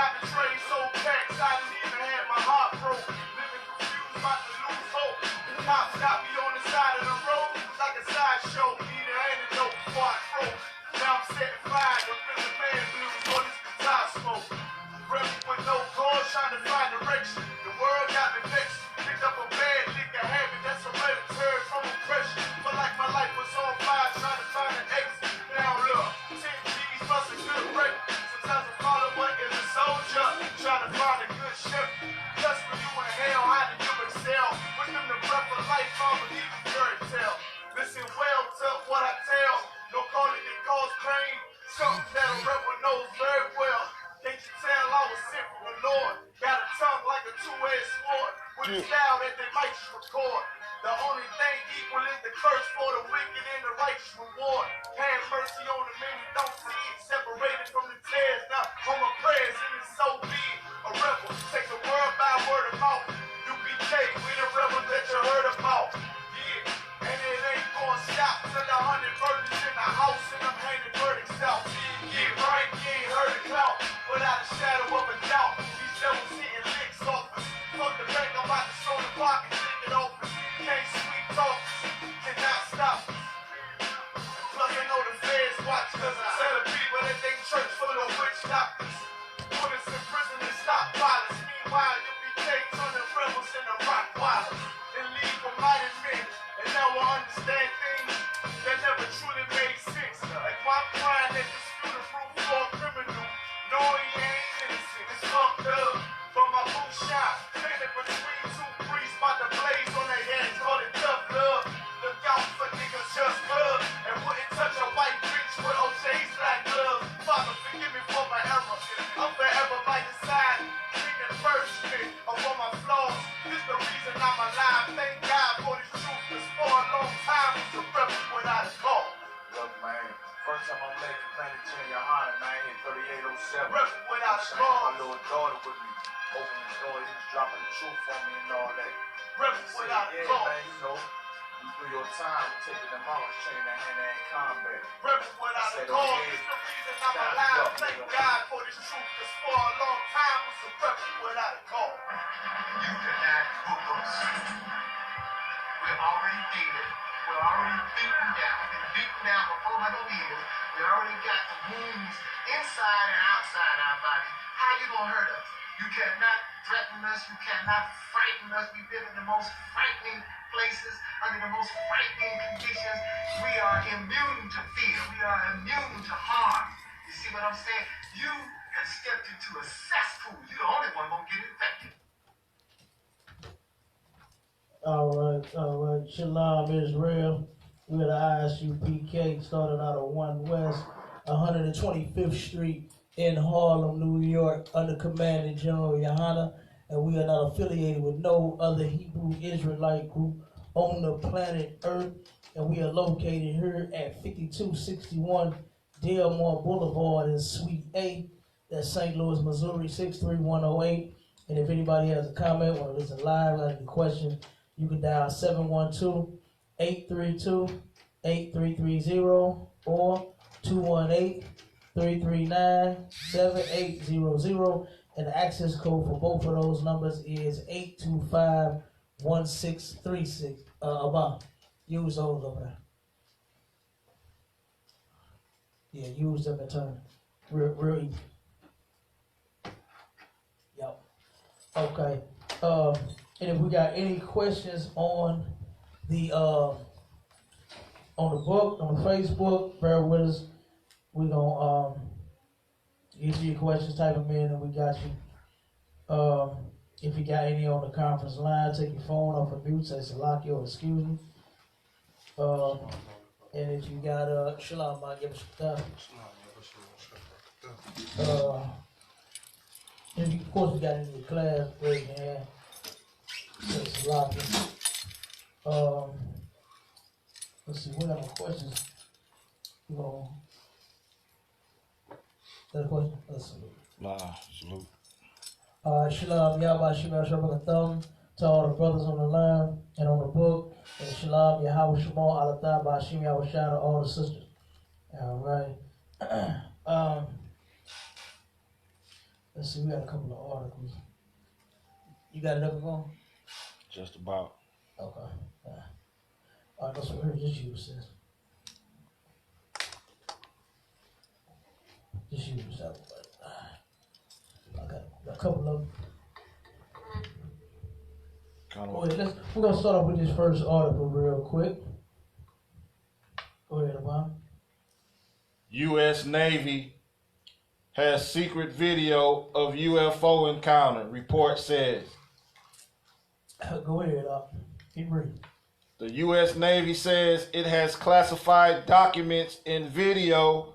Got the train so packed, I didn't even have my heart broke. Living confused, about to lose hope. The cops got me on the side of the road like a sideshow. Need an antidote before I croak. Now I'm setting fire to prison man blues on this guitar smoke. Rebel with no cause, trying to find direction. The world got me vexed. Picked up a bad liquor habit that's hereditary from oppression. Felt like my life was on fire, trying to find an exit. Now look, 10 G's plus a good record. Sometimes I call it what is a soldier, trying to find a good ship. Just when you in hell, how did you excel? With them the breath of life, I believe in fairy tale. Listen well to what I tell. No call it that cause pain. Something that a rebel knows very well. Can't you tell I was sent from the Lord? Got a tongue like a two-edged sword. With a style that they might just record. The only thing equal is the curse for the wicked and the righteous reward. Have mercy on the men who don't see it. Separated from the tares. Now on my prayers and it's so big. A rebel take the world by word of mouth. UBK, we the rebels that you heard about. Yeah, and it ain't gonna stop till the 100 virgins in the house and I'm handing verdicts out. Yeah, right, you ain't heard a clout without a shadow of a doubt. These devils hitting licks off us. Fuck the bank, I'm about to show the pocket, take it open. Can't sweet talk, cannot stop. Plus I know the feds watch us. Tell the people that they church full of witch doctors. Put us in prison and stop violence. Meanwhile, UBK turning rebels into rock wilders. And leave for mighty men. And now I understand things that never truly made sense. Like why I'm crying that dispute a roof for a criminal. Knowing he ain't innocent, it's fucked up. But my boot shot, standing between two priests, about to blaze on their heads, call it tough love. Look out for niggas just blood, and wouldn't touch a white bitch with OJ's black gloves. Father, forgive me for my error. I'm forever by your side, king and first me of all my flaws. This the reason I'm alive. Thank God for this truth, cause for a long time was a rebel without a call. Look, man, first time I'm making Planet Junior Honda, man, in 3807. Rebel without a call. My little daughter with me. Opening the door, he was dropping the truth on me and all that. Rebel without a call. Man, you know, you do your time, taking them out, training that hand-to-hand combat. Rebel without a call. This the reason I'm alive. Thank God for this truth, cause for a long time was a rebel without a call. You cannot hook us. We're already dead. We're already beaten down. We've been beaten down for 400 years. We already got the wounds inside and outside our body. How you gonna hurt us? You cannot threaten us. You cannot frighten us. We live in the most frightening places, under the most frightening conditions. We are immune to fear. We are immune to harm. You see what I'm saying? You have stepped into a cesspool. You're the only one gonna get infected. All right. Shalom, Israel. We're the ISUPK, started out of 1 West, 125th Street in Harlem, New York, under Commanding General Yohana, and we are not affiliated with no other Hebrew Israelite group on the planet Earth, and we are located here at 5261 Delmar Boulevard in Suite A, that's St. Louis, Missouri, 63108. And if anybody has a comment, want to listen live, have any questions, you can dial 712-832-8330 or 218-339-7800, and the access code for both of those numbers is 825-1636. About use those over there. Yeah, use them in turn. Real easy. Yep. Okay. And if we got any questions on the book, on the Facebook, bear with us. We gonna answer your questions, type them in, and we got you. If you got any on the conference line, take your phone off of mute, say Salaki or excuse me. And if you got Shalom, give us a and of course we got into the class, raise your hand. Say Salaki. Let's see, what other questions? You know, is that a question? Let's see. Salute. Shalom, Yahweh Shemel Shabbat to all the brothers on the line and on the book. And Shalom, Yahweh Shemel Alatah Bashim Yahweh Shah to all the sisters. All right. Let's see, we got a couple of articles. You got it up and going? Just about. Okay. All right, that's what her just use this. Just use that one. I got a couple of them. We're gonna start off with this first article real quick. Go ahead, Bob. U.S. Navy has secret video of UFO encounter, report says. Go ahead, keep reading. The U.S. Navy says it has classified documents and video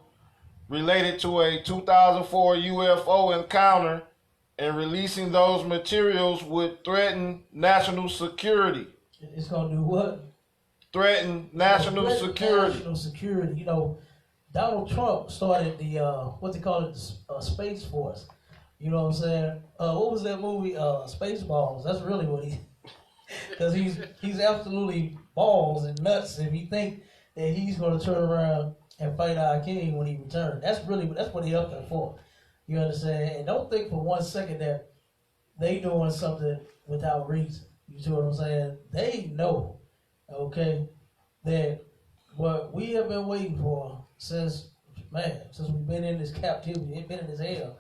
related to a 2004 UFO encounter, and releasing those materials would threaten national security. It's gonna do what? Threaten national security. National security. You know, Donald Trump started the what they call it, the Space Force. You know what I'm saying? What was that movie? Spaceballs. That's really what he. Because he's absolutely balls and nuts if he think that he's going to turn around and fight our king when he returns. That's what he up there for. You understand? And don't think for 1 second that they doing something without reason. You see what I'm saying? They know, okay, that what we have been waiting for since we've been in this captivity, been in this hell,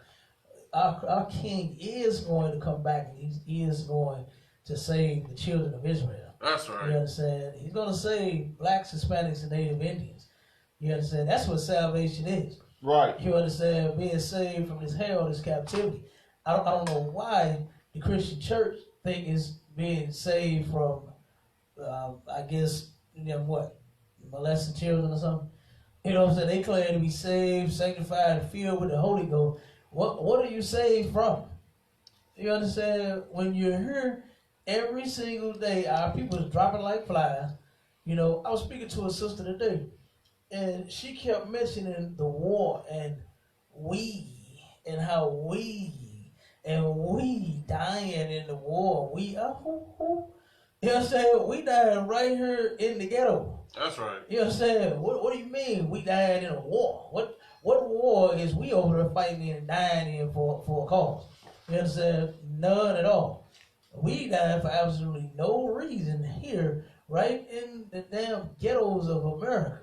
our king is going to come back, and he is going to save the children of Israel. That's right. You understand? He's going to save blacks, Hispanics, and Native Indians. You understand? That's what salvation is. Right. You understand? Being saved from this hell, this captivity. I don't know why the Christian church think is being saved from, I guess, molesting children or something. You know what I'm saying? They claim to be saved, sanctified, and filled with the Holy Ghost. What are you saved from? You understand? When you're here every single day, our people is dropping like flies. You know, I was speaking to a sister today, and she kept mentioning the war and how we dying in the war. You know what I'm saying? We dying right here in the ghetto. That's right. You know what I'm saying? What do you mean we dying in a war? What war is we over there fighting and dying in for a cause? You know what I'm saying? None at all. We dying for absolutely no reason here, right in the damn ghettos of America.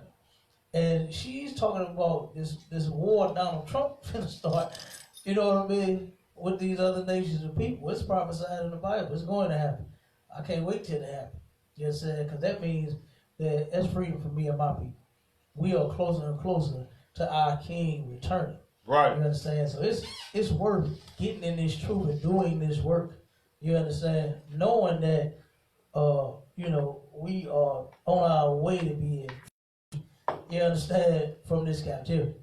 And she's talking about this war Donald Trump finna start, you know what I mean, with these other nations of people. It's prophesied in the Bible. It's going to happen. I can't wait till it happens. You know what I'm saying? Because that means that that's freedom for me and my people. We are closer and closer to our King returning. Right. You understand? So it's worth getting in this truth and doing this work. You understand? Knowing that, we are on our way to being, you understand, from this captivity.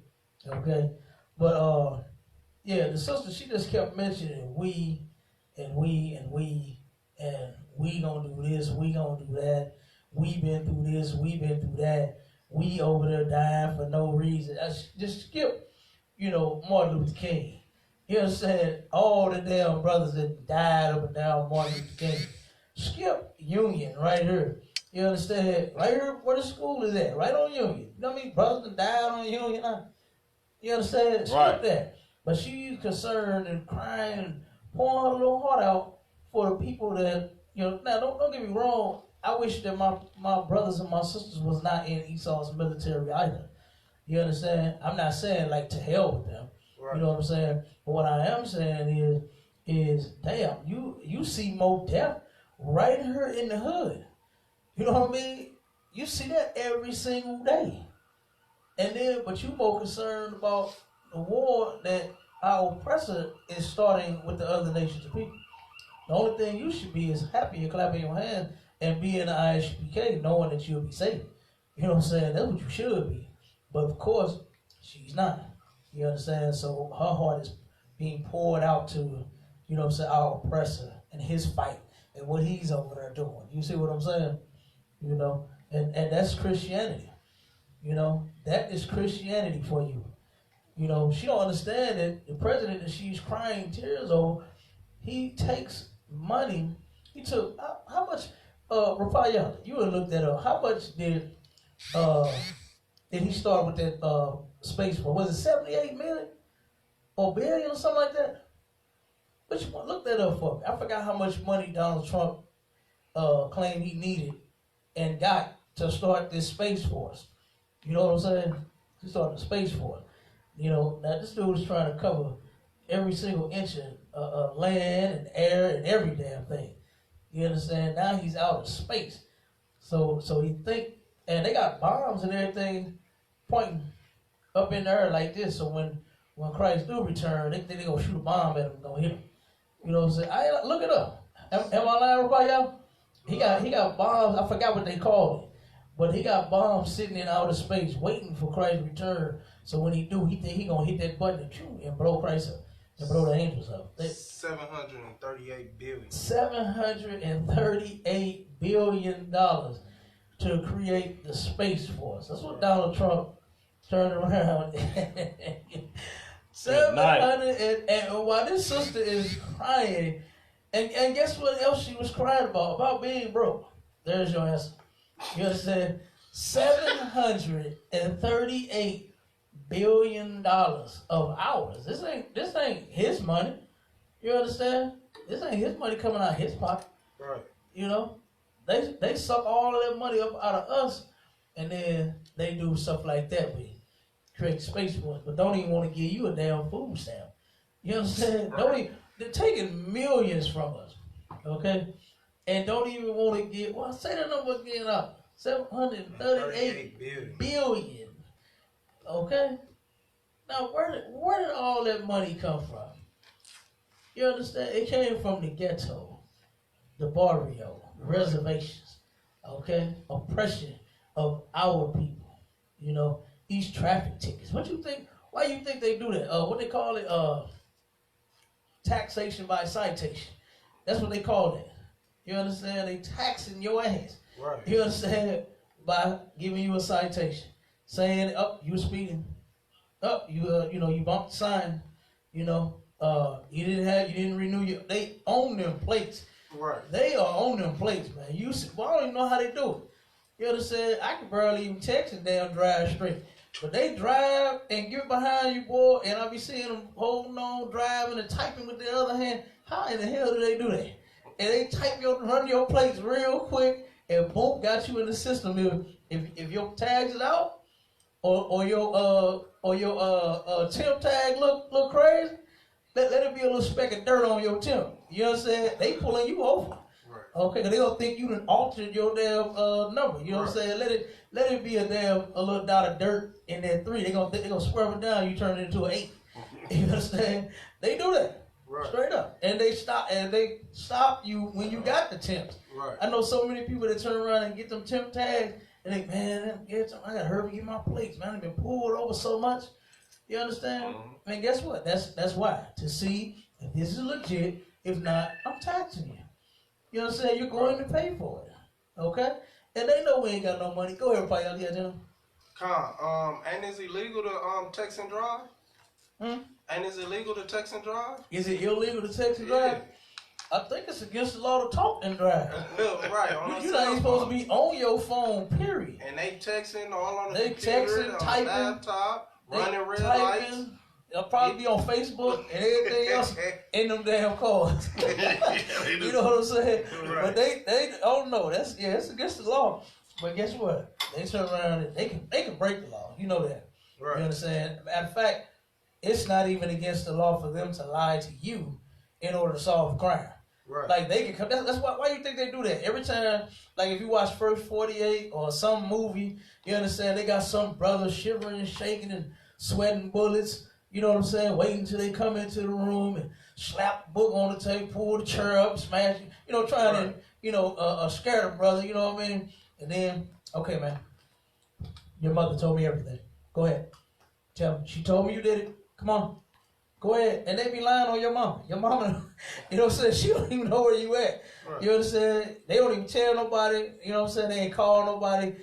Okay? But, the sister, she just kept mentioning we gonna do this, we gonna do that. We been through this, we been through that. We over there dying for no reason. Just skip, Martin Luther King. You understand? All the damn brothers that died up and down Martin Luther King. Skip Union right here. You understand? Right here where the school is at, right on Union. You know what I mean? Brothers that died on Union. You understand? Skip that. But she's concerned and crying and pouring her little heart out for the people that, now don't get me wrong. I wish that my brothers and my sisters was not in Esau's military either. You understand? I'm not saying like to hell with them. Right. You know what I'm saying? But what I am saying is damn, you see more death right here in the hood. You know what I mean? You see that every single day. And then, but you more concerned about the war that our oppressor is starting with the other nations of people. The only thing you should be is happy and clapping your hands and be in the ISPK knowing that you'll be safe. You know what I'm saying? That's what you should be. But of course, she's not. You understand? So her heart is being poured out to, our oppressor and his fight and what he's over there doing. You see what I'm saying? And that's Christianity. That is Christianity for you. She don't understand that the president that she's crying tears over, he takes money. He took, how much, Rafael, you would look that up. How much did he start with that space for? Was it 78 million or billion or something like that? What you want? Look that up for me. I forgot how much money Donald Trump claimed he needed and got to start this Space Force. You know what I'm saying? To start the Space Force. You know, now this dude is trying to cover every single inch of land and air and every damn thing. You understand? Now he's out of space. So he think, and they got bombs and everything pointing up in the air like this. So when Christ do return, they think they gonna shoot a bomb at him, gonna hit him. You know what I'm saying? Look it up. Am I lying about y'all? He got bombs. I forgot what they called it, but he got bombs sitting in outer space waiting for Christ's return. So when he do, he think he gonna hit that button and blow Christ up and blow the angels up. $738 billion. $738 billion to create the Space Force. That's what Donald Trump turned around. 700 and while this sister is crying, and guess what else she was crying about? About being broke. There's your answer. You understand? $738 billion of ours. This ain't his money. You understand? This ain't his money coming out of his pocket. Right. You know? They suck all of that money up out of us, and then they do stuff like that. We create Space Force, but don't even want to give you a damn food stamp. You understand? They're taking millions from us, okay? And don't even want to give, well, say the number again up. 738 billion. Okay? Now, where did all that money come from? You understand? It came from the ghetto, the barrio, the reservations, okay? Oppression of our people, you know? These traffic tickets. What you think? Why you think they do that? What they call it? Taxation by citation. That's what they call it. You understand? They taxing your ass. Right. You understand? By giving you a citation, saying, you were speeding, you bumped the sign, you didn't renew your. They own them plates. Right. They are on them plates, man. I don't even know how they do it. You understand? I can barely even text and damn drive straight. But they drive and get behind you, boy, and I be seeing them holding on, driving and typing with the other hand. How in the hell do they do that? And they run your plates real quick, and boom, got you in the system. If your tags is out, or your temp tag look crazy, let it be a little speck of dirt on your temp. You understand? They pulling you over. Okay, they don't think you done altered your damn number. You know what I'm saying? Let it be a little dot of dirt in that 3. They gonna swerve it down. You turn it into an 8. You understand? They do that straight up, and they stop you when you got the temps. Right. I know so many people that turn around and get them temp tags, and they I gotta hurry and get my plates. Man, I've been pulled over so much. You understand? Mm-hmm. And guess what? That's why, to see if this is legit. If not, I'm taxing you. You know what I'm saying? You're going to pay for it. Okay? And they know we ain't got no money. Go ahead, Pai. Ain't it illegal to text and drive? Ain't it illegal to text and drive? Is it illegal to text and drive? I think it's against the law to talk and drive. Right. You're not even supposed to be on your phone, period. And they texting all on the computer, texting, typing, laptop, running red lights. They'll probably be on Facebook and everything else in them damn cars. You know what I'm saying? Right. But they don't know. It's against the law. But guess what? They turn around and they can break the law. You know that. Right. You understand? Matter of fact, it's not even against the law for them to lie to you in order to solve a crime. Right. Like they can come. That's why you think they do that every time. Like if you watch First 48 or some movie, you understand they got some brother shivering and shaking and sweating bullets. You know what I'm saying? Waiting until they come into the room and slap the book on the table, pull the chair up, smash it. Trying to scare the brother. You know what I mean? And then, okay, man, your mother told me everything. Go ahead, tell me. She told me you did it. Come on. Go ahead. And they be lying on your mama. Your mama, you know what I'm saying? She don't even know where you at. Right. You understand? They don't even tell nobody. You know what I'm saying? They ain't call nobody.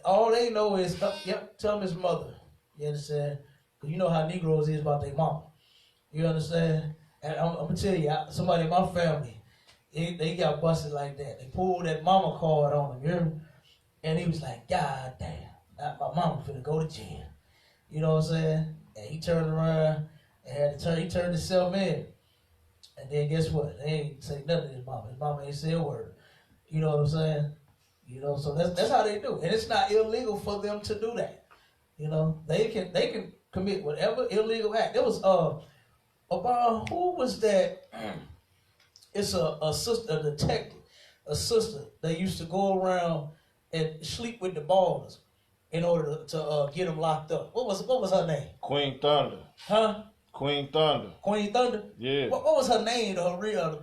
All they know is, tell him his mother. You understand? You know how Negroes is about their mama. You understand? And I'm going to tell you, somebody in my family, they got busted like that. They pulled that mama card on him, you hear me? And he was like, God damn, my mama finna go to jail. You know what I'm saying? And he turned around and he turned himself in. And then guess what? They ain't say nothing to his mama. His mama ain't say a word. You know what I'm saying? You know, so that's how they do. And it's not illegal for them to do that. You know, they can commit whatever illegal act. There was about who was that? It's a sister, a detective, a sister that used to go around and sleep with the ballers in order to get them locked up. What was her name? Queen Thunder. Huh? Queen Thunder. Queen Thunder? Yeah. What was her name? Her real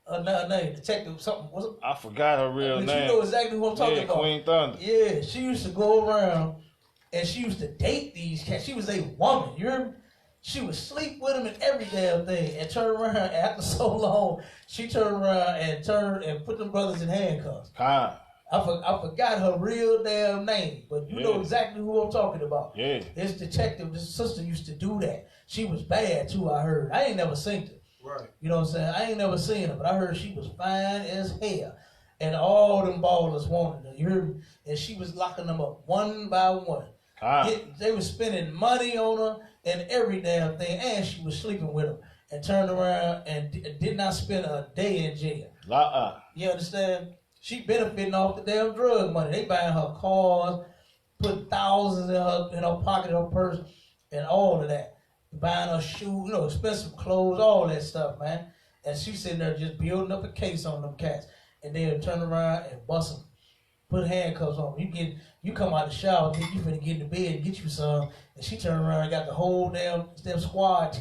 her name, detective something. Was it? I forgot her real But name. you know exactly who I'm talking about. Queen Thunder. Yeah, she used to go around and she used to date these cats. She was a woman, you hear me? She would sleep with them and every damn thing and turn around after so long. She turned around and put them brothers in handcuffs. Kind. I forgot her real damn name, but you know exactly who I'm talking about. Yeah. This detective, this sister used to do that. She was bad too, I heard. I ain't never seen her. Right. You know what I'm saying? I ain't never seen her, but I heard she was fine as hell. And all them ballers wanted her. You heard me? And she was locking them up one by one. They were spending money on her and every damn thing, and she was sleeping with them and turned around and did not spend a day in jail. You understand? She benefiting off the damn drug money. They buying her cars, putting thousands in her pocket, her purse, and all of that. Buying her shoes, you know, expensive clothes, all that stuff, man. And she sitting there just building up a case on them cats. And then turn around and bust them. Put handcuffs on them. You come out the shower, think you finna get in the bed and get you some. And she turned around and got the whole damn squad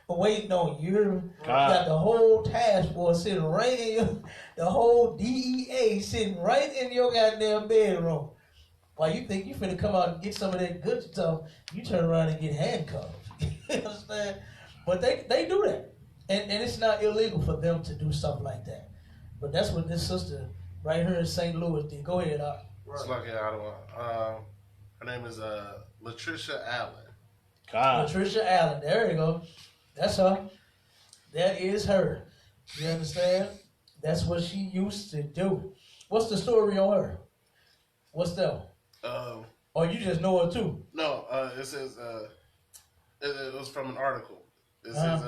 waiting on you. You got the whole task force sitting right in your, the whole DEA sitting right in your goddamn bedroom. While you think you finna come out and get some of that good stuff, you turn around and get handcuffed. You understand? But they do that. And it's not illegal for them to do something like that. But that's what this sister right here in St. Louis did. Go ahead, Doc. It's like Ottawa. Her name is Latricia Allen. Latricia Allen. There you go. That's her. That is her. You understand? That's what she used to do. What's the story on her? What's that? Or you just know her too? No, it says it was from an article. It says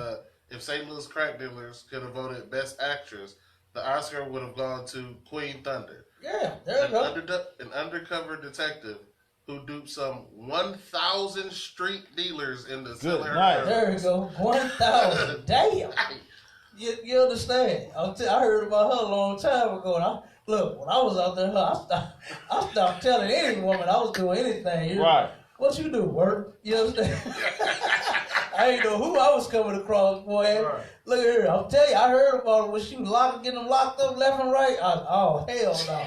if St. Louis crack dealers could have voted Best Actress, the Oscar would have gone to Queen Thunder. Yeah, there you go. An undercover detective who duped some 1,000 street dealers into selling her. There you go. 1,000. Damn. You understand? I heard about her a long time ago. Look, when I was out there, I stopped telling any woman I was doing anything. Right. What you do, work? You understand? I ain't know who I was coming across, boy. Right. Look at her. I'll tell you, I heard about her when she was getting them locked up left and right. Oh, hell no.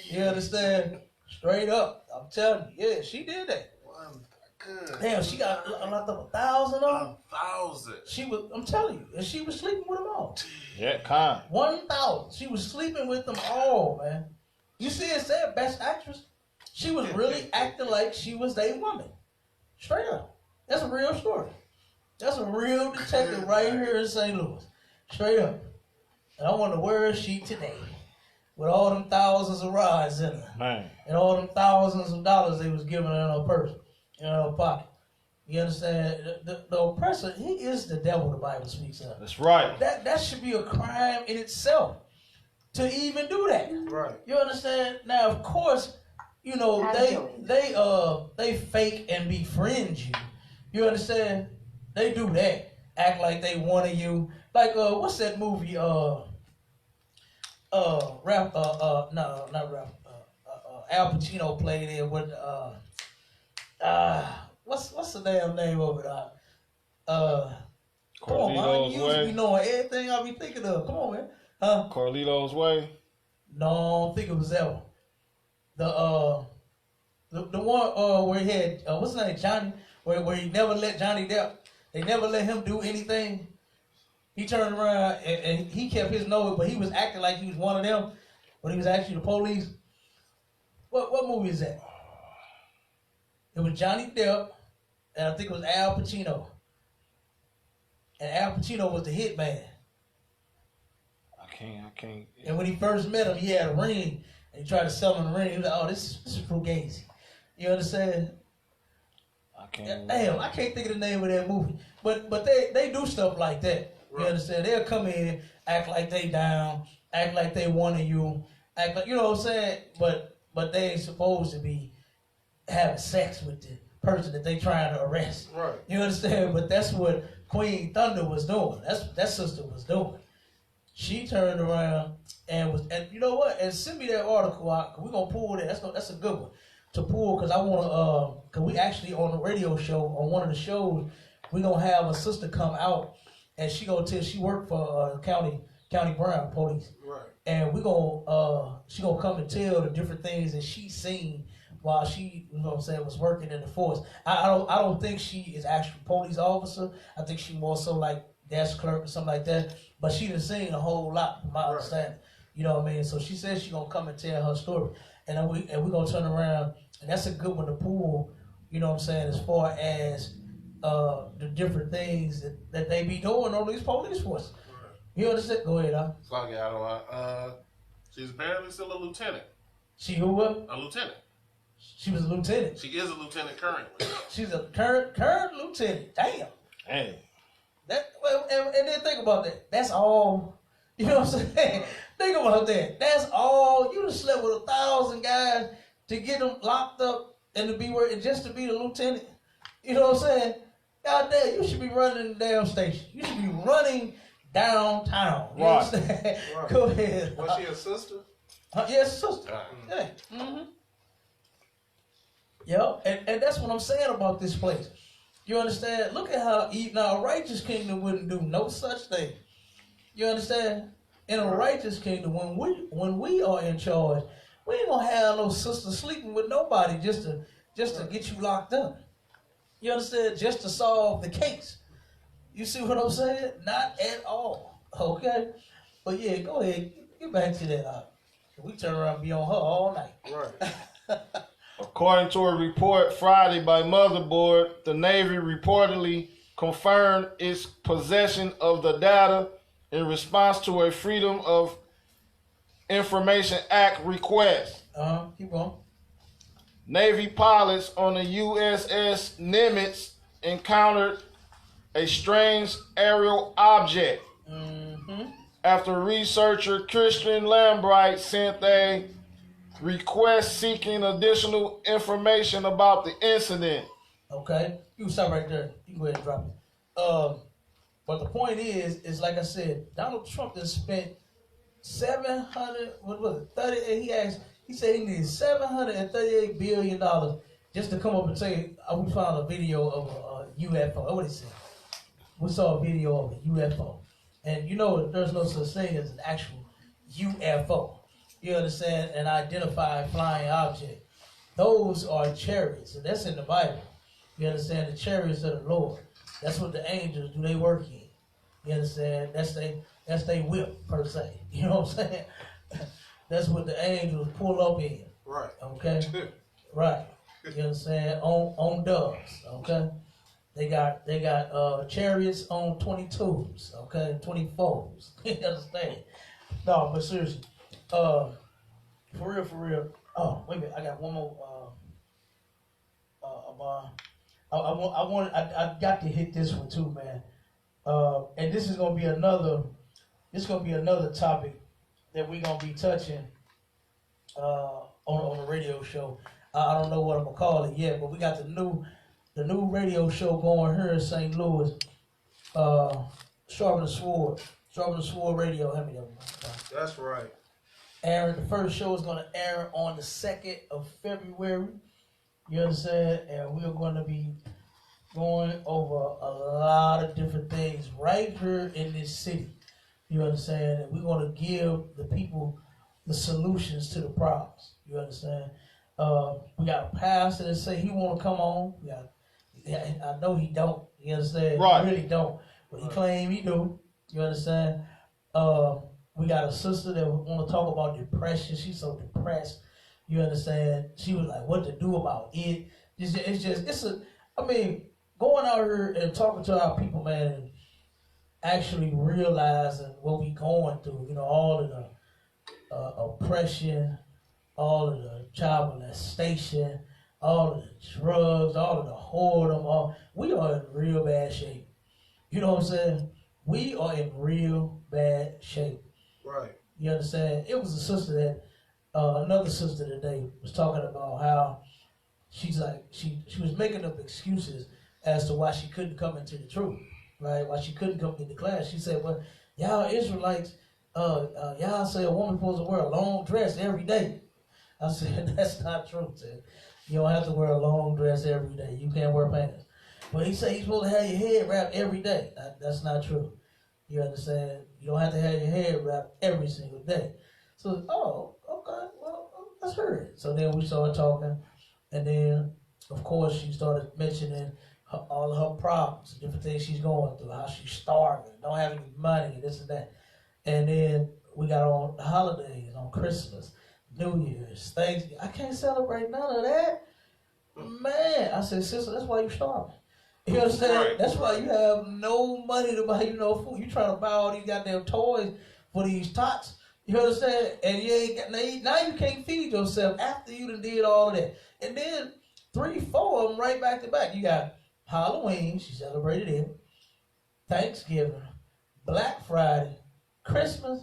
You understand? Straight up. I'm telling you. Yeah, she did that. Good. Damn, she got locked up 1,000 of them. 1,000. I'm telling you, and she was sleeping with them all. Yeah, kind. 1,000. She was sleeping with them all, man. You see it said Best Actress? She was really acting like she was a woman. Straight up. That's a real story. That's a real detective right here in St. Louis. Straight up. And I want to wear a sheet today with all them thousands of rods in her. Man. And all them thousands of dollars they was giving her in her purse, in her pocket. You understand? The oppressor, he is the devil, the Bible speaks of. That's right. That should be a crime in itself to even do that. Right. You understand? Now, of course, you know, they fake and befriend you. You understand? They do that. Act like they wanted you. Like what's that movie? Al Pacino played in with what's the damn name of it? Come on, man. You used to be knowing everything I be thinking of. Come on, man. Huh? Carlito's Way? No, I don't think it was that one. The one where he had what's his name, Johnny, where he never let Johnny Depp. They never let him do anything. He turned around and he kept his nose, but he was acting like he was one of them, but he was actually the police. What movie is that? It was Johnny Depp, and I think it was Al Pacino. And Al Pacino was the hitman. I can't. And when he first met him, he had a ring, and he tried to sell him the ring. He was like, "Oh, this is Fugazi." You understand? Damn, I can't think of the name of that movie. But they do stuff like that. You understand? They'll come in, act like they down, act like they one of you, act like, you know what I'm saying? But they ain't supposed to be having sex with the person that they trying to arrest. Right. You understand? But that's what Queen Thunder was doing. That sister was doing. She turned around and you know what? And send me that article out. Cause we're gonna pull that. That's a good one to pull, because I want to. Cause we actually on the radio show, on one of the shows, we gonna have a sister come out, and she gonna tell, she worked for county Brown police, Right. and she gonna come and tell the different things that she seen while she, you know what I'm saying, was working in the force. I don't think she is actually police officer. I think she more so like desk clerk or something like that. But she done seen a whole lot, from my understanding. You know what I mean? So she says she gonna come and tell her story, and then we gonna turn around, and that's a good one to pull. You know what I'm saying? As far as the different things that they be doing on these police forces. Right. You understand? Go ahead, huh? So I get out of she's apparently still a lieutenant. She who was? A lieutenant. She was a lieutenant. She is a lieutenant currently. She's a current lieutenant. Damn. Hey. And then think about that. That's all. You know what I'm saying? Think about that. That's all. You done slept with 1,000 guys to get them locked up and to be working just to be the lieutenant. You know what I'm saying? God damn, you should be running the damn station. You should be running downtown. You Right. understand? Right. Go ahead. Was she a sister? Yes, sister. Yeah. Mm-hmm. Yep. And that's what I'm saying about this place. You understand? Look at how now a righteous kingdom wouldn't do no such thing. You understand? In a righteous kingdom, when we are in charge, we ain't gonna have no sister sleeping with nobody just to get you locked up. You understand? Just to solve the case. You see what I'm saying? Not at all. Okay? But yeah, go ahead. Get back to that. We turn around and be on her all night. Right. According to a report Friday by Motherboard, the Navy reportedly confirmed its possession of the data in response to a Freedom of Information Act request. Keep going. Navy pilots on the USS Nimitz encountered a strange aerial object after researcher Christian Lambright sent a request seeking additional information about the incident. Okay, you can stop right there. You can go ahead and drop it. But the point is like I said, Donald Trump has spent 700. What was it? 38. He said he needs $738 billion just to come up and say, we found a video of a UFO. What he said? We saw a video of a UFO, and you know there's no such thing as an actual UFO. You understand? An identified flying object. Those are chariots, and that's in the Bible. You understand? The chariots of the Lord. That's what the angels do. They work in. You understand? That's they whip per se. You know what I'm saying? That's what the angels pull up in. Right. Okay. Right. You understand? On doves. Okay. They got chariots on 22s. Okay, 24s. You understand? No, but seriously. For real. Oh, wait a minute. I got one more. I got to hit this one too, man. And this is gonna be another. This is gonna be another topic that we're gonna be touching on the radio show. I don't know what I'm gonna call it yet, but we got the new radio show going here in St. Louis. Sharpen the Sword Radio. How many of them? That's right. Aaron, the first show is going to air on the 2nd of February. You understand? And we're going to be going over a lot of different things right here in this city. You understand? And we're going to give the people the solutions to the problems. You understand? We got a pastor that say he want to come on. I know he don't. You understand? Right. He really don't. But he claim he do. You understand? We got a sister that want to talk about depression. She's so depressed. You understand? She was like, what to do about it. Going out here and talking to our people, man, and actually realizing what we going through, you know, all of the oppression, all of the child molestation, all of the drugs, all of the whoredom, we are in real bad shape. You know what I'm saying? we are in real bad shape. Right. You understand? It was a sister that, another sister today was talking about how she's like, she was making up excuses as to why she couldn't come into the truth, right? Why she couldn't come into class. She said, well, y'all Israelites, y'all say a woman supposed to wear a long dress every day. I said, that's not true, sis. You don't have to wear a long dress every day. You can't wear pants. But he said you're supposed to have your head wrapped every day. That's not true. You understand? You don't have to have your head wrapped every single day. So, oh, okay, well, let's hear it. So then we started talking, and then, of course, she started mentioning all of her problems, different things she's going through, how she's starving, don't have any money, and this and that. And then we got on the holidays, on Christmas, New Year's, Thanksgiving. I can't celebrate none of that. Man, I said, sister, that's why you're starving. You understand? Right. That's why you have no money to buy you no food. You trying to buy all these goddamn toys for these tots. You understand? And you ain't got, now you can't feed yourself after you done did all of that. And then 3, 4 of them right back to back. You got Halloween, she celebrated it, Thanksgiving, Black Friday, Christmas,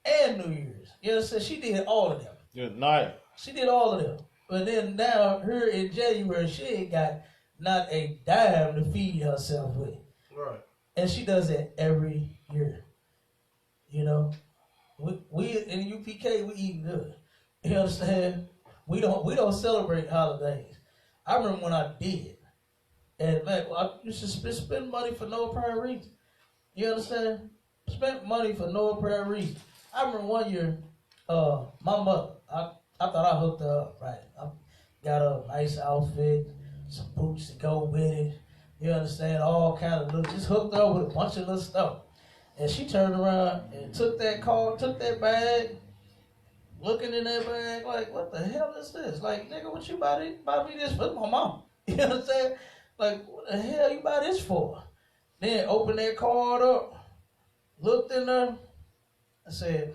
and New Year's. You understand? She did all of them. Good night. She did all of them. But then now, her in January, she ain't got not a dime to feed herself with. Right. And she does that every year. You know? We in UPK, we eating good. You understand? We don't celebrate holidays. I remember when I did. And man, I used to spend money for no apparent reason. You understand? Spent money for no apparent reason. I remember one year, my mother, I thought I hooked her up, right? I got a nice outfit, some boots to go with it. You understand? All kind of little, just hooked up with a bunch of little stuff. And she turned around and took that bag, looking in that bag like, what the hell is this? Like, nigga, what you buy me this for? My mom. You know what I'm saying? Like, what the hell you buy this for? Then opened that card up, looked in there. I said,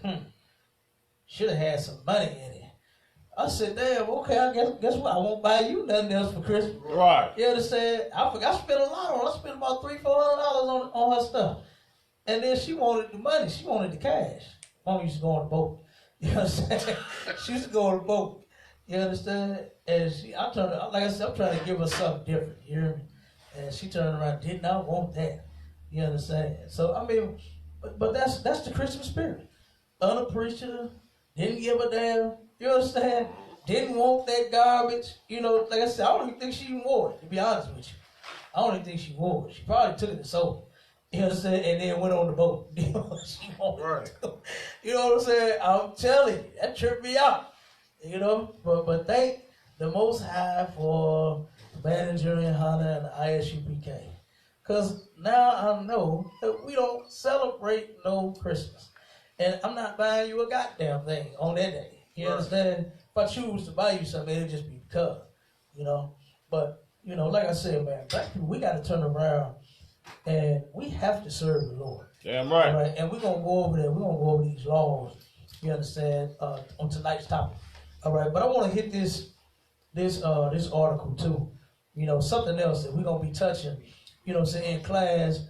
should have had some money in it. I said, damn, okay, I guess what? I won't buy you nothing else for Christmas. Right. You understand? I spent a lot on it. I spent about $300-$400 on her stuff. And then she wanted the money. She wanted the cash. Mom used to go on the boat. You understand? She used to go on the boat. You understand? And like I said, I'm trying to give her something different. You hear me? And she turned around, did not want that. You understand? So, I mean, but that's the Christmas spirit. Unappreciative, didn't give a damn. You understand? Didn't want that garbage. You know, like I said, I don't even think she even wore it, to be honest with you. I don't even think she wore it. She probably took it to sold. You understand? And then went on the boat. You know, she wanted to. You know what I'm saying? I'm telling you, that tripped me out. You know? But thank the Most High for managing Hannah and the ISUPK. Because now I know that we don't celebrate no Christmas. And I'm not buying you a goddamn thing on that day. You understand? If I choose to buy you something, it'll just be because, you know. But, you know, like I said, man, black people, we got to turn around and we have to serve the Lord. Damn right. All right? And we're going to go over there. We're going to go over these laws, you understand, on tonight's topic. All right? But I want to hit this article, too. You know, something else that we're going to be touching, you know, in class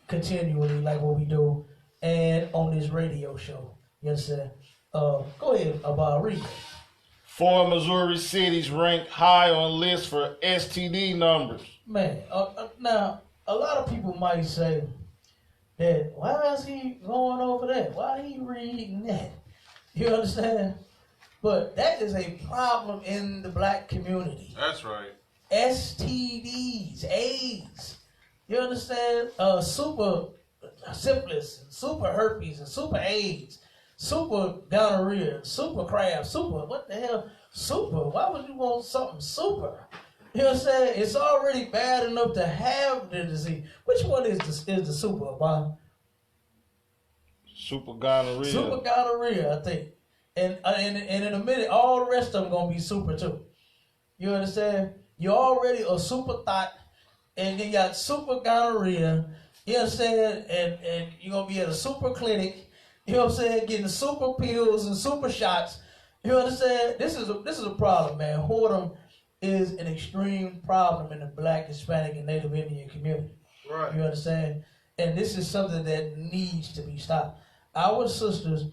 continually like what we do and on this radio show. You understand? Go ahead, read. 4 Missouri cities ranked high on list for STD numbers. Man, now, a lot of people might say that, why is he going over that? Why he reading that? You understand? But that is a problem in the black community. That's right. STDs, AIDS. You understand? Super syphilis, and super herpes, and super AIDS. Super gonorrhea, super crab, super, what the hell? Super, why would you want something super? You know what I'm saying? It's already bad enough to have the disease. Which one is the super, Bob? Super gonorrhea. Super gonorrhea, I think. And in a minute, all the rest of them going to be super too. You understand? You're already a super thought, and you got super gonorrhea, you understand? And you're going to be at a super clinic, you know what I'm saying, getting super pills and super shots. You understand? This is a problem, man. Whoredom is an extreme problem in the black, Hispanic, and Native Indian community. Right. You understand? And this is something that needs to be stopped. Our sisters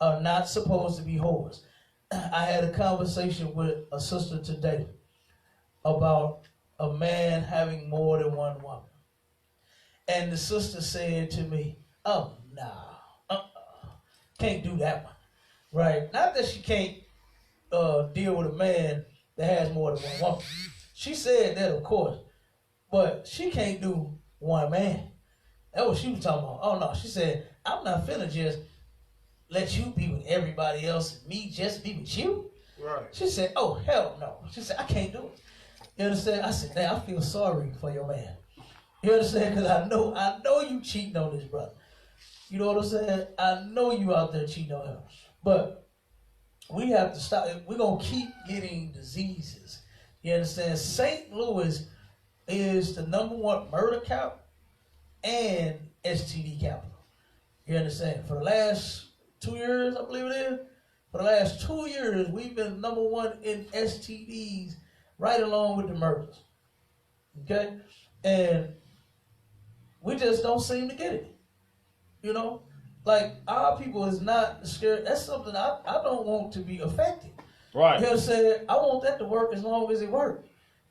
are not supposed to be whores. I had a conversation with a sister today about a man having more than one woman. And the sister said to me, oh, no, can't do that one. Right? Not that she can't deal with a man that has more than one woman. She said that, of course, but she can't do one man. That's what she was talking about. Oh, no, she said, I'm not finna just let you be with everybody else and me just be with you. Right. She said, oh, hell no. She said, I can't do it. You understand? I said, man, I feel sorry for your man. You understand? Because I know you cheating on this brother. You know what I'm saying? I know you out there cheating on him. But we have to stop. We're going to keep getting diseases. You understand? St. Louis is the #1 murder count and STD capital. You understand? For the last 2 years, I believe it is, for the last 2 years, we've been #1 in STDs right along with the murders. Okay? And we just don't seem to get it. You know? Like, our people is not scared. That's something I don't want to be affected. Right. You know what I'm saying? I want that to work as long as it works.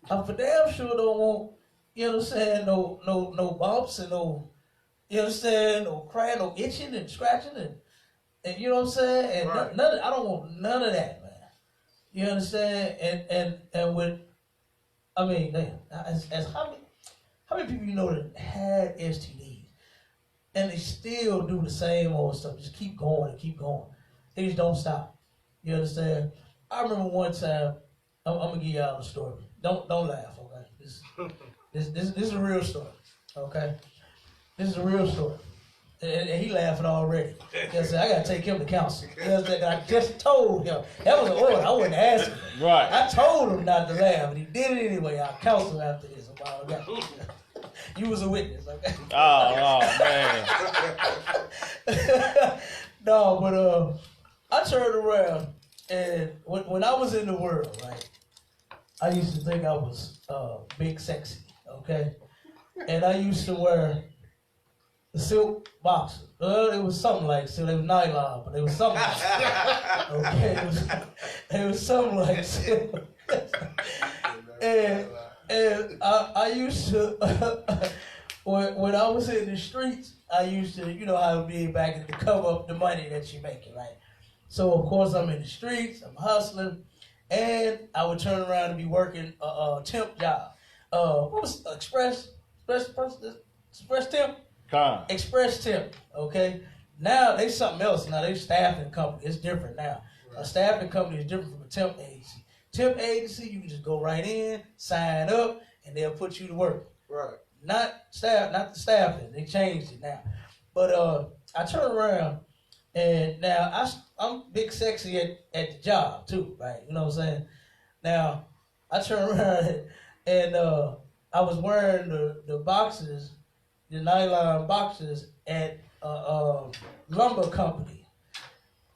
I for damn sure don't want, you know what I'm saying, no bumps and no, you know what I'm saying, no crying, no itching and scratching and you know what I'm saying? And Right. I don't want none of that, man. You understand? And with, I mean, man, as how many people you know that had STDs and they still do the same old stuff, just keep going and keep going. They just don't stop. You understand? I remember one time, I'm gonna give y'all a story. Don't laugh, okay? This is a real story, okay? This is a real story. And he laughing already. Yes, I gotta take him to counsel. Yes, I just told him. That was an order. I wouldn't ask him. Right. I told him not to laugh, but he did it anyway. I'll counsel him after this a while ago. You was a witness, okay? Oh man. No, but I turned around and when I was in the world, right, I used to think I was big sexy, okay? And I used to wear the silk boxers. Well, it was something like silk. It was nylon, but it was something like okay? It was something like silk. and I used to, when I was in the streets, I used to, you know how it be back to cover up the money that you're making, right? So, of course, I'm in the streets, I'm hustling, and I would turn around and be working a temp job. What was Express Temp? Con. Express Temp, okay? Now, they something else now. They staffing company. It's different now. Right. A staffing company is different from a temp agency. Temp agency, you can just go right in, sign up, and they'll put you to work. Right. Not the staffing. They changed it now. But I turn around, and now I'm big sexy at the job too, right? You know what I'm saying? Now I turn around and I was wearing the boxes, the nylon boxes at lumber company.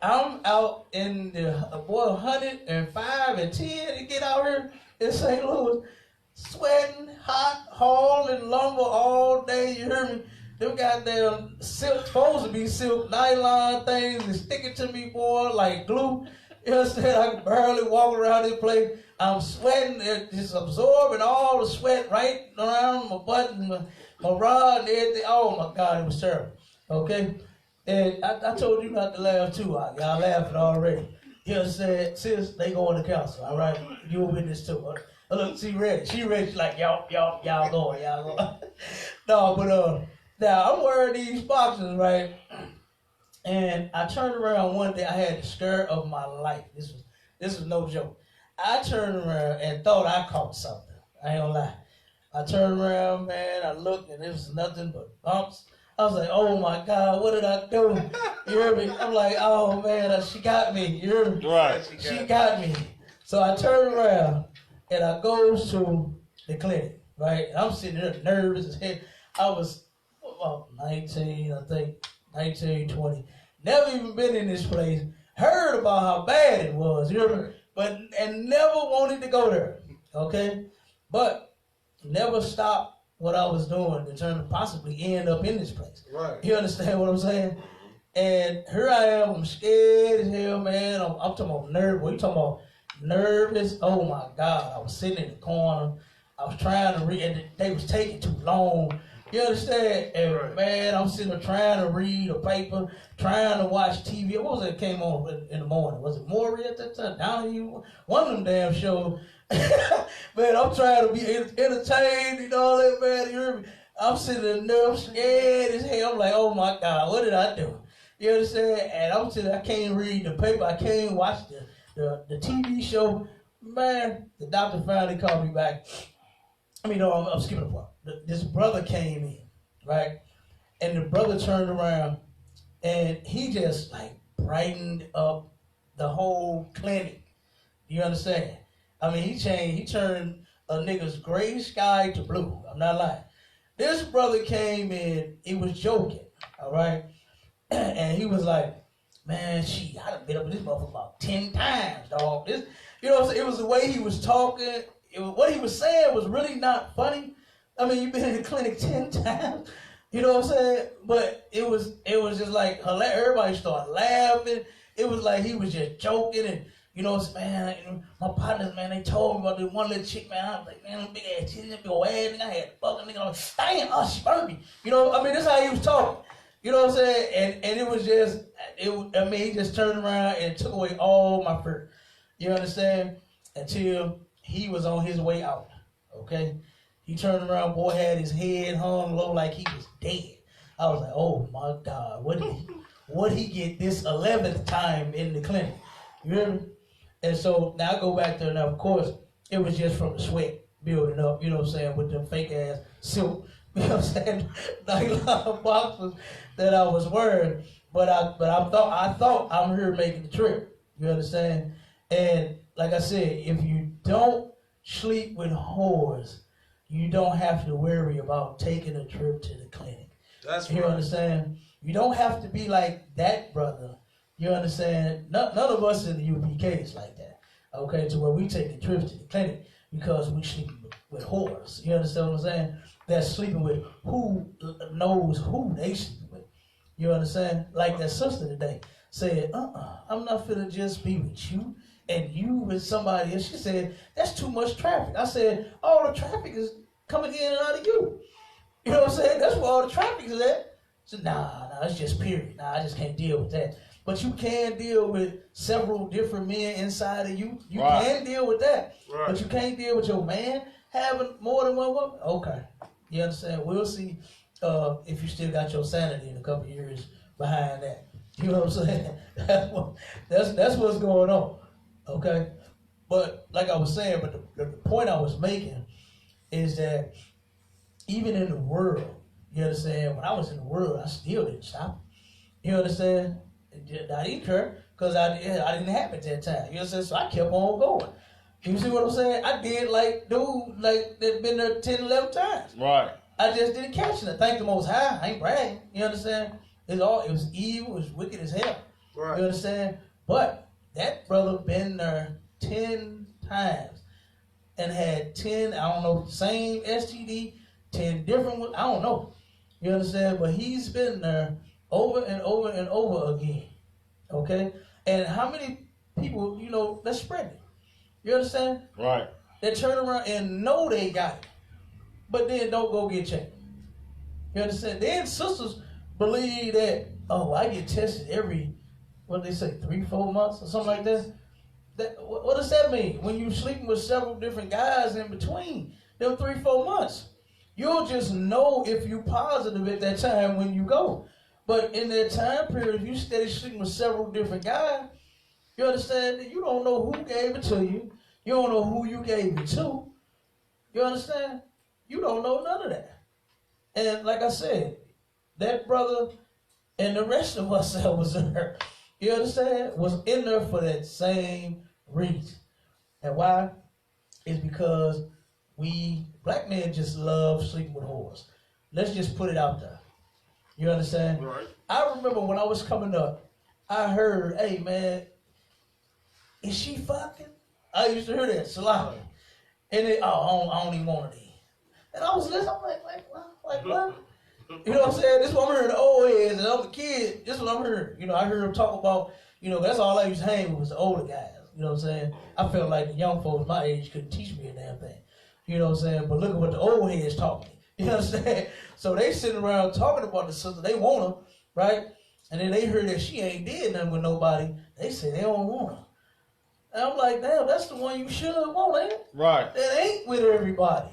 I'm out in the 105 and 10 to get out here in St. Louis, sweating, hot, hauling lumber all day. You hear me? Them goddamn silk, supposed to be silk nylon things, and stick it to me, boy, like glue. You know what I'm saying? I can barely walk around this place. I'm sweating, just absorbing all the sweat right around my butt and my rod and everything. Oh my God, it was terrible. Okay? And I told you not to laugh too. Y'all laughing already. You know what I'm saying? Sis, they going to counsel, all right? You a witness too. Look, she ready. She ready. She's like, y'all going. No, but now I'm wearing these boxes, right? And I turned around one day. I had the skirt of my life. This was no joke. I turned around and thought I caught something. I ain't gonna lie. I turned around, man. I looked, and it was nothing but bumps. I was like, oh my God, what did I do? You hear me? I'm like, oh man, she got me. You hear me? Right. She got me. So I turned around and I goes to the clinic, right? And I'm sitting there nervous as hell. I was about 19, I think, 19, 20. Never even been in this place. Heard about how bad it was, you hear me? And never wanted to go there, okay? But never stopped what I was doing to turn to possibly end up in this place. Right. You understand what I'm saying? And here I am, I'm scared as hell, man. I'm talking about nervous. What you talking about? Nervous? Oh my God. I was sitting in the corner. I was trying to read, and they was taking too long. You understand? And Right. man, I'm sitting there trying to read a paper, trying to watch TV. What was it that came on in the morning? Was it Maury at that time? Donahue? One of them damn shows. Man, I'm trying to be entertained and all that, man. You hear me? I'm sitting there nervous, scared as hell. I'm like, oh my God, what did I do? You understand? And I'm sitting, I can't read the paper. I can't watch the TV show. Man, the doctor finally called me back. I mean, no, I'm skipping a part. This brother came in, right? And the brother turned around and he just like brightened up the whole clinic. You understand? I mean, he turned a nigga's gray sky to blue. I'm not lying. This brother came in, he was joking, all right? And he was like, man, I done been up with this motherfucker about 10 times, dog. This, you know what I'm saying? It was the way he was talking. What he was saying was really not funny. I mean, you've been in the clinic 10 times. You know what I'm saying? But it was just like hilarious. Everybody started laughing. It was like he was just joking. And, you know, man, my partners, man, they told me about this one little chick, man. I was like, man, big ass titties, big old ass, and I had fucking nigga. I was like, damn, she burned me. You know, I mean, that's how he was talking. You know what I'm saying? And it was just, he just turned around and took away all my fear. You understand? Until he was on his way out. Okay? He turned around, boy, had his head hung low like he was dead. I was like, oh my God, what he get this 11th time in the clinic? You hear me? And so now I go back there. Now, of course, it was just from the sweat building up, you know what I'm saying, with them fake ass silk, you know what I'm saying, nylon boxes that I was wearing. But I thought I'm here making the trip. You understand? And like I said, if you don't sleep with whores, you don't have to worry about taking a trip to the clinic. That's You right. understand? You don't have to be like that brother. You understand? None of us in the UPK is like that. Okay, to where we taking trips to the clinic because we sleeping with whores. You understand what I'm saying? They're sleeping with who knows who they sleeping with. You understand? Like that sister today said, I'm not finna just be with you and you with somebody else. She said, that's too much traffic. I said, all the traffic is coming in and out of you. You know what I'm saying? That's where all the traffic is at. So nah, it's just period. Nah, I just can't deal with that. But you can deal with several different men inside of you. You Right. can deal with that. Right. But you can't deal with your man having more than one woman. Okay. You understand? We'll see if you still got your sanity in a couple of years behind that. You know what I'm saying? That's what's going on. Okay? But like I was saying, but the point I was making is that even in the world, you understand, when I was in the world, I still didn't stop. You understand? I didn't care because I didn't have it at that time. You understand? So I kept on going. You see what I'm saying? I did like dude like that been there 10, 11 times. Right. I just didn't catch it. Thank the Most High. I ain't bragging. You understand? It was evil. It was wicked as hell. Right. You understand? But that brother been there 10 times and had 10, I don't know, same STD, 10 different ones. I don't know. You understand? But he's been there over and over and over again. Okay? And how many people, let's spread it. You understand? Right. They turn around and know they got it, but then don't go get checked. You understand? Then sisters believe that, I get tested every, what do they say, 3-4 months or something like that. What does that mean? When you sleeping with several different guys in between them 3-4 months, you'll just know if you positive at that time when you go. But in that time period, if you steady sleeping with several different guys, you understand that you don't know who gave it to you. You don't know who you gave it to. You understand? You don't know none of that. And like I said, that brother and the rest of us that was there, you understand, was in there for that same reason. And why? It's because we, black men, just love sleeping with whores. Let's just put it out there. You understand? Right. I remember when I was coming up, I heard, hey man, is she fucking? I used to hear that, salami. And I don't even want to eat. And I was listening, I'm like what? You know what I'm saying? This is what I'm hearing the old heads, and I'm a kid. This is what I'm hearing. You know, I heard them talk about, you know, that's all I used to hang with was the older guys. You know what I'm saying? I felt like the young folks my age couldn't teach me a damn thing. You know what I'm saying? But look at what the old heads taught me. You know what I'm saying? So they sitting around talking about the sister. They want her, right? And then they heard that she ain't did nothing with nobody. They say they don't want her. And I'm like, damn, that's the one you should want, ain't it? Right. That ain't with everybody.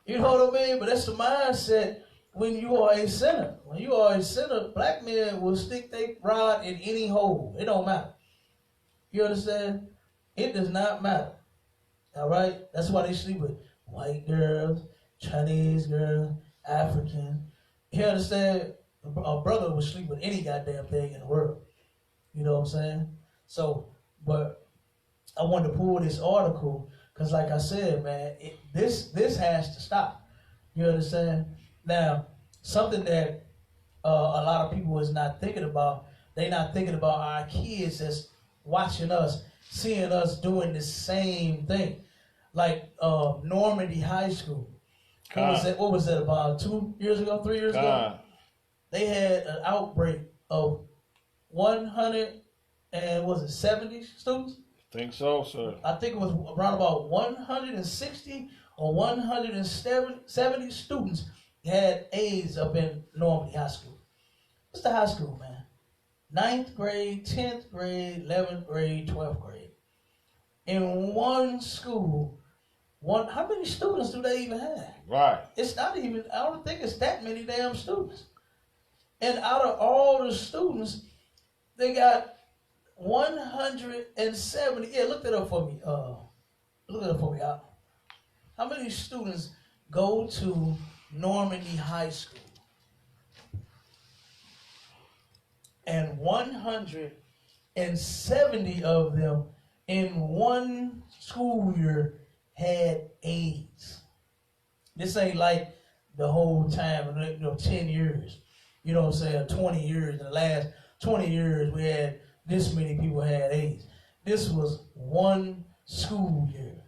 You know what I mean? But that's the mindset when you are a sinner. When you are a sinner, black men will stick their rod in any hole. It don't matter. You understand? It does not matter. All right? That's why they sleep with white girls, Chinese girls, African. You understand? A brother would sleep with any goddamn thing in the world. You know what I'm saying? So, but I wanted to pull this article because, like I said, man, this has to stop. You understand? Now, something that a lot of people is not thinking about, they not thinking about our kids that's watching us, seeing us doing the same thing. Like Normandy High School. What was that, about 2 years ago, 3 years ago? They had an outbreak of 170 students? I think so, sir. I think it was around about 160 or 170 students had AIDS up in Normandy High School. What's the high school, man? 9th grade, 10th grade, 11th grade, 12th grade. In one school, how many students do they even have? Right. It's not even, I don't think it's that many damn students. And out of all the students, they got 170. Yeah, look that up for me. Look it up for me. How many students go to Normandy High School? And 170 of them in one school year had AIDS. This ain't like the whole time, 10 years. You know what I'm saying? 20 years. In the last 20 years, we had this many people had AIDS. This was one school year.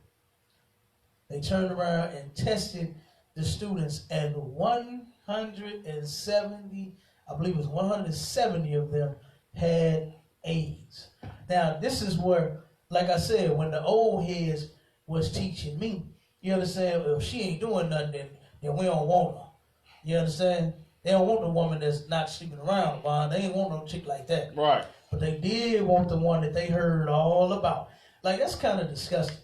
They turned around and tested the students, and 170, I believe it was 170 of them had AIDS. Now, this is where, like I said, when the old heads was teaching me, you understand, if she ain't doing nothing, then we don't want her. You understand? They don't want the woman that's not sleeping around, Bond. They ain't want no chick like that. Right. But they did want the one that they heard all about. Like, that's kind of disgusting.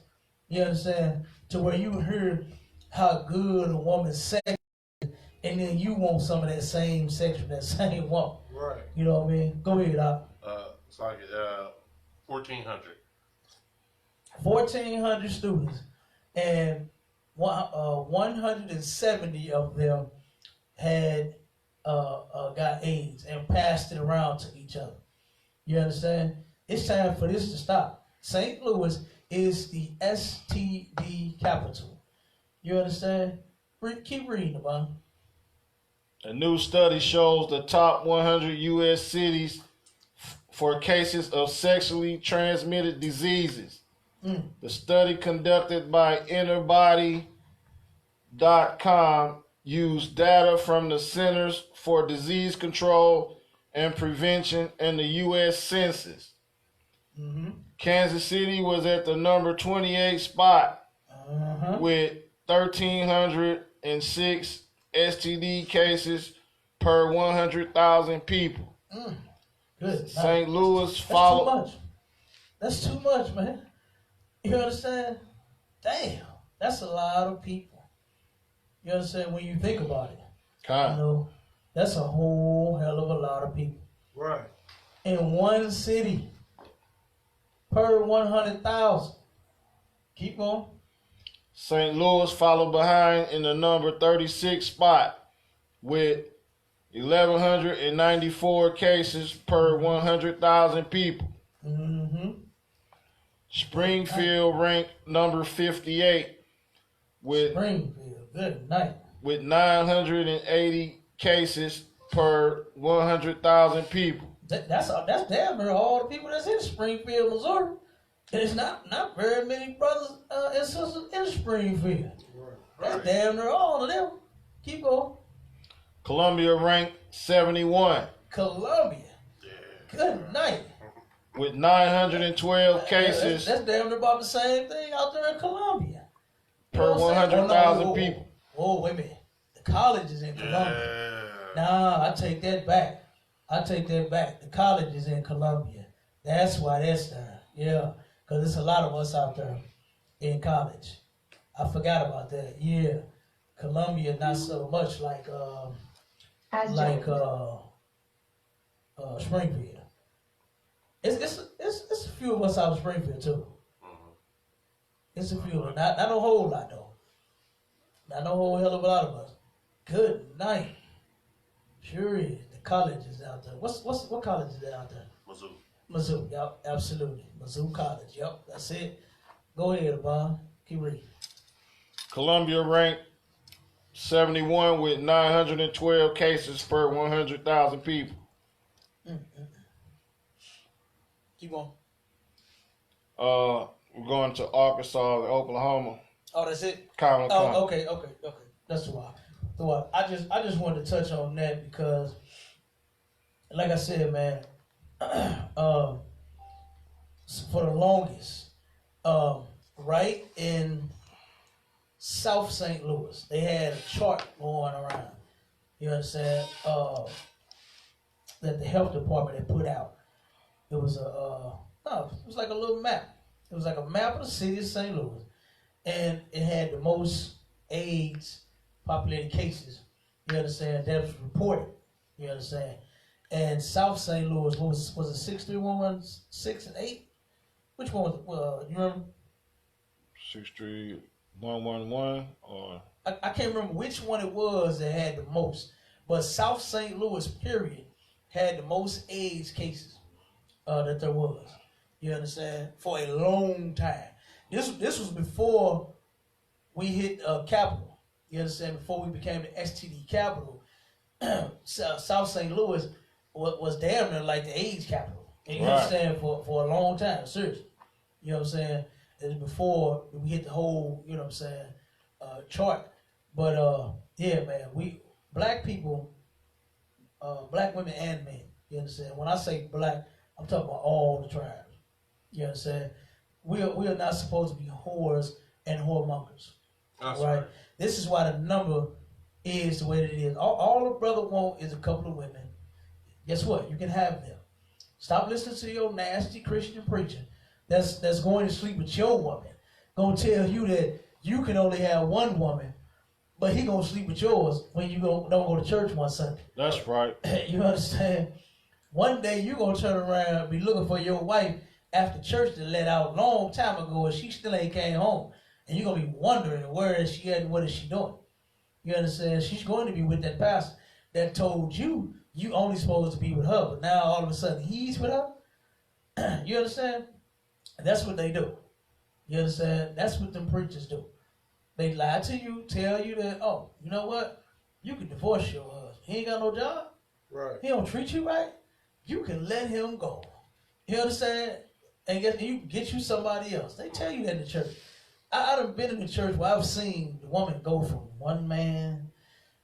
You understand? To where you heard how good a woman's sex is, and then you want some of that same sex from that same woman. Right. You know what I mean? Go ahead, Doc. It's like 1,400. 1,400 students, and 170 of them had got AIDS and passed it around to each other. You understand? It's time for this to stop. St. Louis is the STD capital. You understand? Keep reading about it. A new study shows the top 100 U.S. cities for cases of sexually transmitted diseases. The study conducted by Interbody.com used data from the Centers for Disease Control and Prevention and the U.S. Census. Kansas City was at the number 28 spot with 1,306 STD cases per 100,000 people. Good. St. Louis That's followed. too much. That's too much, man. You understand? Damn, that's a lot of people. You understand when you think about it? You know, that's a whole hell of a lot of people. Right. In one city per 100,000. Keep going. St. Louis followed behind in the number 36 spot with 1,194 cases per 100,000 people. Springfield ranked number 58 with good night. With 980 cases per 100,000 people. That's damn near all the people that's in Springfield, Missouri. There's not very many brothers and sisters in Springfield. That's damn near all of them. Keep going. Colombia ranked 71 Colombia. Good night. with 912 cases That's damn near about the same thing out there in Colombia. You per know what I'm saying? 100,000 people. Oh, wait a minute. The college is in Colombia. Nah, I take that back. The college is in Colombia. That's why that's there. Yeah, because there's a lot of us out there in college. I forgot about that. Yeah, Colombia not so much like Springfield. It's a few of us out of Springfield too. It's a few, not a whole lot though. Not no whole hell of a lot of us. Good night. Sure is. The college is out there. What college is out there? Mizzou. Yep, absolutely. Mizzou College. Yep, that's it. Go ahead, Bob. Keep reading. Colombia ranked 71 with 912 cases per 100,000 people. Keep going. We're going to Arkansas, Oklahoma. Oh, that's it. County. Okay. That's why. I just wanted to touch on that because, like I said, man, for the longest, right in South St. Louis, they had a chart going around. You understand? That the health department had put out. It was it was like a little map. It was like a map of the city of St. Louis, and it had the most AIDS populated cases. You understand? That was reported. You understand? And South St. Louis was it 63116 and 8? Which one was it? You remember? 63111 or I can't remember which one it was that had the most, but South St. Louis period had the most AIDS cases that there was. You understand? For a long time. This was before we hit capital. You understand? Before we became the STD capital, South St. Louis was damn near like the AIDS capital. And you understand? For a long time, seriously. You know what I'm saying? It was before we hit the whole, you know what I'm saying, chart. But yeah, man, we black people, black women and men. You understand? When I say black, I'm talking about all the tribes. You understand? We are not supposed to be whores and whoremongers. That's right? This is why the number is the way that it is. All the brother want is a couple of women. Guess what? You can have them. Stop listening to your nasty Christian preacher that's going to sleep with your woman. Gonna tell you that you can only have one woman, but he gonna sleep with yours when you don't go to church one Sunday. That's right. You understand? One day you gonna turn around and be looking for your wife after church that let out a long time ago and she still ain't came home. And you're going to be wondering where is she at and what is she doing. You understand? She's going to be with that pastor that told you only supposed to be with her. But now all of a sudden he's with her. You understand? That's what they do. You understand? That's what them preachers do. They lie to you, tell you that, oh, you know what? You can divorce your husband. He ain't got no job. Right. He don't treat you right. You can let him go. You understand? And you can get you somebody else. They tell you that in the church. I done been in the church where I've seen the woman go from one man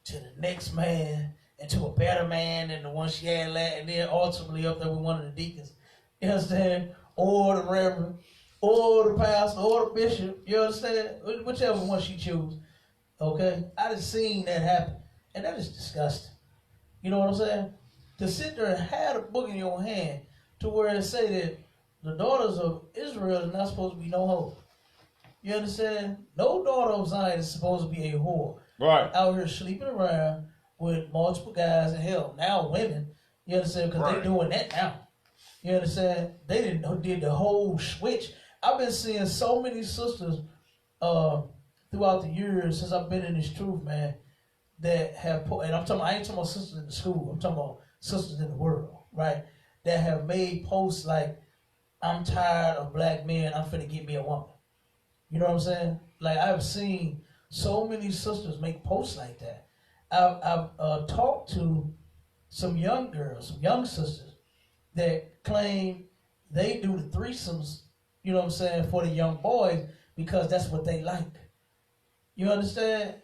to the next man and to a better man than the one she had last, and then ultimately up there with one of the deacons. You understand? Or the reverend, or the pastor, or the bishop. You understand? Whichever one she choose. Okay? I done seen that happen. And that is disgusting. You know what I'm saying? To sit there and have a book in your hand to where it say that the daughters of Israel are not supposed to be no hoe. You understand? No daughter of Zion is supposed to be a whore. Right. Out here sleeping around with multiple guys and hell. Now women, you understand? Because they doing that now. You understand? They did the whole switch. I've been seeing so many sisters throughout the years since I've been in this truth, man, that have put, and I ain't talking about sisters in the school. I'm talking about sisters in the world, right? That have made posts like, I'm tired of black men, I'm finna get me a woman. You know what I'm saying? Like, I've seen so many sisters make posts like that. I've talked to some young girls, some young sisters that claim they do the threesomes, you know what I'm saying, for the young boys because that's what they like. You understand?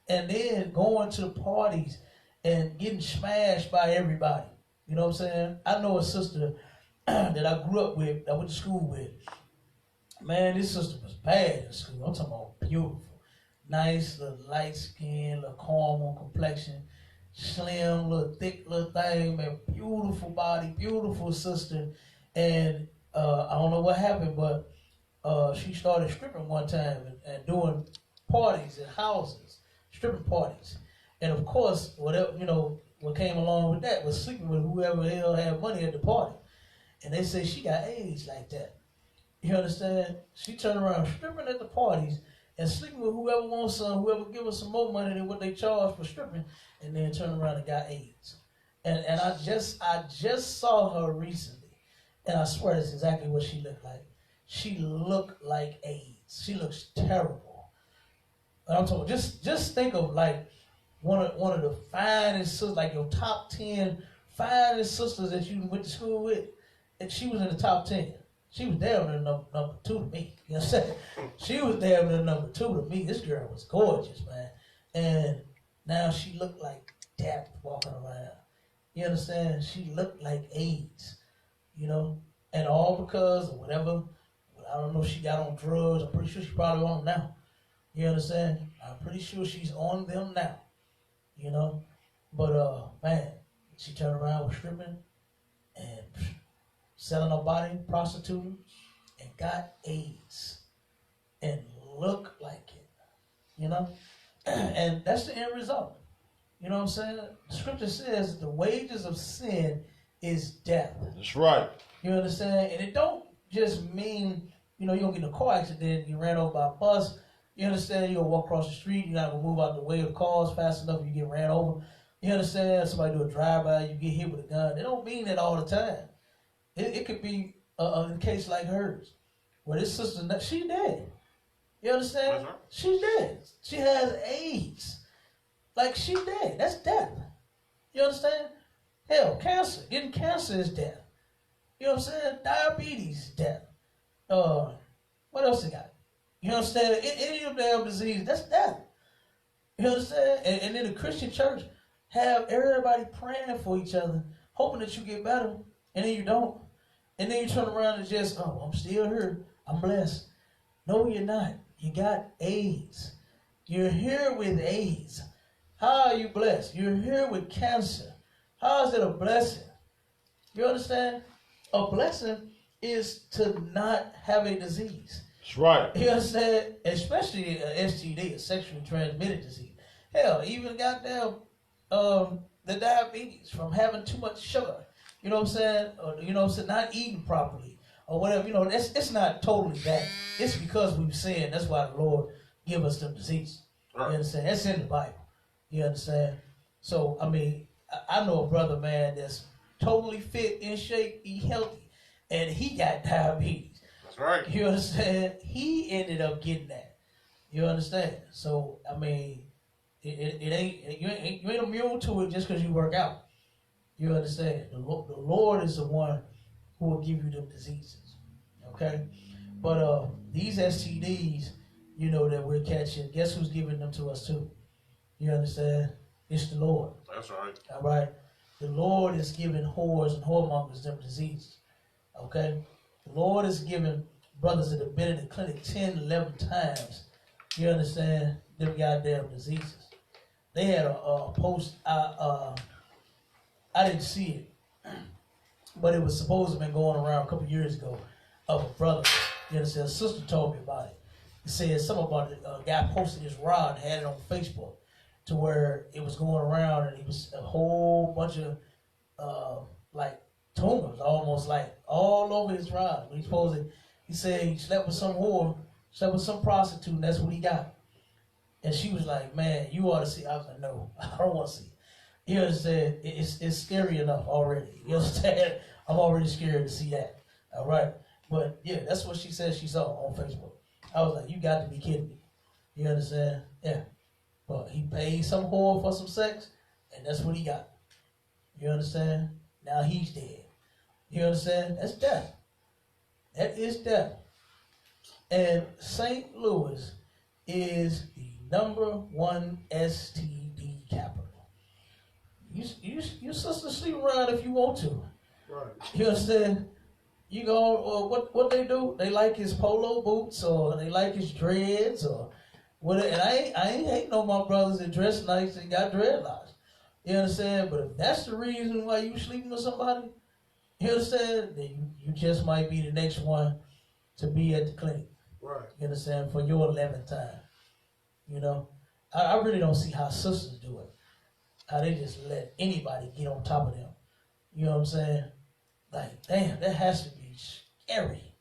And then going to parties and getting smashed by everybody. You know what I'm saying? I know a sister that I grew up with, I went to school with. Man, this sister was bad in school. I'm talking about beautiful. Nice, little light skin, little caramel complexion, slim, little thick little thing, man. Beautiful body, beautiful sister. And I don't know what happened, but she started stripping one time and doing parties in houses, stripping parties. And of course, whatever, what came along with that was sleeping with whoever the hell had money at the party. And they say she got AIDS like that. You understand? She turned around stripping at the parties and sleeping with whoever wants some, whoever give us some more money than what they charge for stripping, and then turn around and got AIDS. And I just saw her recently, and I swear that's exactly what she looked like. She looked like AIDS. She looks terrible. And I'm talking, just think of like one of the finest sisters, like your top 10 finest sisters that you went to school with, and she was in the top 10. She was damn near number 2 to me. You know what I'm saying? She was damn near number 2 to me. This girl was gorgeous, man. And now she looked like death walking around. You understand? She looked like AIDS, and all because of whatever. I don't know if she got on drugs. I'm pretty sure she's probably on them now. You understand? I'm pretty sure she's on them now. But man, she turned around with stripping and selling her body, prostituting, and got AIDS and look like it, and that's the end result. You know what I'm saying? The scripture says the wages of sin is death. That's right. You understand? And it don't just mean, you don't get in a car accident, you ran over by a bus. You understand? You'll walk across the street, you're not going to move out the way of the cars fast enough, you get ran over. You understand? Somebody do a drive-by, you get hit with a gun. They don't mean that all the time. It could be a case like hers, where this sister, she dead. You understand? Right. She's dead. She has AIDS. Like, she dead. That's death. You understand? Hell, cancer. Getting cancer is death. You know what I'm saying? Diabetes is death. What else they got? You understand? Any of them disease, that's death. You understand? And in the Christian church, have everybody praying for each other, hoping that you get better, and then you don't. And then you turn around and just, I'm still here. I'm blessed. No, you're not. You got AIDS. You're here with AIDS. How are you blessed? You're here with cancer. How is it a blessing? You understand? A blessing is to not have a disease. That's right. You understand? Especially an STD, a sexually transmitted disease. Hell, even goddamn the diabetes from having too much sugar. You know what I'm saying? Or, not eating properly or whatever. It's not totally that. It's because we've sinned. That's why the Lord give us them diseases. Right. You understand? That's in the Bible. You understand? So, I know a brother, man, that's totally fit, in shape, eat healthy, and he got diabetes. That's right. You understand? He ended up getting that. You understand? So, it ain't you ain't immune to it just because you work out. You understand? The Lord is the one who will give you them diseases. Okay? But these STDs, that we're catching, guess who's giving them to us too? You understand? It's the Lord. That's right. All right? The Lord is giving whores and whoremongers them diseases. Okay? The Lord is giving brothers that have been in the clinic 10, 11 times, you understand, them goddamn diseases. They had a post, I didn't see it, but it was supposed to have been going around a couple years ago of a brother. You understand? A sister told me about it. It said something about it. A guy posted his rod and had it on Facebook to where it was going around and it was a whole bunch of like tumors, almost like all over his rod. He said he slept with some whore, slept with some prostitute, and that's what he got. And she was like, man, you ought to see. I was like, no, I don't want to see. You understand? It's scary enough already. You understand? I'm already scared to see that. All right? But, yeah, that's what she said she saw on Facebook. I was like, you got to be kidding me. You understand? Yeah. But he paid some whore for some sex, and that's what he got. You understand? Now he's dead. You understand? That's death. That is death. And St. Louis is the #1 STD capital. You sisters sleep around if you want to. Right. You understand? You go, or what they do? They like his polo boots, or they like his dreads, or what? And I ain't hating on my brothers that dress nice and got dreadlocks. You understand? But if that's the reason why you sleeping with somebody, you understand? Then you just might be the next one to be at the clinic. Right. You understand? For your 11th time. You know, I really don't see how sisters do it. How they just let anybody get on top of them. You know what I'm saying? Like, damn, that has to be scary.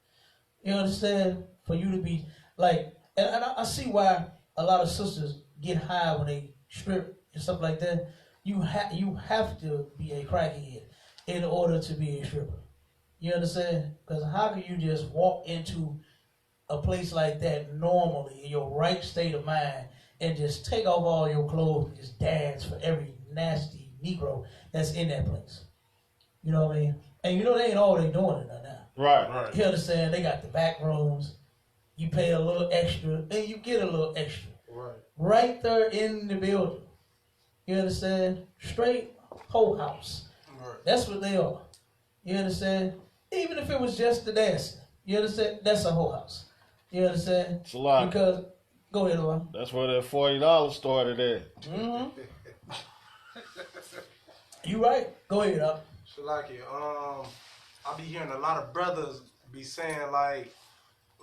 You understand? For you to be like, and I see why a lot of sisters get high when they strip and stuff like that. You have to be a crackhead in order to be a stripper. You understand? Because how can you just walk into a place like that normally in your right state of mind and just take off all your clothes and just dance for every nasty Negro that's in that place? You know what I mean? And you know they ain't all they doing it now. Right. You understand? They got the back rooms. You pay a little extra, and you get a little extra. Right. Right there in the building. You understand? Straight whole house. Right. That's what they are. You understand? Even if it was just the dancing. You understand? That's a whole house. You understand? It's a lot. Because, go ahead, Lord. That's where that $40 started at. Mm-hmm. You right. Go ahead, up. Shalaki, I be hearing a lot of brothers be saying like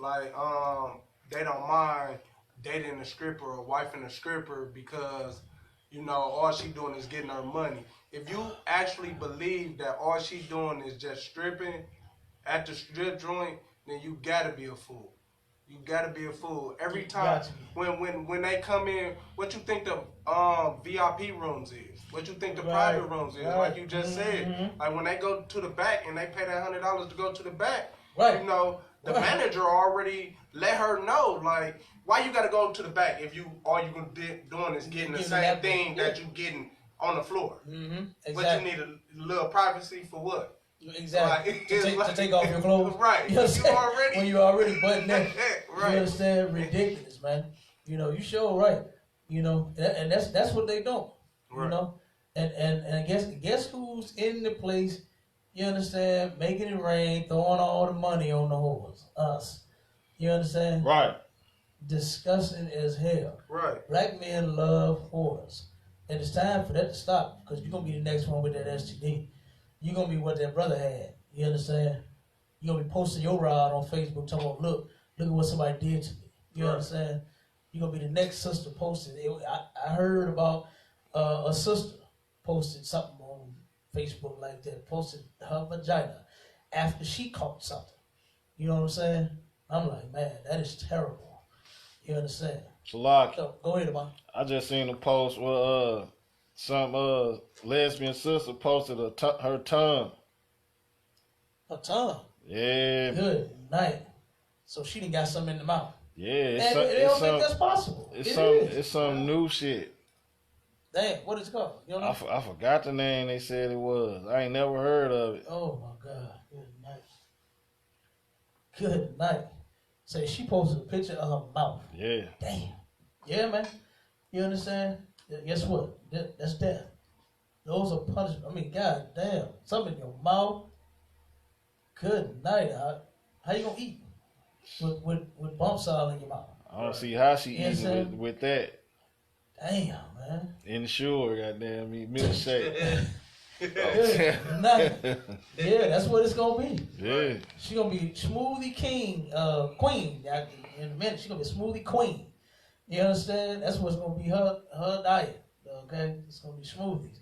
they don't mind dating a stripper or wifing a stripper because, you know, all she doing is getting her money. If you actually believe that all she doing is just stripping at the strip joint, then you gotta be a fool. You gotta be a fool. Every time when they come in, what you think the VIP rooms is? What you think the private rooms is? Like you just said. Like when they go to the back and they pay that $100 to go to the back, you know, the manager already let her know, like, why you gotta go to the back if you all you gonna doing is getting the same thing that you getting on the floor. Exactly. But you need a little privacy for what? Exactly. Like, to take off your clothes. Right. You understand? already When you already buttoned up. right. You understand? Ridiculous, man. You know, you sure right. You know, and that's what they do. Right. You know? And guess who's in the place, you understand, making it rain, throwing all the money on the whores? Us. You understand? Right. Disgusting as hell. Right. Black men love whores. And it's time for that to stop, because you're going to be the next one with that STD. You're going to be what that brother had. You understand? You're going to be posting your rod on Facebook talking about, look at what somebody did to me. You understand? You're going to be the next sister posting. I heard about a sister posted something on Facebook like that, posted her vagina after she caught something. You know what I'm saying? I'm like, man, that is terrible. You understand? Shalak, So, go ahead, man. I just seen a post where some lesbian sister posted her tongue. Her tongue. Yeah. Good night. So she done got something in the mouth. Yeah. And they don't think that's possible. It's some new shit. Damn, what is it called? You don't know? I forgot the name they said it was. I ain't never heard of it. Oh my God. Good night. Good night. Say she posted a picture of her mouth. Yeah. Damn. Yeah, man. You understand? Guess what? That's death. Those are punishment. I mean, God damn. Something in your mouth. Good night. How you gonna eat with bumps all in your mouth? I don't see how she You eating understand? with that. Damn, man. Ensure, goddamn me, milkshake. Good night. Yeah, that's what it's gonna be. Yeah. She gonna be smoothie queen. In a minute, she gonna be smoothie queen. You understand? That's what's gonna be her diet. Okay, it's gonna be smoothies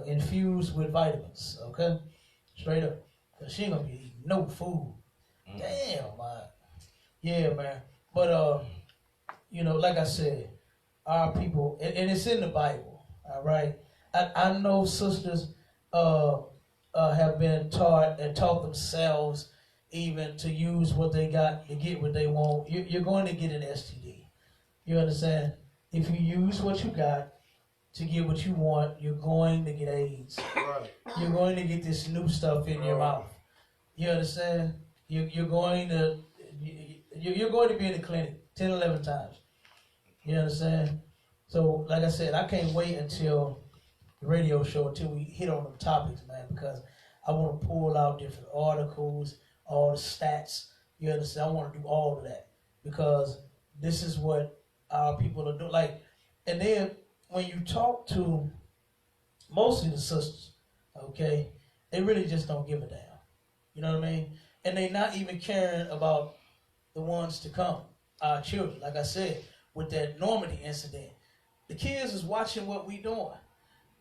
infused with vitamins. Okay, straight up. Cause she ain't gonna be eating no food. Damn, man. Yeah, man. But you know, like I said, our people, and it's in the Bible. All right. I know sisters have been taught and taught themselves even to use what they got to get what they want. You're going to get an STD. You understand? If you use what you got to get what you want, you're going to get AIDS. Right. You're going to get this new stuff in your mouth. You understand? You're going to be in the clinic 10, 11 times. You understand? So, like I said, I can't wait until the radio show, until we hit on the topics, man, because I want to pull out different articles, all the stats. You understand? I want to do all of that because this is what our people are doing. Like, and then when you talk to most of the sisters, okay, they really just don't give a damn. You know what I mean? And they not even caring about the ones to come, our children. Like I said, with that Normandy incident, the kids is watching what we doing.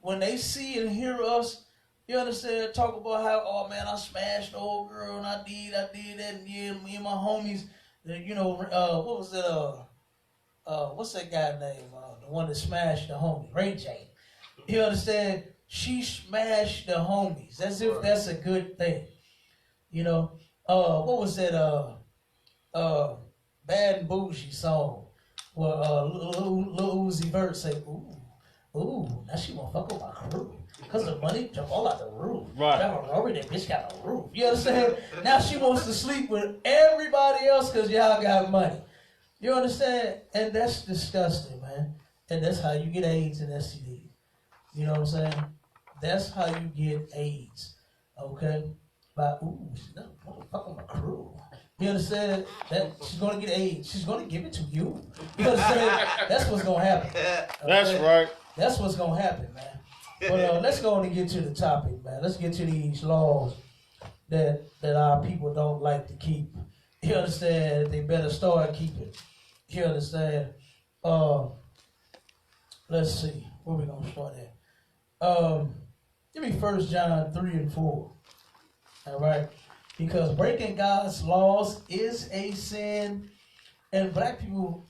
When they see and hear us, you understand, talk about how, oh man, I smashed the old girl and I did that, and yeah, me and my homies, you know, what was it, what's that guy name? The one that smashed the homie, Ray J. You understand? She smashed the homies, as if that's a good thing. You know, what was that, Bad and Bougie song where Lil Uzi Vert say, ooh, now she wanna fuck with my crew. Cause the money jump all out the roof. Right. Drive a Rory, that bitch got a roof. You understand? Now she wants to sleep with everybody else cause y'all got money. You understand? And that's disgusting, man. And that's how you get AIDS and STDs. You know what I'm saying? That's how you get AIDS. Okay? By, she's not gonna fuck with my crew. You understand? That she's gonna get AIDS. She's gonna give it to you. You understand? That's what's gonna happen. Okay? That's right. That's what's gonna happen, man. But let's go on and get to the topic, man. Let's get to these laws that our people don't like to keep. You understand? They better start keeping. You understand? Let's see. Where we gonna start at? Give me 1 John 3 and 4. All right? Because breaking God's laws is a sin, and black people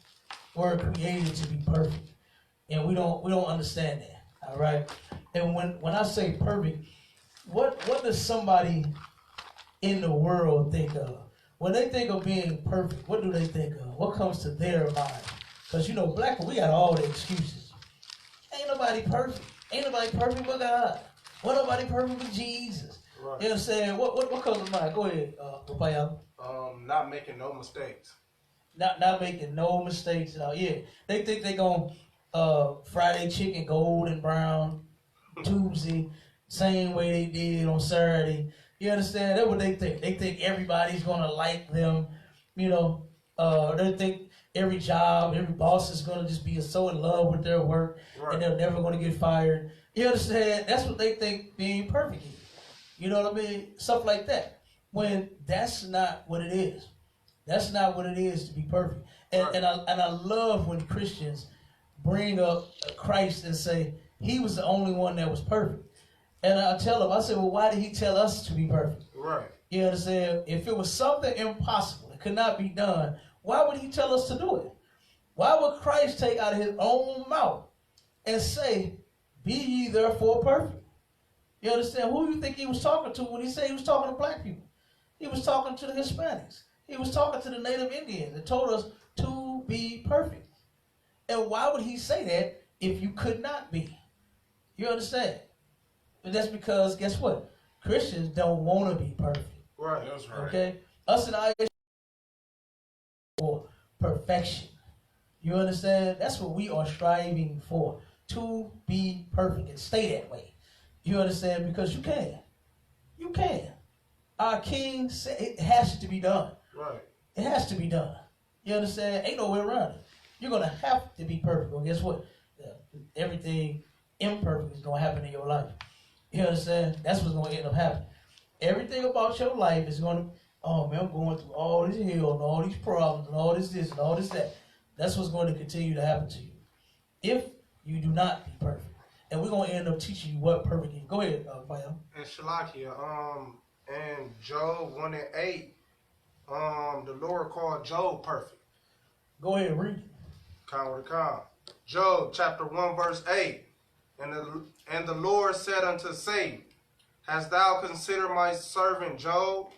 were created to be perfect. And we don't understand that. All right? And when I say perfect, what does somebody in the world think of? When they think of being perfect, what do they think of? What comes to their mind? Because, you know, black people, we got all the excuses. Ain't nobody perfect. Ain't nobody perfect but God. What nobody perfect but Jesus. Right. You know what I'm saying? What comes to mind? Go ahead, Papaya. Not making no mistakes. Not making no mistakes. Yeah, they think they gonna fry their chicken golden brown Tuesday, same way they did on Saturday. You understand? That's what they think. They think everybody's gonna like them. You know, they think every job, every boss is gonna just be so in love with their work, right, and they're never gonna get fired. You understand? That's what they think being perfect is. You know what I mean? Stuff like that. When that's not what it is. That's not what it is to be perfect. And I love when Christians bring up Christ and say he was the only one that was perfect. And I tell them, I say, well, why did he tell us to be perfect? Right. You understand? If it was something impossible, it could not be done, why would he tell us to do it? Why would Christ take out of his own mouth and say, be ye therefore perfect? You understand? Who do you think he was talking to when he said he was talking to black people? He was talking to the Hispanics. He was talking to the Native Indians and told us to be perfect. And why would he say that if you could not be? You understand? And that's because, guess what? Christians don't want to be perfect. Right, that's right. Okay? Us and I for perfection. You understand? That's what we are striving for. To be perfect and stay that way. You understand? Because you can. You can. Our King said it has to be done. Right. It has to be done. You understand? Ain't no way around it. You're going to have to be perfect. Well, guess what? Everything imperfect is going to happen in your life. You understand? That's what's going to end up happening. Everything about your life is going to, oh man, I'm going through all this hell and all these problems and all this and all this that. That's what's going to continue to happen to you. If you do not be perfect. And we're going to end up teaching you what perfect is. Go ahead, Bayam. And Shalakia, and Job 1 and 8, the Lord called Job perfect. Go ahead, read it. Count with a count. Job chapter 1 verse 8. And the Lord said unto Satan, hast thou considered my servant Job,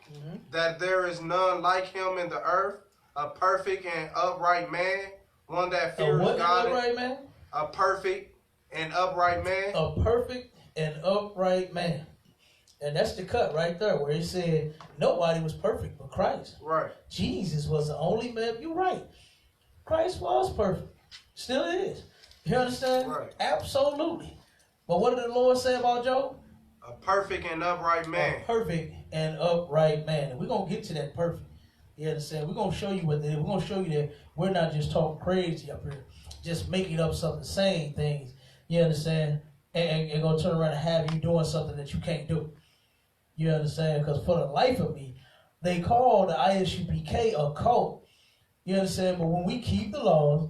that there is none like him in the earth, a perfect and upright man, one that fears God. Upright man? A perfect and upright man. A perfect and upright man. And that's the cut right there where he said nobody was perfect but Christ. Right. Jesus was the only man. You're right. Christ was perfect. Still is. You understand? Right. Absolutely. But what did the Lord say about Job? A perfect and upright man. A perfect and upright man. And we're going to get to that perfect. You understand? We're going to show you what that is. We're going to show you that we're not just talking crazy up here, just making up something, saying things. You understand? And going to turn around and have you doing something that you can't do. You understand? Because for the life of me, they call the ISUPK a cult. You understand? But when we keep the laws,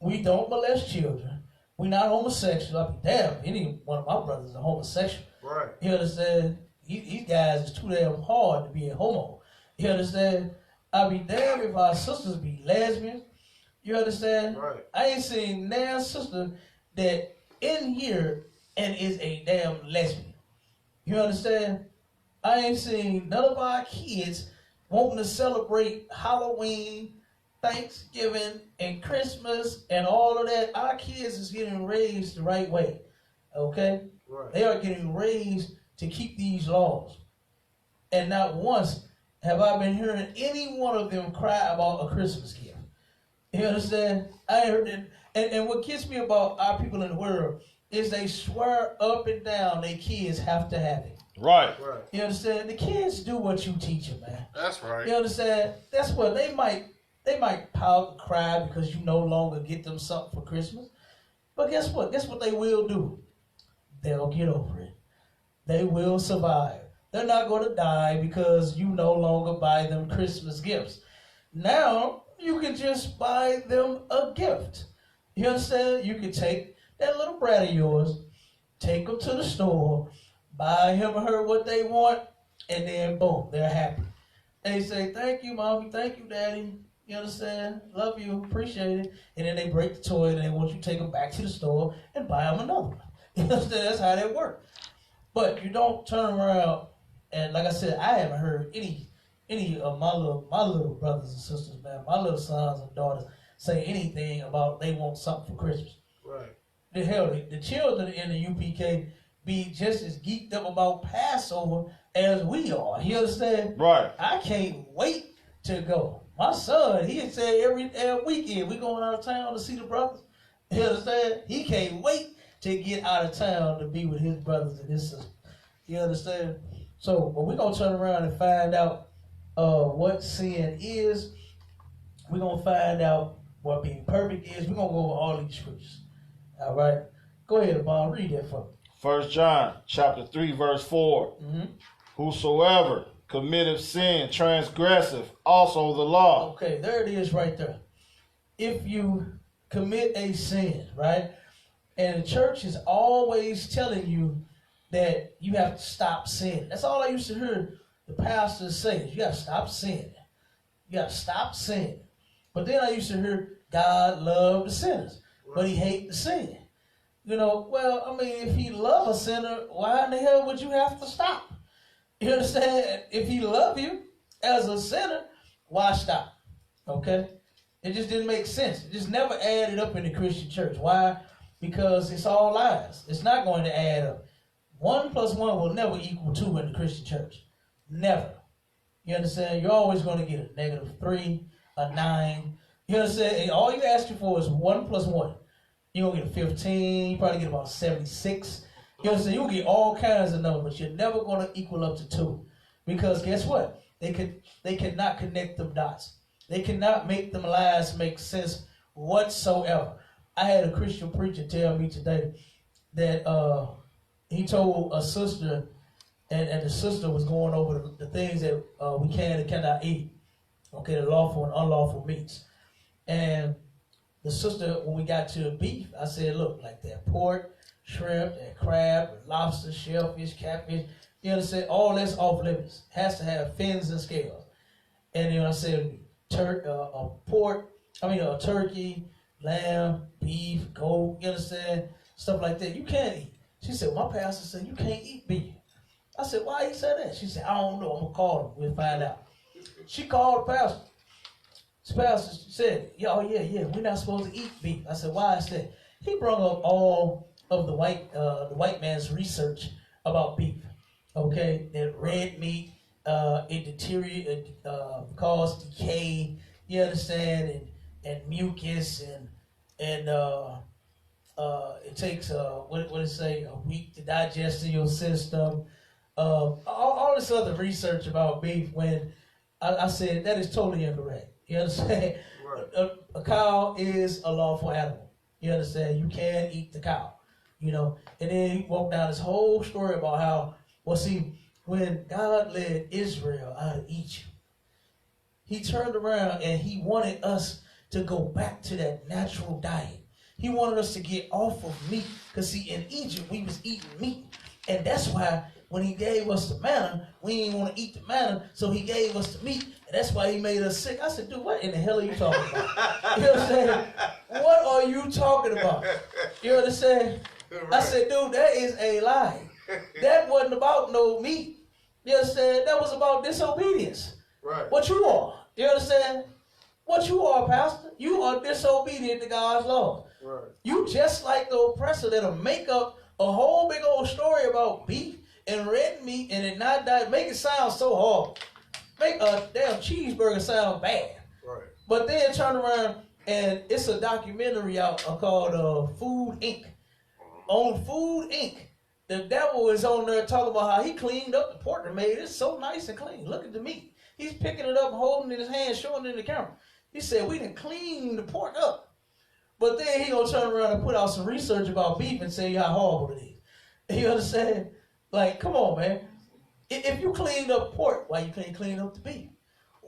we don't molest children. We're not homosexual. I'll be damn, any one of my brothers is a homosexual. Right. You understand? These guys is too damn hard to be a homo. You understand? I'll be damn if our sisters be lesbians. You understand? Right. I ain't seen damn sister that in here and is a damn lesbian. You understand? I ain't seen none of our kids wanting to celebrate Halloween, Thanksgiving, and Christmas, and all of that. Our kids is getting raised the right way. Okay? Right. They are getting raised to keep these laws. And not once have I been hearing any one of them cry about a Christmas gift. You understand? I ain't heard it. And what gets me about our people in the world is they swear up and down their kids have to have it. Right. Right. You understand? The kids do what you teach them, man. That's right. You understand? That's what they might pout and cry because you no longer get them something for Christmas. But guess what? Guess what they will do? They'll get over it. They will survive. They're not going to die because you no longer buy them Christmas gifts. Now, you can just buy them a gift. You understand? You can take that little brat of yours, take them to the store, buy him or her what they want, and then boom, they're happy. They say, thank you, mommy, thank you, daddy. You understand? Love you, appreciate it. And then they break the toy and they want you to take them back to the store and buy them another one. You understand? That's how that works. But you don't turn around and, like I said, I haven't heard any of my little brothers and sisters, man, my little sons and daughters say anything about they want something for Christmas. Right. The hell, the children in the UPK be just as geeked up about Passover as we are. You understand? Right. I can't wait to go. My son, he said every weekend we going out of town to see the brothers. You understand? He can't wait to get out of town to be with his brothers and his sisters. You understand? So, but we're going to turn around and find out what sin is. We're going to find out what being perfect is. We're going to go over all these scriptures. All right? Go ahead, Bob. Read that for me. 1 John chapter 3, verse 4. Mm-hmm. Whosoever committeth sin transgresseth also the law. Okay, there it is right there. If you commit a sin, right? And the church is always telling you that you have to stop sinning. That's all I used to hear the pastors say. You got to stop sinning. You got to stop sinning. But then I used to hear God love the sinners, but he hate the sin. You know, well, I mean, if he love a sinner, why in the hell would you have to stop? You understand? If he love you as a sinner, why stop? Okay? It just didn't make sense. It just never added up in the Christian church. Why? Because it's all lies. It's not going to add up. 1 + 1 will never equal 2 in the Christian church. Never. You understand? You're always going to get a -3, a 9. You understand? And all you're asking for is 1 + 1. You're going to get a 15. You probably get about 76. You understand? You'll get all kinds of numbers, but you're never going to equal up to 2. Because guess what? They cannot connect them dots. They cannot make them lies make sense whatsoever. I had a Christian preacher tell me today that he told a sister, and the sister was going over the things that we can and cannot eat. Okay, the lawful and unlawful meats. And the sister, when we got to beef, I said, look, like that pork, shrimp, that crab, lobster, shellfish, catfish, you understand, all that's off limits. Has to have fins and scales. And then I said, turkey, lamb, beef, goat, you understand, stuff like that. You can't eat. She said, my pastor said, you can't eat beef. I said, why he said that? She said, I don't know. I'm going to call him. We'll find out. She called the pastor. The pastor said, yeah, we're not supposed to eat beef. I said, why is that? He brought up all of the white man's research about beef. Okay, that red meat, it deteriorates, cause decay, you understand, and mucus, and it takes what it say, a week to digest in your system. All this other research about beef, when I said that is totally incorrect. You understand? Right. A cow is a lawful animal. You understand? You can eat the cow. You know, and then he walked down this whole story about how, well, see, when God led Israel out of Egypt, he turned around and he wanted us to go back to that natural diet. He wanted us to get off of meat. Because, see, in Egypt, we was eating meat. And that's why when he gave us the manna, we didn't want to eat the manna, so he gave us the meat. And that's why he made us sick. I said, dude, what in the hell are you talking about? You know what I'm saying? What are you talking about? You understand? I said, dude, that is a lie. That wasn't about no meat. You understand? That was about disobedience. Right. What you are. You understand? What you are, Pastor. You are disobedient to God's law. Right. You just like the oppressor that'll make up a whole big old story about beef and red meat and it not die. Make it sound so hard. Make a damn cheeseburger sound bad. Right. But then turn around and it's a documentary out called Food Inc. On Food Inc. The devil is on there talking about how he cleaned up the pork and made it so nice and clean. Look at the meat. He's picking it up, holding it in his hand, showing it in the camera. He said, we didn't clean the pork up. But then he gonna turn around and put out some research about beef and say how horrible it is. You understand? Like, come on, man. If you cleaned up pork, why you can't clean up the beef?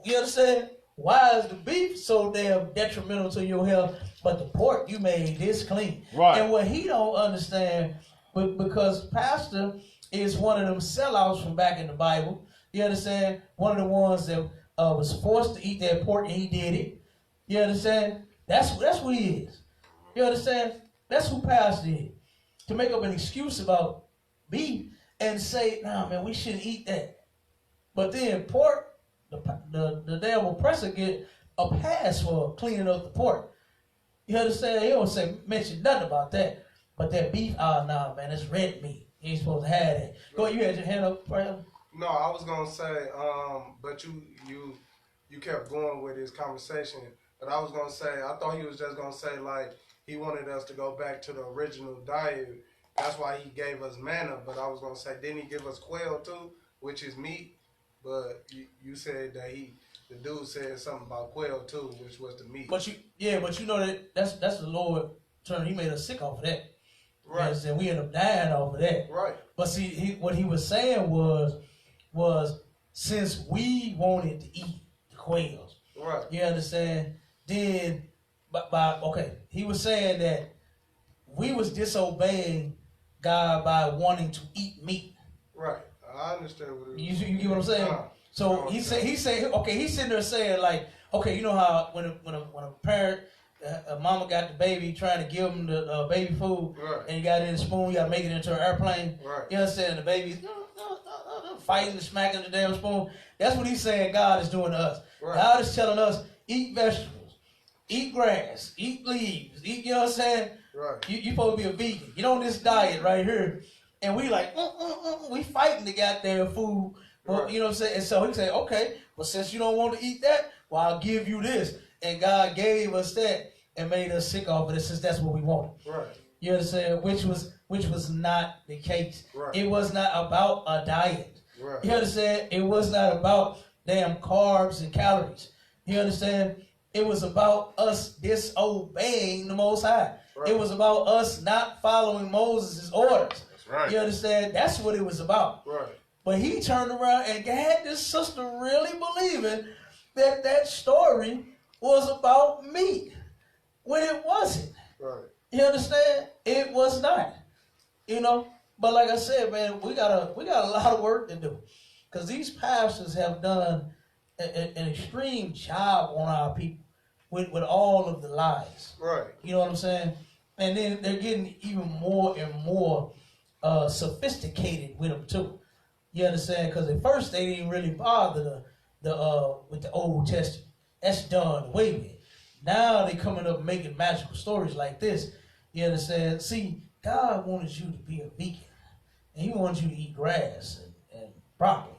You understand? Why is the beef so damn detrimental to your health, but the pork you made this clean? Right. And what he don't understand, because Pastor is one of them sellouts from back in the Bible. You understand? One of the ones that was forced to eat that pork and he did it. You understand? That's who he is. You understand? That's who Pastor is. To make up an excuse about beef and say, nah, man, we shouldn't eat that. But then pork, the damn oppressor get a pass for cleaning up the pork. You understand? He don't mention nothing about that. But that beef, nah, man, it's red meat. You ain't supposed to have that. Go ahead, you had your hand up, Prayer. No, I was gonna say, but you kept going with this conversation. But I was gonna say, I thought he was just gonna say like he wanted us to go back to the original diet. That's why he gave us manna. But I was gonna say, didn't he give us quail too, which is meat? But you said that the dude said something about quail too, which was the meat. But you know that's the Lord term. He made us sick off of that. Right. And we ended up dying off of that. Right. But see, what he was saying was since we wanted to eat the quails, Right. you understand? Then, he was saying that we was disobeying God by wanting to eat meat. Right. I understand what You get what I'm saying? So he's sitting there saying like, okay, you know how when a parent, a mama got the baby trying to give him the baby food, right. and you got it in a spoon, you got to make it into an airplane. Right. You understand? The baby's fighting and smacking the damn spoon. That's what he's saying God is doing to us. Right. God is telling us, eat vegetables, eat grass, eat leaves, eat, you know what I'm saying? Right. You supposed to be a vegan. Get on this diet right here. And we like, we fighting the goddamn food. Well, right. You know what I'm saying? And so he said, okay, well, since you don't want to eat that, well, I'll give you this. And God gave us that and made us sick off of it since that's what we wanted. Right. You understand? Which was not the case. Right. It was not about a diet. Right. You understand? It was not about damn carbs and calories. You understand? It was about us disobeying the Most High. Right. It was about us not following Moses' orders. That's right. You understand? That's what it was about. Right. But he turned around and had this sister really believing that story was about me when it wasn't. Right. You understand? It was not. You know? But like I said, man, we got a lot of work to do. Because these pastors have done an extreme job on our people with all of the lies. Right. You know what I'm saying? And then they're getting even more and more sophisticated with them too. You understand? Because at first they didn't really bother with the Old Testament. That's done away with. Now they coming up making magical stories like this. You understand? See, God wanted you to be a vegan. And he wanted you to eat grass and broccoli.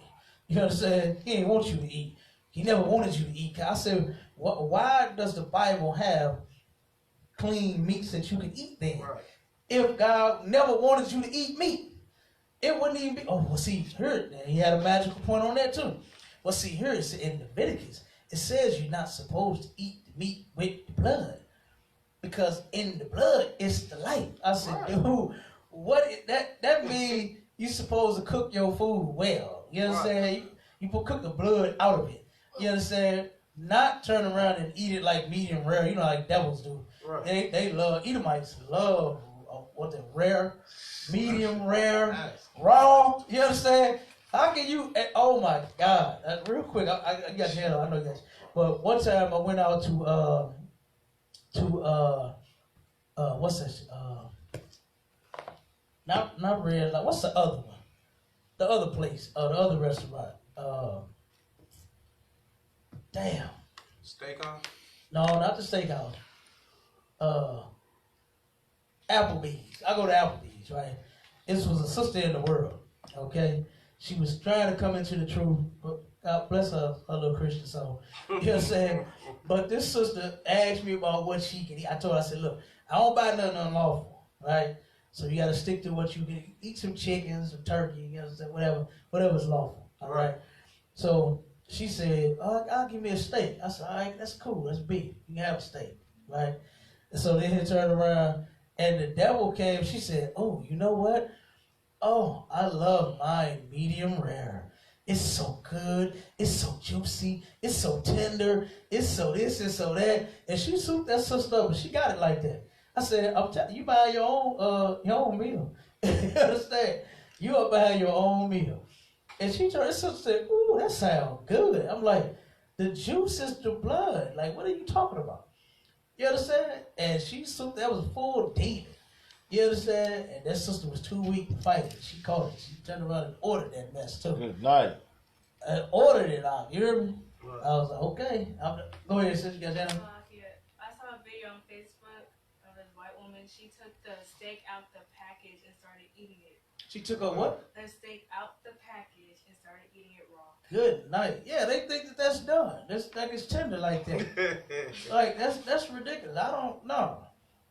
You understand? He didn't want you to eat. He never wanted you to eat. I said, why does the Bible have clean meats that you can eat then. Right. If God never wanted you to eat meat, it wouldn't even be. Oh, well, see, here, he had a magical point on that too. Well, see, here it's in Leviticus, it says you're not supposed to eat the meat with the blood. Because in the blood, it's the life. I said, Right. dude, that means you're supposed to cook your food well. You understand? You cook the blood out of it. You understand? Not turn around and eat it like medium rare, you know, like devils do. Right. They love, Edomites love what the rare, medium rare, raw. You understand? How can you, oh my God. Real quick, I got you, I know you guys. But one time I went out to what's that? Not Red Light. What's the other one? The other place, the other restaurant. Damn. Steakhouse? No, not the steakhouse. Applebee's. I go to Applebee's, right? This was a sister in the world, okay? She was trying to come into the truth, but God bless her little Christian soul. You know what I'm saying? But this sister asked me about what she can eat. I told her, I said, look, I don't buy nothing unlawful, right? So you got to stick to what you can eat. Eat some chicken, some turkey, you know what I'm saying? Whatever's lawful, all right? So she said, I'll give me a steak. I said, all right, that's cool. That's beef. You can have a steak, right? And so then he turned around, and the devil came. She said, oh, you know what? Oh, I love mine medium rare. It's so good. It's so juicy. It's so tender. It's so this and so that. And she souped that sister up, and she got it like that. I said, I'm telling you, buy your own meal. You understand? You up buying your own meal. And she turned, this sister said, ooh, that sounds good. I'm like, the juice is the blood. Like, what are you talking about? You understand? And she souped, that was full demon. You understand? And that sister was too weak to fight it. She caught it. She turned around and ordered that mess too. Good night. And ordered it out. You hear me? Right. I was like, okay. Go ahead, sister. You got that? I saw a video on Facebook of this white woman. She took the steak out the package and started eating it. She took a what? The steak out the package and started eating it raw. Good night. Yeah, they think that that's done. This like it's tender like that. Like that's ridiculous. I don't know.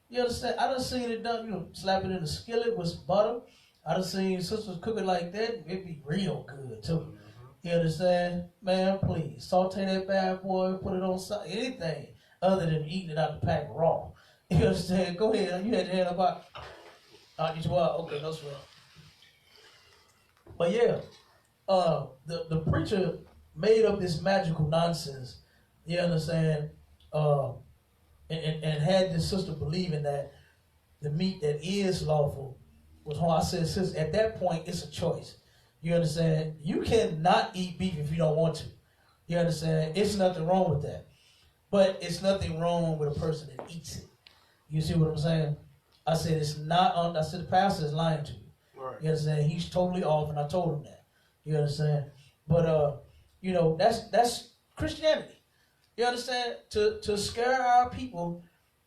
You understand? I done seen it done. You know, slap it in the skillet with butter. I done seen sisters cook it like that. It be real good too. You understand? Man, please saute that bad boy. Put it on anything other than eating it out the pack raw. You understand? Go ahead. You had your hand about. You okay, no sweat. But yeah, the preacher made up this magical nonsense. You understand? And had this sister believing that the meat that is lawful was wrong. I said, sister, at that point, it's a choice. You understand? You cannot eat beef if you don't want to. You understand? It's nothing wrong with that. But it's nothing wrong with a person that eats it. You see what I'm saying? I said, it's not on. I said, the pastor is lying to you. Right. You understand? He's totally off, and I told him that. You understand? But, you know, that's Christianity. You understand? To scare our people,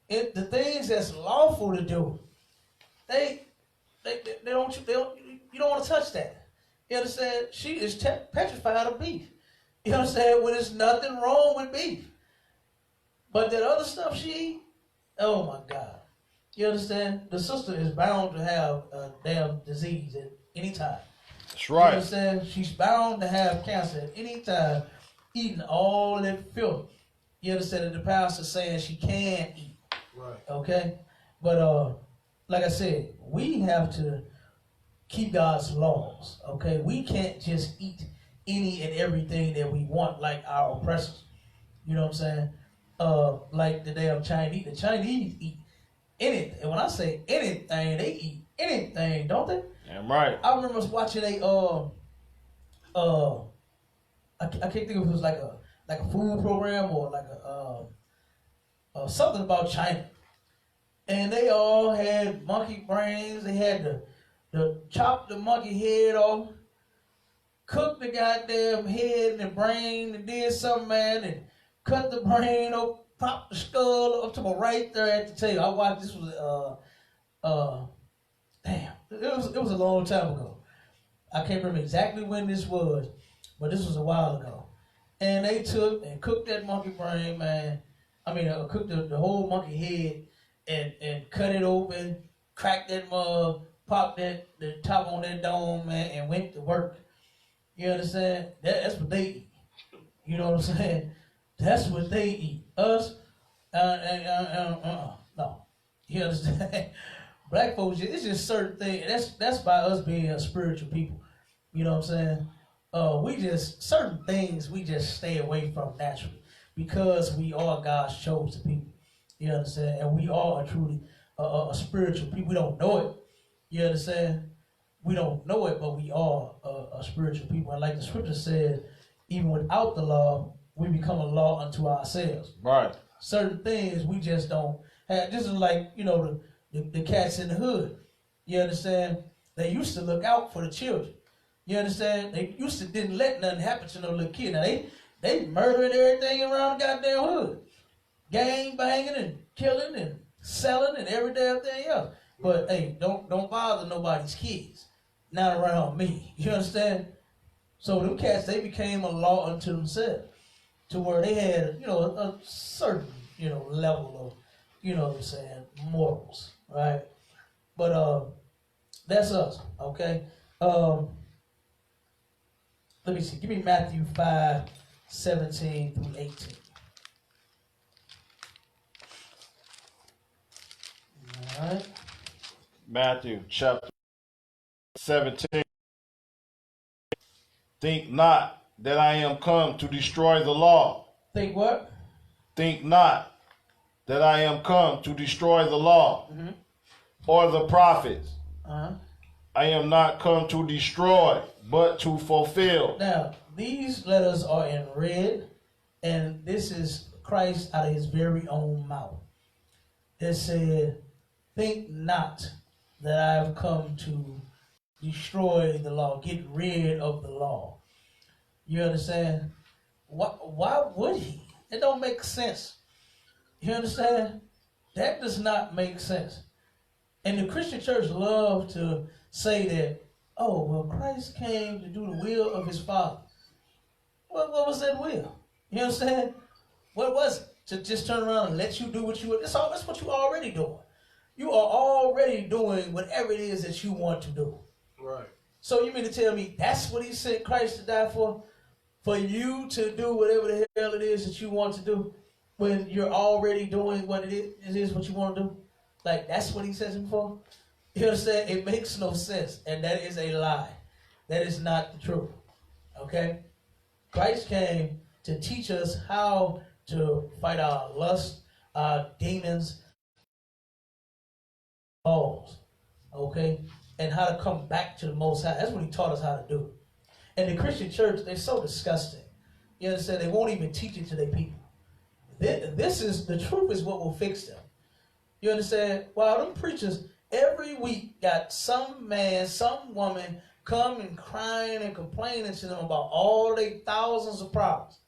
the things that's lawful to do, you don't want to touch that. You understand? She is petrified of beef. You understand? When there's nothing wrong with beef, but that other stuff she eat, oh my God. You understand? The sister is bound to have a damn disease at any time. That's right. You understand? She's bound to have cancer at any time, eating all that filth. You understand that the pastor's saying she can eat. Right. Okay? But like I said, we have to keep God's laws. Okay? We can't just eat any and everything that we want like our oppressors. You know what I'm saying? Like the damn Chinese. The Chinese eat anything. And when I say anything, they eat anything, don't they? Damn right. I remember watching I can't think if it was like a food program or like something about China, and they all had monkey brains. They had to chop the monkey head off, cook the goddamn head and the brain, and did something, man, and cut the brain up, pop the skull up to my right there at the table. I watched this was it was a long time ago. I can't remember exactly when this was, but this was a while ago. And they took and cooked that monkey brain, man. I mean, cooked the whole monkey head and cut it open, crack that mug, pop the top on that dome, man, and went to work. You understand? That's what they eat. You know what I'm saying? That's what they eat. Us, no. You understand? Black folks, it's just certain things. That's by us being a spiritual people. You know what I'm saying? We just, certain things we just stay away from naturally because we are God's chosen people. You understand? And we are truly a spiritual people. We don't know it. You understand? We don't know it, but we are a spiritual people. And like the scripture says, even without the law, we become a law unto ourselves. Right. Certain things we just don't have. This is like, you know, the cats in the hood. You understand? They used to look out for the children. You understand? They used to didn't let nothing happen to no little kid. Now they murdering everything around the goddamn hood. Gang banging and killing and selling and every damn thing else. But hey, don't bother nobody's kids. Not around me. You understand? So them cats, they became a law unto themselves. To where they had, you know, a certain, you know, level of, you know what I'm saying, morals, right? But that's us, okay? Let me see. Give me Matthew 5:17 through 18. All right. Matthew chapter 17. Think not that I am come to destroy the law. Think what? Think not that I am come to destroy the law or the prophets. Uh-huh. I am not come to destroy, but to fulfill. Now, these letters are in red, and this is Christ out of his very own mouth. It said, think not that I have come to destroy the law, get rid of the law. You understand? Why would he? It don't make sense. You understand? That does not make sense. And the Christian church love to say that, oh, well, Christ came to do the will of his Father. What was that will? You understand? What was it? To just turn around and let you do what you want? That's what you're already doing. You are already doing whatever it is that you want to do. Right. So you mean to tell me that's what he sent Christ to die for? For you to do whatever the hell it is that you want to do when you're already doing what it is what you want to do? Like, that's what he says him for? You understand? It makes no sense. And that is a lie. That is not the truth. Okay? Christ came to teach us how to fight our lust, our demons, balls. Okay? And how to come back to the Most High. That's what he taught us how to do. And the Christian church, they're so disgusting. You understand? They won't even teach it to their people. This is, the truth is what will fix them. You understand? While them preachers every week got some man, some woman come and crying and complaining to them about all their thousands of problems.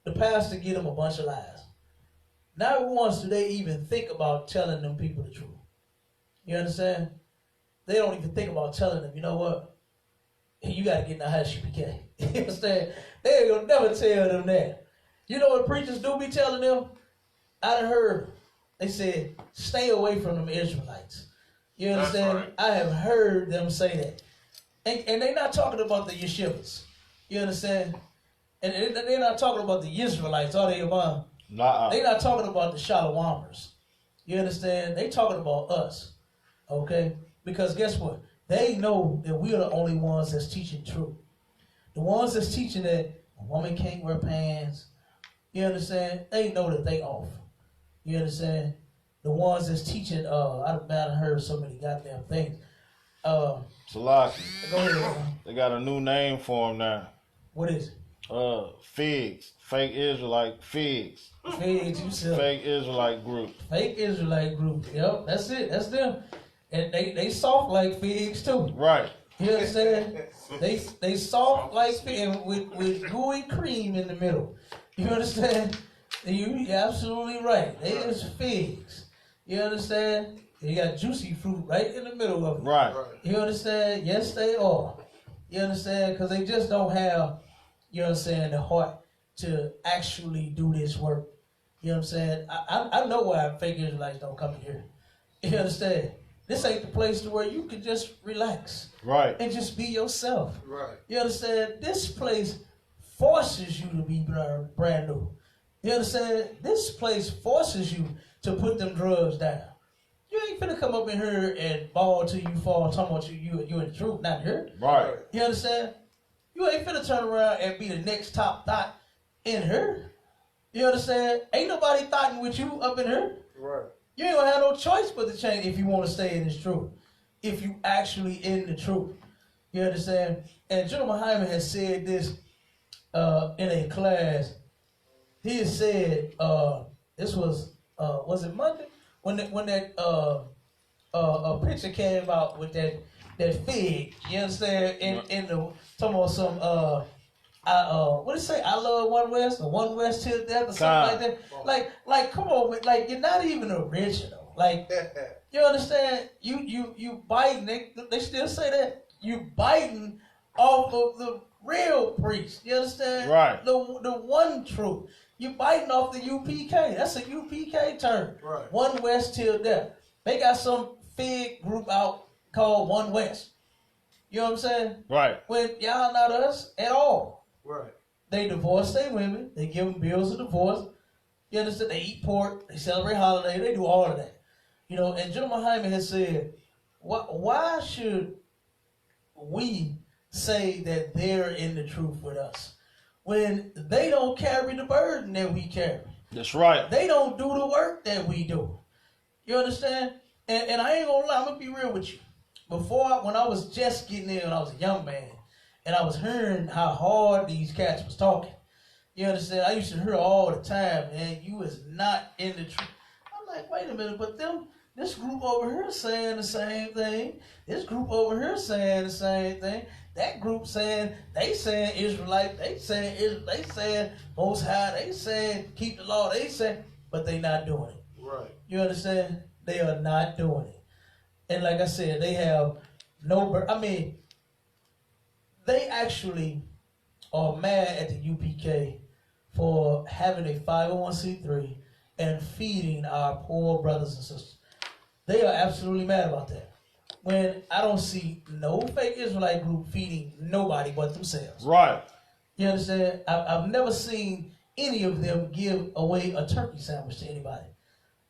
The pastor give them a bunch of lies. Not once do they even think about telling them people the truth. You understand? They don't even think about telling them, you know what? You got to get in the house, UPK. You understand? They ain't going to never tell them that. You know what preachers do be telling them? I done heard them. They said, stay away from them Israelites. You understand? Right. I have heard them say that. And they're not talking about the yeshivas. You understand? And they're not talking about the Israelites, are they, Yvonne? Nuh-uh. They're not talking about the Shalawamers. You understand? They talking about us. Okay? Because guess what? They know that we are the only ones that's teaching truth. The ones that's teaching that a woman can't wear pants. You understand? They know that they off. You understand? The ones that's teaching, I've heard so many goddamn things. Salaki. Go ahead. They got a new name for them now. What is it? Figs. Fake Israelite figs. Figs, you said. Fake Israelite group. Fake Israelite group. Yep, that's it. That's them. And they soft like figs too. Right. You understand? They soft like figs with gooey cream in the middle. You understand? You're absolutely right. They is figs. You understand? You got juicy fruit right in the middle of it. Right. You understand? Yes, they are. You understand? Because they just don't have, you understand, the heart to actually do this work. You know what I'm saying? I know why fake Israelites don't come in here. You understand? This ain't the place to where you can just relax. Right. And just be yourself. Right. You understand? This place forces you to be brand new. You understand? This place forces you to put them drugs down. You ain't finna come up in here and ball till you fall, talking about you in the truth, not here. Right. You understand? You ain't finna turn around and be the next top thought in here. You understand? Ain't nobody thoughting with you up in here. Right. You ain't gonna have no choice but to change if you want to stay in this truth. If you actually in the truth. You understand? And General Hyman has said this in a class. He has said this was it Monday? When that a picture came out with that fig, you understand? In the talking about some what did it say? I love One West or One West till death or something like that. Like come on, like you're not even original. Like you understand? You biting. They still say that you biting off of the real priest. You understand? Right. The one truth. You biting off the UPK. That's a UPK term. Right. One West till death. They got some fig group out called One West. You know what I'm saying? Right. When y'all not us at all. Right. They divorce their women. They give them bills of divorce. You understand? They eat pork. They celebrate holidays. They do all of that. You know, and General Hyman has said, why should we say that they're in the truth with us when they don't carry the burden that we carry? That's right. They don't do the work that we do. You understand? And I ain't gonna lie, I'm gonna be real with you. When I was just getting in, when I was a young man, and I was hearing how hard these cats was talking. You understand? I used to hear all the time, man, you is not in the truth. I'm like, wait a minute, but this group over here saying the same thing. This group over here saying the same thing. That group saying Israelite. They saying Most High. They saying keep the law. They saying, but they not doing it. Right. You understand? They are not doing it. And like I said, they have no. They actually are mad at the UPK for having a 501c3 and feeding our poor brothers and sisters. They are absolutely mad about that. When I don't see no fake Israelite group feeding nobody but themselves. Right. You understand? I've never seen any of them give away a turkey sandwich to anybody.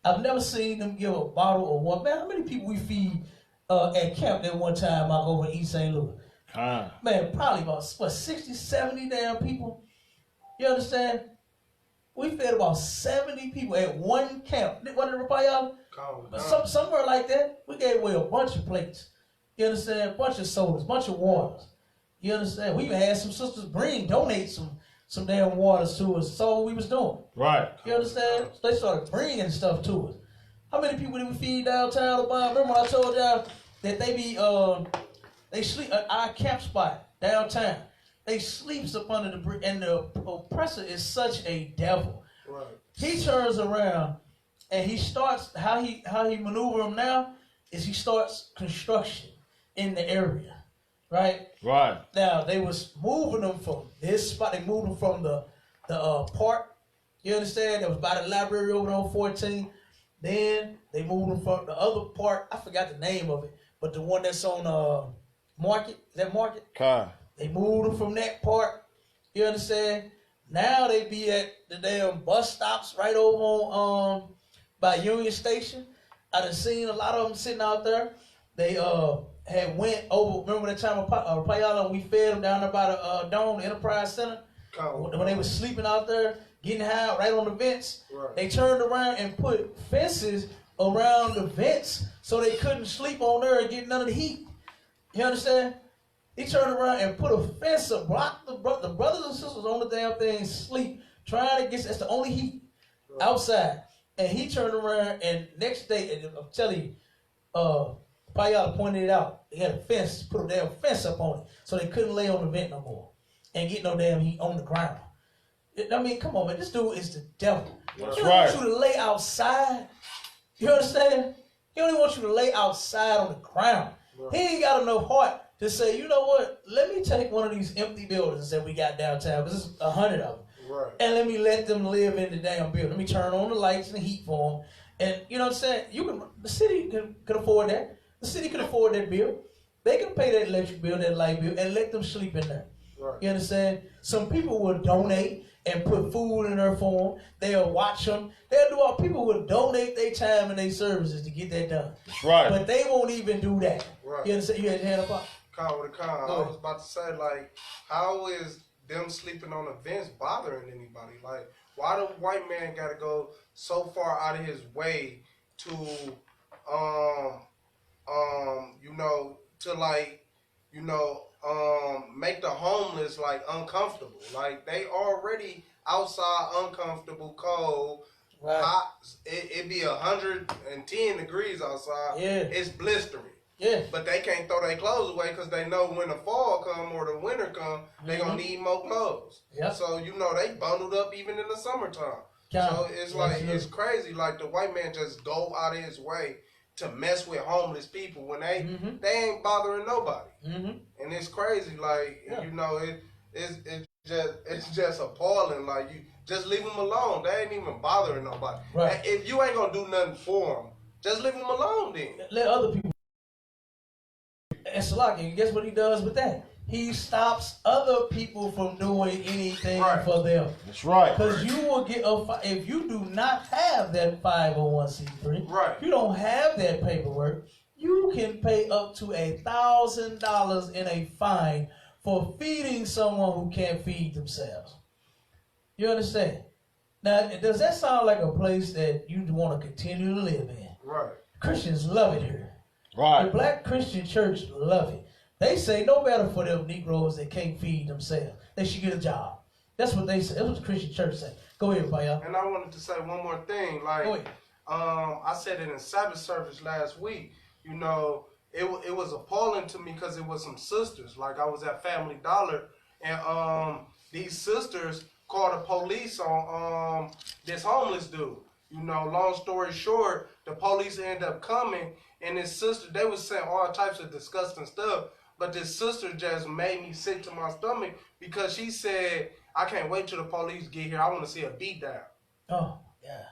I've never seen them give a bottle or one. Man, how many people we feed at camp that one time out over in East St. Louis? Man, probably about 60, 70 damn people. You understand? We fed about 70 people at one camp. What did everybody else? Somewhere like that. We gave away a bunch of plates. You understand? A bunch of sodas, a bunch of waters. You understand? We even had some sisters donate some damn waters to us. So what we was doing. Right. You understand? They started bringing stuff to us. How many people did we feed downtown? Remember when I told y'all that they sleep at our camp spot downtown. They sleeps up under the bridge, and the oppressor is such a devil. Right. He turns around and he starts how he maneuver them now is he starts construction in the area, right? Right. Now they was moving them from this spot. They moved them from the park. You understand? That was by the library over on 14. Then they moved them from the other park. I forgot the name of it, but the one that's on Market. Is that Market? They moved them from that part. You understand? Now they be at the damn bus stops right over on by Union Station. I done seen a lot of them sitting out there. They had went over. Remember that time of Payala and we fed them down there by the Dome, the Enterprise Center, when they was sleeping out there, getting high right on the vents. Right. They turned around and put fences around the vents so they couldn't sleep on there and get none of the heat. You understand? He turned around and put a fence up, blocked the brothers and sisters on the damn thing, sleep, trying to get, that's the only heat outside. And he turned around and next day, and I'm telling you, Payala pointed it out. They had a fence, put a damn fence up on it so they couldn't lay on the vent no more and get no damn heat on the ground. I mean, come on, man, this dude is the devil. That's he don't want you to lay outside. You understand? He don't even want you to lay outside on the ground. Right. He ain't got enough heart to say, you know what, let me take one of these empty buildings that we got downtown, because there's 100 of them. Right. And let me let them live in the damn building. Let me turn on the lights and the heat for them. And you know what I'm saying? The city can afford that. The city can afford that bill. They can pay that electric bill, that light bill, and let them sleep in there. Right. You understand? Some people will donate and put food in their form. They'll watch them. They'll do all. People will donate their time and their services to get that done. That's right. But they won't even do that. Right. You understand? You had your hand up. Con with a con. I was about to say, like, how is them sleeping on events bothering anybody? Like, why the white man got to go so far out of his way to, you know, to like, you know, make the homeless like uncomfortable. Like they already outside uncomfortable, cold, hot. It be 110 degrees outside. Yeah. It's blistering. Yeah. But they can't throw their clothes away because they know when the fall come or the winter come, they gonna need more clothes. Yep. So you know they bundled up even in the summertime. So it's like it's crazy. Like the white man just go out of his way to mess with homeless people when they ain't bothering nobody. And it's crazy. Like you know it's just appalling. Like you just leave them alone. They ain't even bothering nobody. Right. If you ain't gonna do nothing for them, just leave them alone then. Let other people. And Salaki, guess what he does with that? He stops other people from doing anything for them. That's right. Because you will get if you do not have that 501c3, right? You don't have that paperwork. You can pay up to $1,000 in a fine for feeding someone who can't feed themselves. You understand? Now, does that sound like a place that you want to continue to live in? Right. Christians love it here. Right. The Black Christian Church love it. They say no better for them Negroes that can't feed themselves. They should get a job. That's what they say. That's what the Christian Church say. Go ahead, Bayal. And I wanted to say one more thing. Like, I said it in Sabbath service last week. You know, it was appalling to me because it was some sisters. Like, I was at Family Dollar, and these sisters called the police on this homeless dude. You know, long story short, the police ended up coming, and this sister, they was saying all types of disgusting stuff, but this sister just made me sick to my stomach because she said, I can't wait till the police get here. I want to see a beat down. Oh, yeah.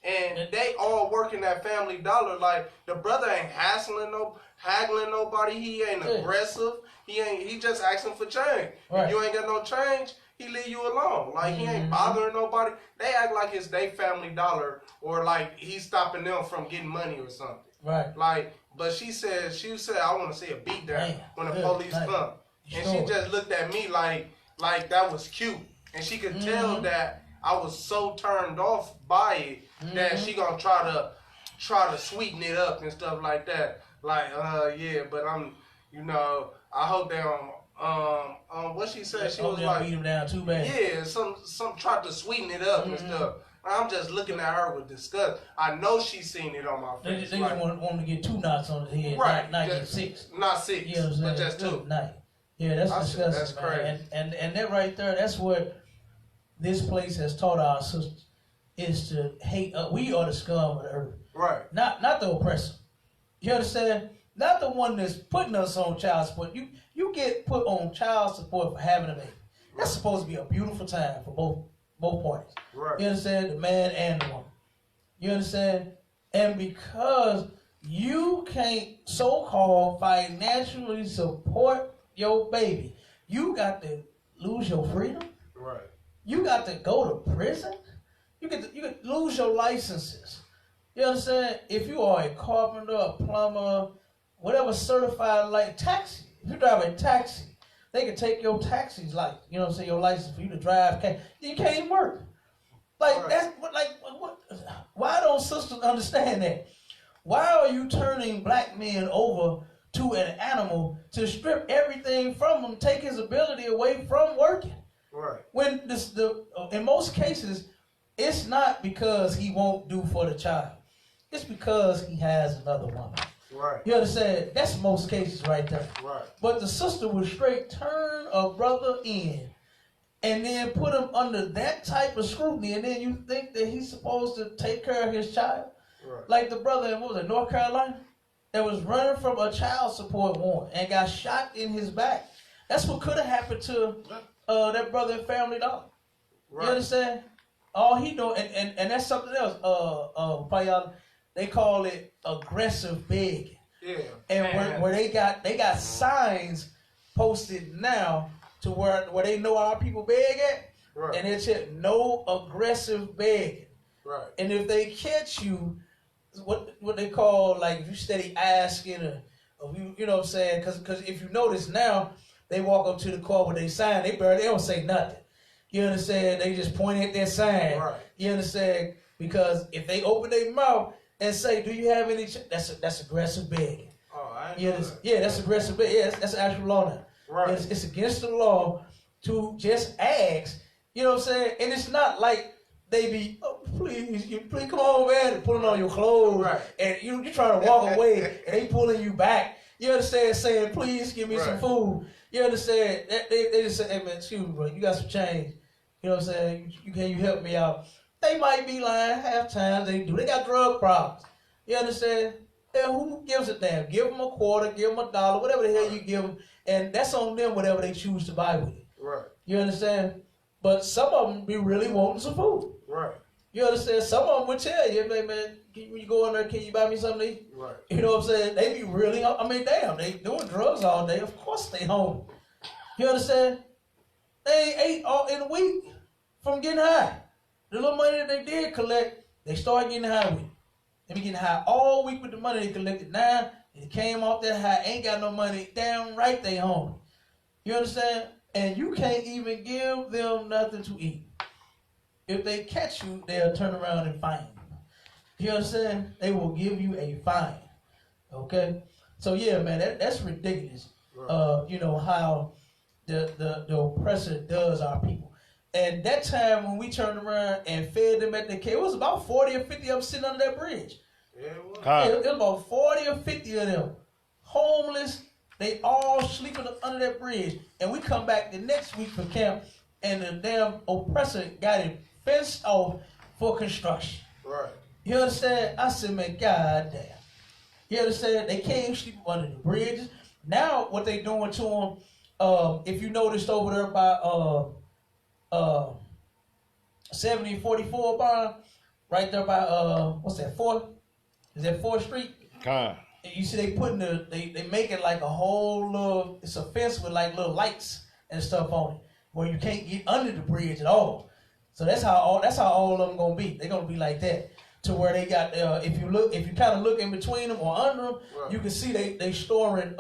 And they all working at Family Dollar. Like, the brother ain't haggling nobody. He ain't aggressive. He just asking for change. If you ain't got no change, he leave you alone. Like, he ain't bothering nobody. They act like it's they Family Dollar or like he's stopping them from getting money or something. Right. Like, but she said, I want to see a beat down when the police come. And she just looked at me like that was cute. And she could tell that I was so turned off by it that she gonna try to sweeten it up and stuff like that. Like, yeah, but I'm, you know, I hope they don't. What she said, she was like, beat him down too bad. Yeah, some tried to sweeten it up and stuff. I'm just looking at her with disgust. I know she's seen it on my face. They just want him to get 2 knots on his head, right? Not get 6. Not 6, you know but just 2. Night. Yeah, that's disgusting. That's crazy. And that right there, that's what this place has taught our sisters is to hate. We are the scum of the earth, right? Not the oppressor. You understand? Not the one that's putting us on child support. You get put on child support for having a baby. That's supposed to be a beautiful time for both parties. Right. You understand? The man and the woman. You understand? And because you can't so-called financially support your baby, you got to lose your freedom. Right. You got to go to prison. You could lose your licenses. You understand? If you are a carpenter, a plumber, whatever certified like taxi. If you drive a taxi, they can take your taxi's license. You know what I'm saying? Your license for you to drive. You can't even work. Like that's what? Why don't sisters understand that? Why are you turning black men over to an animal to strip everything from him, take his ability away from working? Right. When in most cases, it's not because he won't do for the child. It's because he has another woman. Right. You understand? That's most cases right there. Right. But the sister would straight turn a brother in and then put him under that type of scrutiny, and then you think that he's supposed to take care of his child? Right. Like the brother in, North Carolina? That was running from a child support warrant and got shot in his back. That's what could have happened to that brother in Family Dollar. You understand? All he doing, and that's something else. Payal, they call it aggressive begging. Yeah. And where they got signs posted now to where they know our people beg at, Right. and it's it no aggressive begging. Right. And if they catch you, what they call, like, if you steady asking or you know what I'm saying, because if you notice now, they walk up to the car with their sign, they don't say nothing. You understand? They just point at their sign. Right. You understand? Because if they open their mouth and say, "Do you have any?" That's aggressive begging. Oh, I Yeah, know that. yeah, that's aggressive begging. Yeah, that's actual law now. Right. It's against the law to just ask. You know what I'm saying? And it's not like they be, "Oh, please come on, man," and pulling on your clothes, Right. and you trying to walk away, and they pulling you back. You understand? Saying, "Please give me some food." You understand? They just say, "Hey man, excuse me, bro, you got some change. You know what I'm saying? Can you help me out?" They might be lying half times. They do. They got drug problems. You understand? And who gives a damn? Give them a quarter, give them $1, whatever the hell you give them, and that's on them. Whatever they choose to buy with it. Right. You understand? But some of them be really wanting some food. Right. You understand? Some of them would tell you, "Hey man, when you go in there, can you buy me something to eat?" Right. You know what I'm saying? They be really, I mean, damn, they doing drugs all day. Of course they hungry. You understand? They ate all in a week from getting high. The little money that they did collect, they started getting high with it. They be getting high all week with the money they collected. Now, they came off that high, ain't got no money, damn right they hungry. You understand? And you can't even give them nothing to eat. If they catch you, they'll turn around and fine you. You understand? They will give you a fine. Okay? So yeah, man, that's ridiculous. Right. You know, how the oppressor does our people. And that time when we turned around and fed them at the cave, it was about 40 or 50 of them sitting under that bridge. Yeah, it was. It was about 40 or 50 of them. Homeless, they all sleeping under that bridge. And we come back the next week for camp, and the damn oppressor got it fenced off for construction. Right. You understand? I said, man, god damn. You understand? They can't even sleep under the bridges. Now what they doing to them, if you noticed over there by 7044 bond, right there by what's that, 4th? Is that 4th Street? Con. You see they putting they make it like a whole little, it's a fence with like little lights and stuff on it, where you can't get under the bridge at all. So that's how all of them gonna be. They're gonna be like that. To where they got, if you kind of look in between them or under them, right, you can see they storing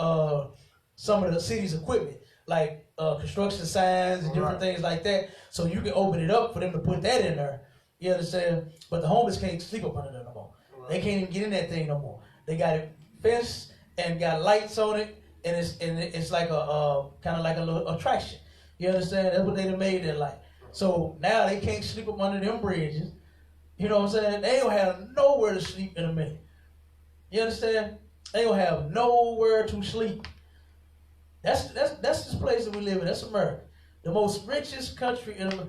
some of the city's equipment, like construction signs and different things like that. So you can open it up for them to put that in there. You understand? But the homeless can't sleep up under there no more. Right. They can't even get in that thing no more. They got it fenced and got lights on it, and it's like a kind of like a little attraction. You understand? That's what they done made it like. So now they can't sleep up under them bridges. You know what I'm saying? They don't have nowhere to sleep in a minute. You understand? They don't have nowhere to sleep. That's this place that we live in. That's America, the most richest country in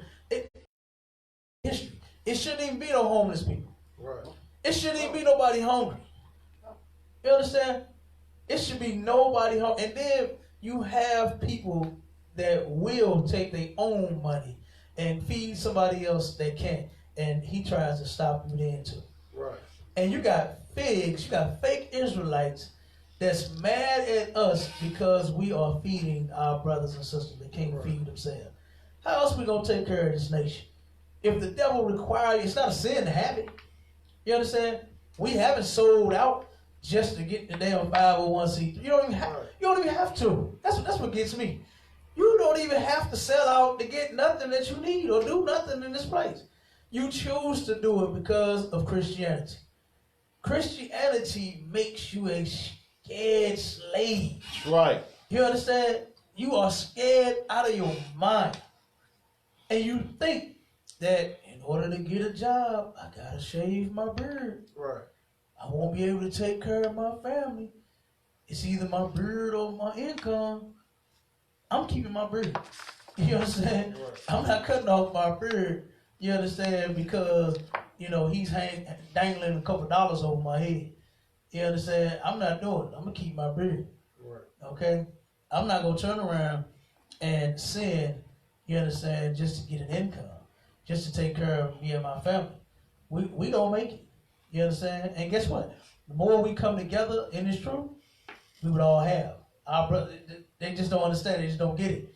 history. It shouldn't even be no homeless people. Right. It shouldn't even be nobody hungry. You understand? It should be nobody hungry. And then you have people that will take their own money and feed somebody else that can't. And he tries to stop you then too. Right. And you got figs, you got fake Israelites that's mad at us because we are feeding our brothers and sisters that can't feed themselves. How else we gonna take care of this nation? If the devil requires you, it's not a sin to have it. You understand? We haven't sold out just to get the damn 501c3. You don't even have to. That's what gets me. You don't even have to sell out to get nothing that you need or do nothing in this place. You choose to do it because of Christianity. Christianity makes you a scared slave. Right. You understand? You are scared out of your mind. And you think that in order to get a job, I gotta shave my beard. Right. I won't be able to take care of my family. It's either my beard or my income. I'm keeping my beard. You understand? Right. I'm not cutting off my beard. You understand? Because, you know, he's dangling a couple dollars over my head. You understand? I'm not doing it. I'm going to keep my beard. Right. Okay? I'm not going to turn around and sin, you understand, just to get an income. just to take care of me and my family. We don't make it. You understand? And guess what? The more we come together in this truth, we would all have. Our brother, they just don't understand. They just don't get it.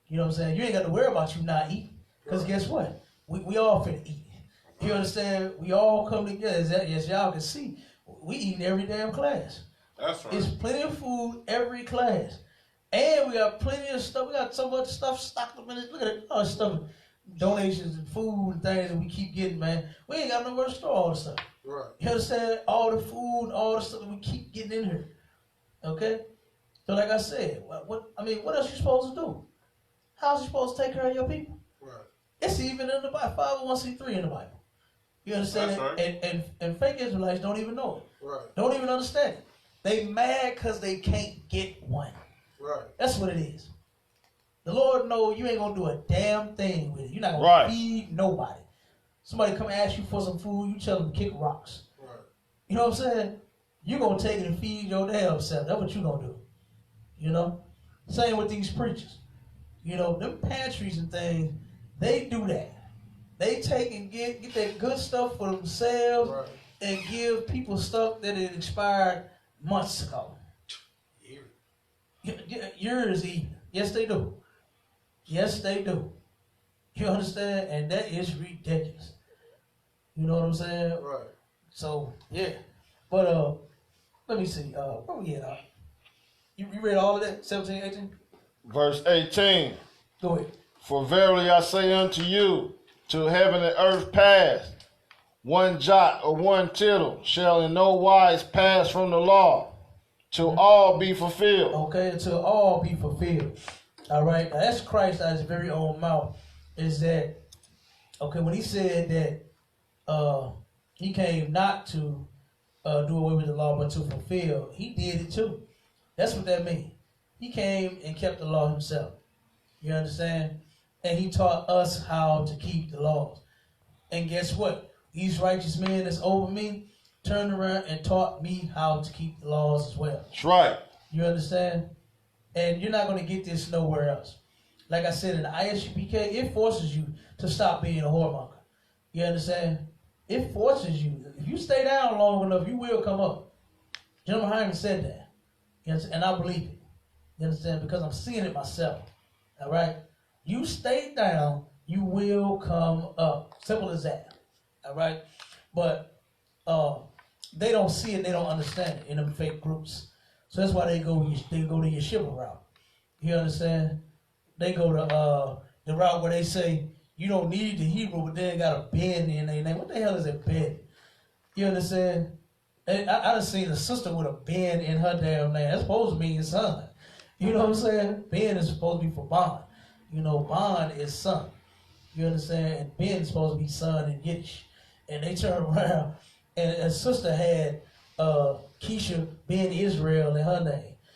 You know what I'm saying? You ain't got to worry about you not eating. Because guess what? We all finna eat. You understand? We all come together. As y'all can see, we eating every damn class. That's right. It's plenty of food every class. And we got plenty of stuff. We got so much stuff stocked up in it. Look at it. All this stuff. Donations and food and things that we keep getting, man. We ain't got nowhere to store all the stuff. Right. You understand? All the food, all the stuff that we keep getting in here. Okay? So like I said, what else you supposed to do? How's you supposed to take care of your people? Right. It's even in the Bible, 501c3 in the Bible. You understand? That's right. And fake Israelites don't even know it. Right. Don't even understand it. They mad because they can't get one. Right. That's what it is. The Lord knows you ain't going to do a damn thing with it. You're not going to feed nobody. Somebody come ask you for some food, you tell them to kick rocks. Right. You know what I'm saying? You're going to take it and feed your damn self. That's what you're going to do. You know? Same with these preachers. You know, them pantries and things, they do that. They take and get that good stuff for themselves and give people stuff that had expired months ago. Years even. Yes, they do. Yes, they do. You understand? And that is ridiculous. You know what I'm saying? Right. So, yeah. But, let me see. Where we at? You read all of that? 17, 18? Verse 18. Go ahead. For verily I say unto you, till heaven and earth pass, one jot or one tittle shall in no wise pass from the law, till all be fulfilled. Okay, until all be fulfilled. All right, now that's Christ out of his very own mouth. Is that, okay, when he said that he came not to do away with the law, but to fulfill, he did it too. That's what that means. He came and kept the law himself. You understand? And he taught us how to keep the laws. And guess what? These righteous men that's over me turned around and taught me how to keep the laws as well. That's right. You understand? And you're not going to get this nowhere else. Like I said, in the ISUPK, it forces you to stop being a whoremonger. You understand? It forces you. If you stay down long enough, you will come up. General Hyman said that. You understand? And I believe it. You understand? Because I'm seeing it myself. All right? You stay down, you will come up. Simple as that. All right? But they don't see it, they don't understand it in them fake groups. So that's why they go to Yeshiva route. You understand? They go to the route where they say you don't need the Hebrew, but they got a Ben in their name. What the hell is a Ben? You understand? I done seen a sister with a Ben in her damn name. That's supposed to mean son. You know what I'm saying? Ben is supposed to be for bond. You know, bond is son. You understand? And Ben is supposed to be son in Yiddish. And they turn around, and a sister had Keisha Ben Israel in her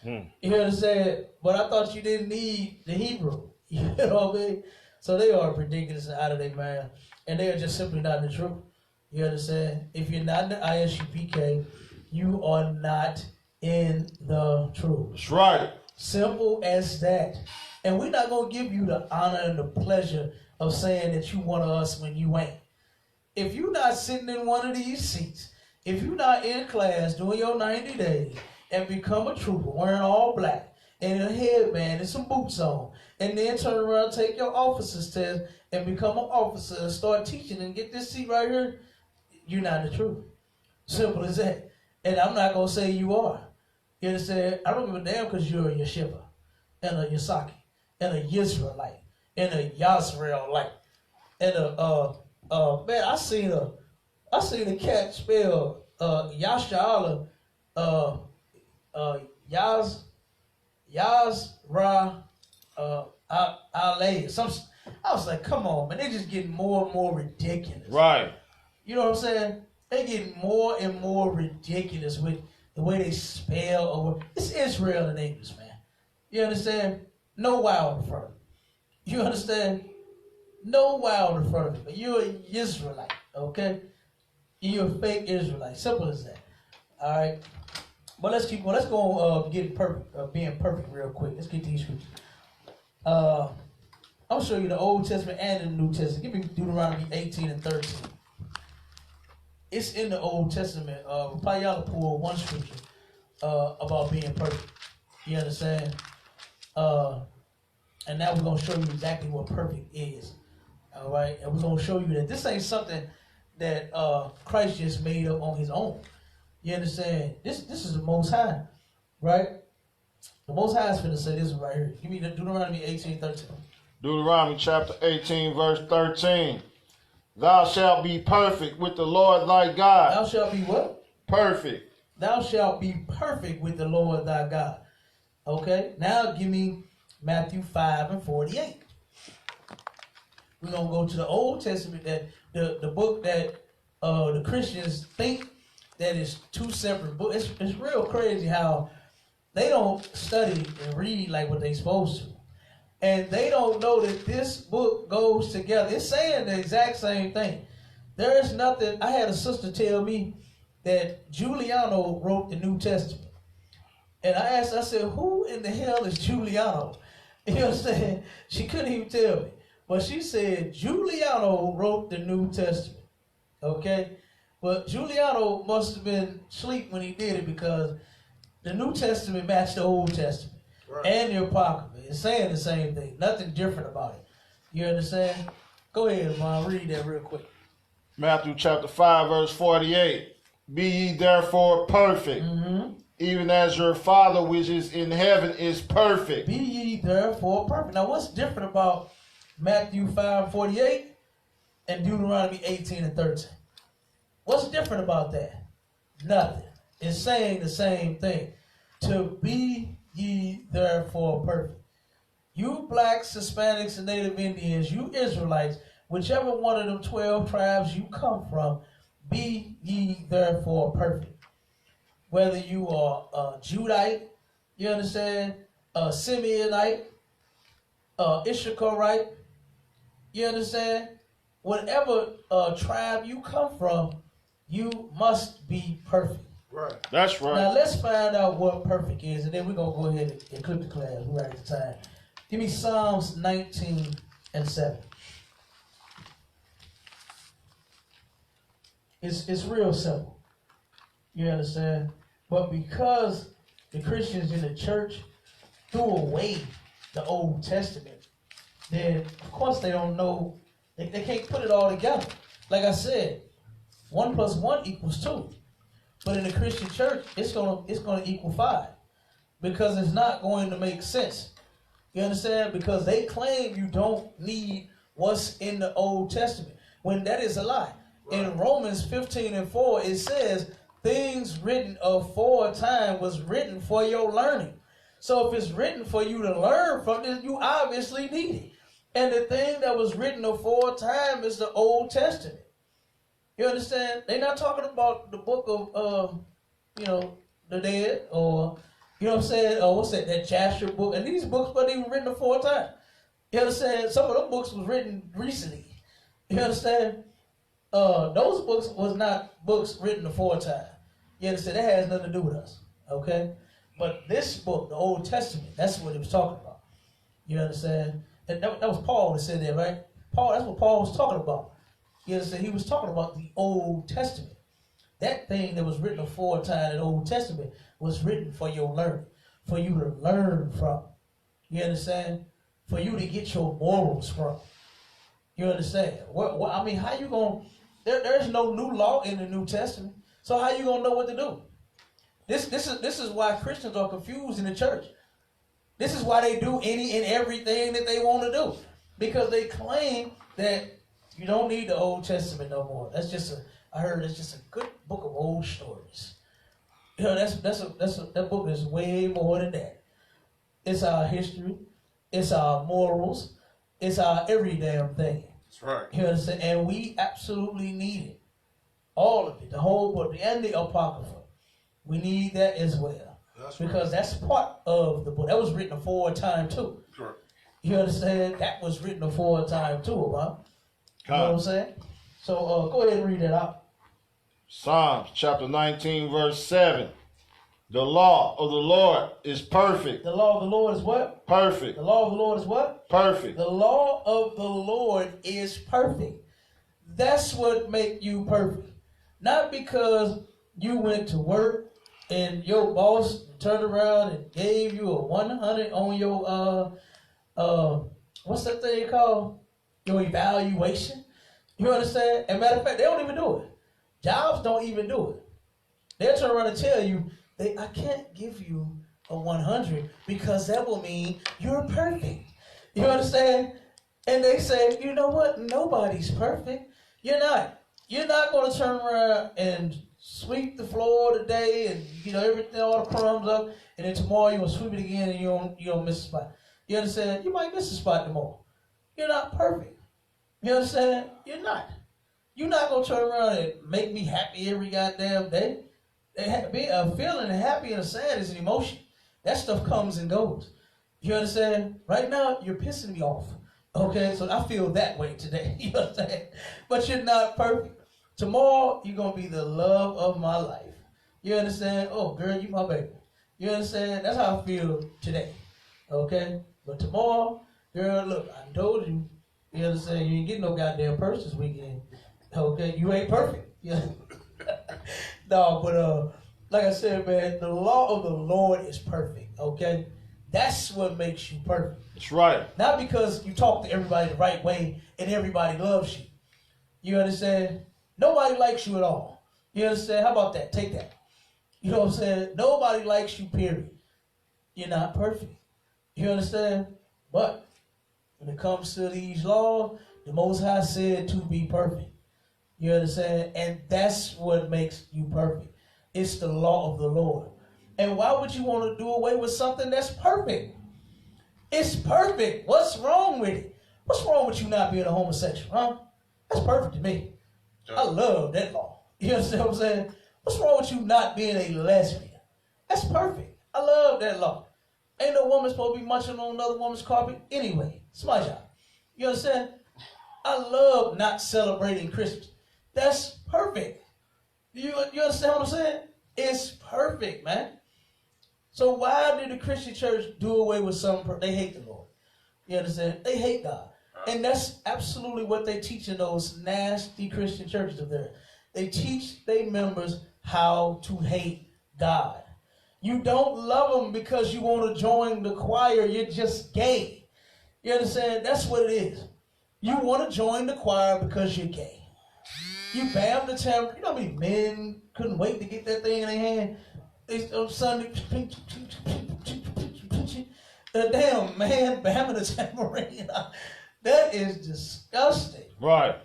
name. You understand? But I thought you didn't need the Hebrew. You know what I mean? So they are ridiculous and out of their mind. And they are just simply not the truth. You understand? If you're not in the ISUPK, you are not in the truth. That's right. Simple as that. And we're not going to give you the honor and the pleasure of saying that you one of us when you ain't. If you're not sitting in one of these seats, if you're not in class doing your 90 days and become a trooper wearing all black and a headband and some boots on, and then turn around and take your officer's test and become an officer and start teaching and get this seat right here, you're not the truth. Simple as that. And I'm not going to say you are. You understand? I don't give a damn because you're a Yeshiva and a Yasaki and a Yisraelite and a Yasraelite and man, I seen a cat spell Yashala Yazra Ale. I was like, come on, man, they just getting more and more ridiculous. Right. You know what I'm saying? They getting more and more ridiculous with the way they spell over. It's Israel in English, man. You understand? No wow in front of it. You understand? No wow in front of it. But you're an Israelite, okay? You're a fake Israelite. Simple as that. All right? But let's keep going. Let's go get perfect, being perfect real quick. Let's get these scriptures. I'm gonna show you the Old Testament and the New Testament. Give me Deuteronomy 18 and 13. It's in the Old Testament. Probably y'all pull one scripture about being perfect. You understand? And now we're gonna show you exactly what perfect is. All right, and we're gonna show you that this ain't something that Christ just made up on his own. You understand? This is the Most High, right? The Most High is finna say this right here. Give me the Deuteronomy 18:13. Deuteronomy chapter 18, verse 13. Thou shalt be perfect with the Lord thy God. Thou shalt be what? Perfect. Thou shalt be perfect with the Lord thy God. Okay, now give me Matthew 5 and 48. We're going to go to the Old Testament, that the book that the Christians think that is two separate books. It's real crazy how they don't study and read like what they supposed to. And they don't know that this book goes together. It's saying the exact same thing. There is nothing. I had a sister tell me that Giuliano wrote the New Testament. And I asked, I said, who in the hell is Giuliano? You know what I'm saying? She couldn't even tell me. But she said Giuliano wrote the New Testament. Okay? But Giuliano must have been asleep when he did it, because the New Testament matched the Old Testament. Right. And the Apocrypha. It's saying the same thing. Nothing different about it. You understand? Go ahead, Mom. Read that real quick. Matthew chapter 5, verse 48. Be ye therefore perfect, even as your Father which is in heaven is perfect. Be ye therefore perfect. Now, what's different about Matthew 5:48 and Deuteronomy 18 and 13? What's different about that? Nothing. It's saying the same thing. To be ye therefore perfect. You blacks, Hispanics, and Native Indians, you Israelites, whichever one of them 12 tribes you come from, be ye therefore perfect. Whether you are a Judite, you understand, a Simeonite, Issacharite, you understand, whatever tribe you come from, you must be perfect. Right. That's right. Now let's find out what perfect is, and then we're going to go ahead and clip the class. We're right at the time. Give me Psalms 19 and 7. It's real simple. You understand? But because the Christians in the church threw away the Old Testament, then of course they don't know, they can't put it all together. Like I said, 1 + 1 = 2. But in the Christian church, it's gonna equal 5. Because it's not going to make sense. You understand? Because they claim you don't need what's in the Old Testament, when that is a lie. Right. In Romans 15 and 4, it says, things written aforetime was written for your learning. So if it's written for you to learn from this, you obviously need it. And the thing that was written aforetime is the Old Testament. You understand? They're not talking about the book of, the dead, or, you know what I'm saying? What's that Jasher book? And these books weren't even written aforetime. You understand? Some of those books was written recently. You understand? Those books was not books written aforetime. You understand? That has nothing to do with us. Okay? But this book, the Old Testament, that's what it was talking about. You understand? And that was Paul that said that, right? That's what Paul was talking about. You understand? He was talking about the Old Testament. That thing that was written aforetime in the Old Testament was written for your learning, for you to learn from. You understand? For you to get your morals from. You understand? How you going to... There's no new law in the New Testament. So how you going to know what to do? This is why Christians are confused in the church. This is why they do any and everything that they want to do. Because they claim that you don't need the Old Testament no more. I heard it's just a good book of old stories. You know, that book is way more than that. It's our history. It's our morals. It's our every damn thing. That's right. You understand? And we absolutely need it. All of it. The whole book. And the Apocrypha. We need that as well. Because that's part of the book. That was written aforetime too. Sure. You understand? That was written aforetime too, huh? You know what I'm saying? So go ahead and read that out. Psalms chapter 19, verse 7. The law of the Lord is perfect. The law of the Lord is what? Perfect. The law of the Lord is what? Perfect. The law of the Lord is perfect. That's what make you perfect. Not because you went to work and your boss turned around and gave you a 100 on your what's that thing called? Your evaluation. You understand? And matter of fact, they don't even do it. Jobs don't even do it. They'll turn around and tell you, I can't give you a 100 because that will mean you're perfect. You understand? And they say, you know what? Nobody's perfect. You're not. You're not going to turn around and sweep the floor today and, everything, all the crumbs up, and then tomorrow you're going to sweep it again and you don't miss a spot. You understand? You might miss a spot tomorrow. You're not perfect. You understand? You're not. You're not going to turn around and make me happy every goddamn day. Feeling happy and sad is an emotion. That stuff comes and goes. You understand? Right now, you're pissing me off. Okay? So I feel that way today. You understand? But you're not perfect. Tomorrow, you're going to be the love of my life. You understand? Oh, girl, you my baby. You understand? That's how I feel today. Okay? But tomorrow, girl, look, I told you. You understand? You ain't getting no goddamn purse this weekend. Okay? You ain't perfect. Yeah. No, but like I said, man, the law of the Lord is perfect, okay? That's what makes you perfect. That's right. Not because you talk to everybody the right way and everybody loves you. You understand? Nobody likes you at all. You understand? How about that? Take that. You know what I'm saying? Nobody likes you, period. You're not perfect. You understand? But when it comes to these laws, the Most High said to be perfect. You understand? And that's what makes you perfect. It's the law of the Lord. And why would you want to do away with something that's perfect? It's perfect. What's wrong with it? What's wrong with you not being a homosexual, huh? That's perfect to me. I love that law. You understand what I'm saying? What's wrong with you not being a lesbian? That's perfect. I love that law. Ain't no woman supposed to be munching on another woman's carpet anyway. It's my job. You understand? I love not celebrating Christmas. That's perfect. You understand what I'm saying? It's perfect, man. So why did the Christian church do away with some? They hate the Lord. You understand? They hate God. And that's absolutely what they teach in those nasty Christian churches of theirs. They teach their members how to hate God. You don't love them because you want to join the choir. You're just gay. You understand? That's what it is. You want to join the choir because you're gay. You bam the tambourine. You know how many men couldn't wait to get that thing in their hand? On Sunday, the damn man bamming the tambourine. That is disgusting. Right.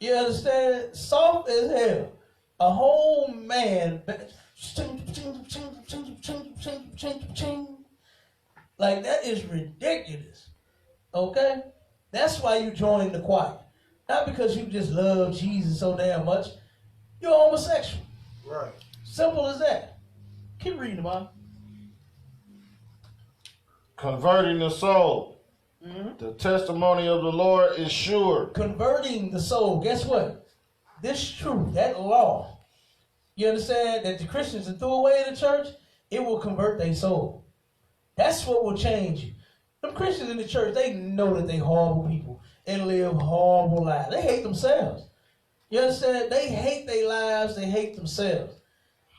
You understand? Soft as hell. A whole man. Like, that is ridiculous. Okay? That's why you join the choir. Not because you just love Jesus so damn much. You're homosexual. Right. Simple as that. Keep reading, man. Converting the soul. Mm-hmm. The testimony of the Lord is sure. Converting the soul. Guess what? This truth, that law, you understand, that the Christians that threw away in the church, it will convert their soul. That's what will change you. Them Christians in the church, they know that they horrible people and live horrible lives. They hate themselves. You understand? They hate their lives. They hate themselves.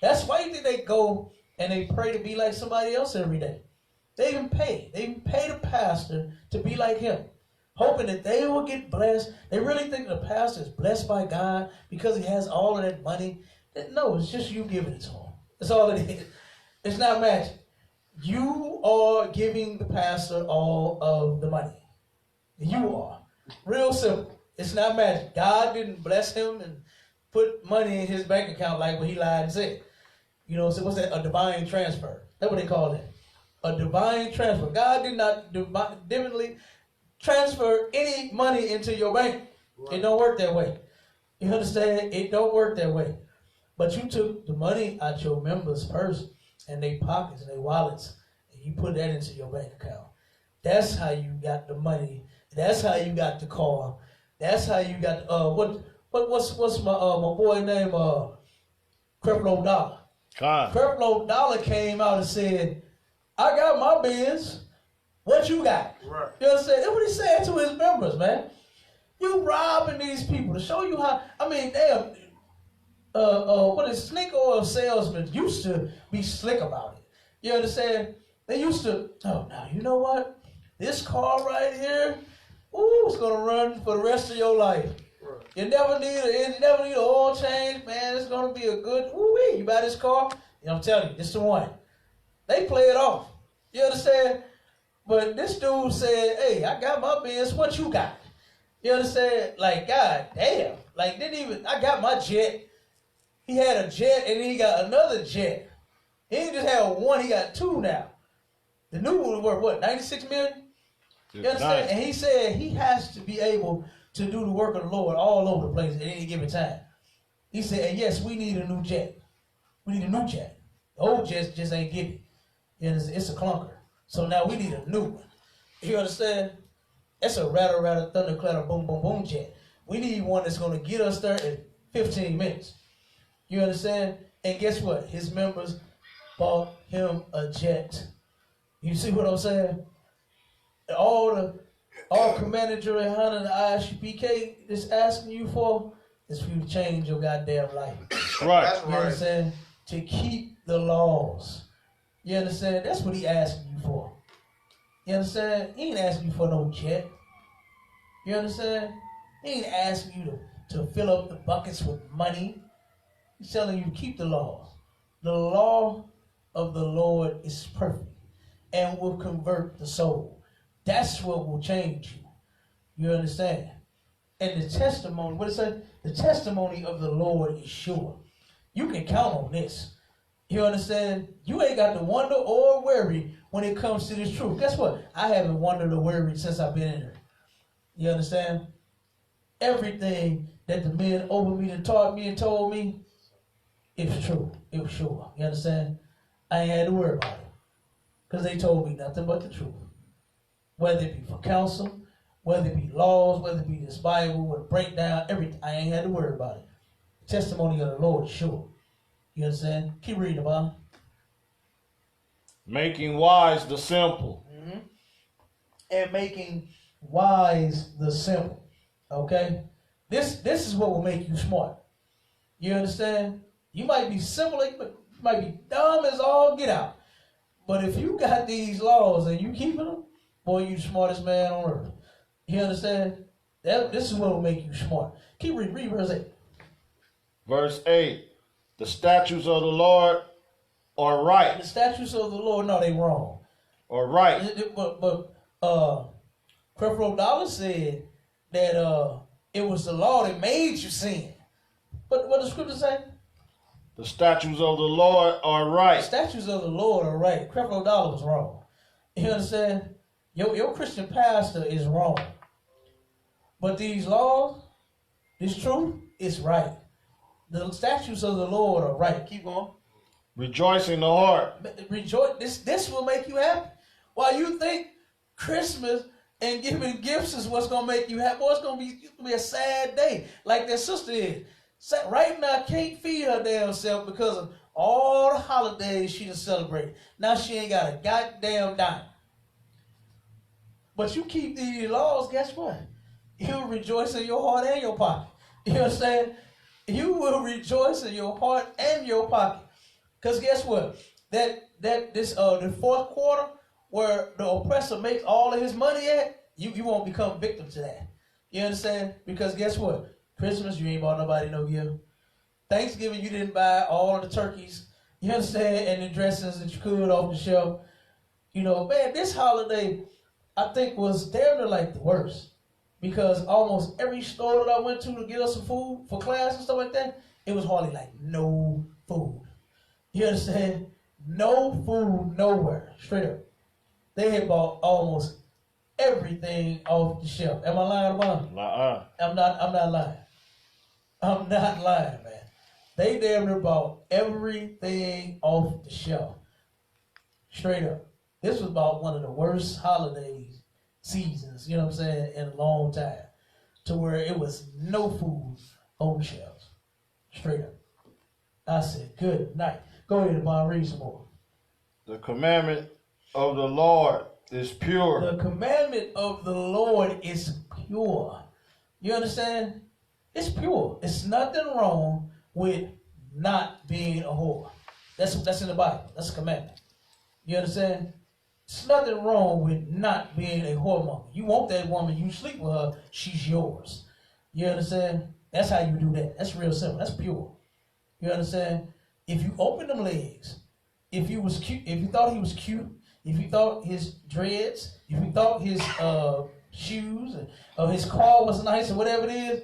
That's why you think they go and they pray to be like somebody else every day. They even pay. They even pay the pastor to be like him, hoping that they will get blessed. They really think the pastor is blessed by God because he has all of that money. No, it's just you giving it to him. That's all it is. It's not magic. You are giving the pastor all of the money. You are. Real simple. It's not magic. God didn't bless him and put money in his bank account like what he lied and said. You know, so what's that? A divine transfer. That's what they call it. A divine transfer. God did not divinely transfer any money into your bank. Right. It don't work that way. You understand? It don't work that way. But you took the money out your members' purse and their pockets and their wallets, and you put that into your bank account. That's how you got the money. That's how you got the car. That's how you got what's my boy name? Creflo Dollar. Creflo Dollar came out and said, I got my biz. What you got? Right. You know what I'm saying? That's what he said to his members, man. You robbing these people to show you how. I mean, damn. What is snake oil salesmen used to be slick about it. You understand? They used to. Oh, now you know what? This car right here, ooh, it's gonna run for the rest of your life. Right. You never need an oil change, man. It's gonna be a good. Ooh, you buy this car? You know, I'm telling you, this the one. They play it off. You understand? But this dude said, hey, I got my biz, what you got? You understand? Like, god damn. Like, I got my jet. He had a jet and then he got another jet. He didn't just have one, he got two now. The new one was worth what, 96 million? You understand? Nice. And he said he has to be able to do the work of the Lord all over the place at any given time. He said, and yes, we need a new jet. We need a new jet. The old jet just ain't getting it. It's a clunker. So now we need a new one. You understand? That's a rattle, thunder, clatter, boom, boom, boom jet. We need one that's going to get us there in 15 minutes. You understand? And guess what? His members bought him a jet. You see what I'm saying? All Commander Jerry Hunter and the ISUPK is asking you for is for you to change your goddamn life. Right. That's right. You understand? To keep the laws. You understand? That's what he asking you for. You understand? He ain't asking you for no jet. You understand? He ain't asking you to fill up the buckets with money. He's telling you to keep the laws. The law of the Lord is perfect and will convert the soul. That's what will change you. You understand? And the testimony, what it say? The testimony of the Lord is sure. You can count on this. You understand? You ain't got to wonder or worry when it comes to this truth. Guess what? I haven't wondered or worried since I've been in here. You understand? Everything that the men over me that taught me and told me, it was true. It was sure. You understand? I ain't had to worry about it. Because they told me nothing but the truth. Whether it be for counsel, whether it be laws, whether it be this Bible with a breakdown, everything. I ain't had to worry about it. Testimony of the Lord is sure. You understand? Keep reading, Bob. Making wise the simple. Mm-hmm. And making wise the simple. Okay? This is what will make you smart. You understand? You might be simple, you might be dumb as all get out. But if you got these laws and you keeping them, boy, you the smartest man on earth. You understand? This is what will make you smart. Keep reading. Read verse 8. Verse 8. The statutes of the Lord are right. The statutes of the Lord, no, they wrong. Or right. But Creflo Dollar said that it was the law that made you sin. But what the scripture say? The statutes of the Lord are right. The statutes of the Lord are right. Creflo Dollar was wrong. You understand? Your Christian pastor is wrong. But these laws, this truth, is right. The statutes of the Lord are right. Keep going. Rejoice in the heart. Rejoice. This will make you happy. While you think Christmas and giving gifts is what's going to make you happy, boy, it's going to be a sad day. Like that sister is. Right now, can't feed her damn self because of all the holidays she done celebrated. Now she ain't got a goddamn dime. But you keep these laws, guess what? You'll rejoice in your heart and your pocket. You understand? You will rejoice in your heart and your pocket. Because guess what? The fourth quarter where the oppressor makes all of his money at, you won't become victim to that. You understand? Because guess what? Christmas, you ain't bought nobody no gift. Thanksgiving, you didn't buy all of the turkeys, you understand, and the dressings that you could off the shelf. You know, man, this holiday, I think, was damn near like the worst. Because almost every store that I went to get us some food for class and stuff like that, it was hardly like no food. You understand? No food nowhere. Straight up. They had bought almost everything off the shelf. Am I lying about it? I'm not lying. I'm not lying, man. They damn near bought everything off the shelf. Straight up. This was about one of the worst holiday seasons, you know what I'm saying, in a long time. To where it was no food on the shelves. Straight up. I said, good night. Go ahead, Devon, read some more. The commandment of the Lord is pure. The commandment of the Lord is pure. You understand? It's pure. It's nothing wrong with not being a whore. That's in the Bible. That's a commandment. You understand? There's nothing wrong with not being a whoremonger. You want that woman, you sleep with her, she's yours. You understand? That's how you do that. That's real simple. That's pure. You understand? If you open them legs, if you was cute, if you thought he was cute, if you thought his dreads, if you thought his shoes or his car was nice or whatever it is,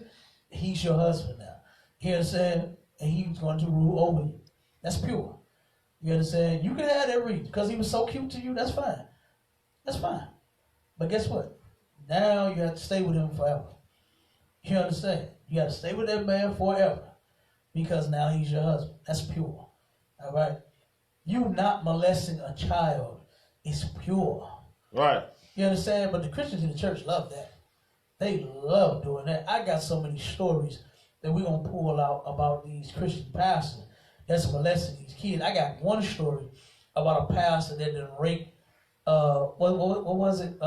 he's your husband now. You understand? And he's going to rule over you. That's pure. You understand? You can have that reason because he was so cute to you. That's fine. That's fine. But guess what? Now you have to stay with him forever. You understand? You got to stay with that man forever because now he's your husband. That's pure. All right? You not molesting a child is pure. Right. You understand? But the Christians in the church love that. They love doing that. I got so many stories that we're going to pull out about these Christian pastors that's molesting these kids. I got one story about a pastor that done raped, what was it?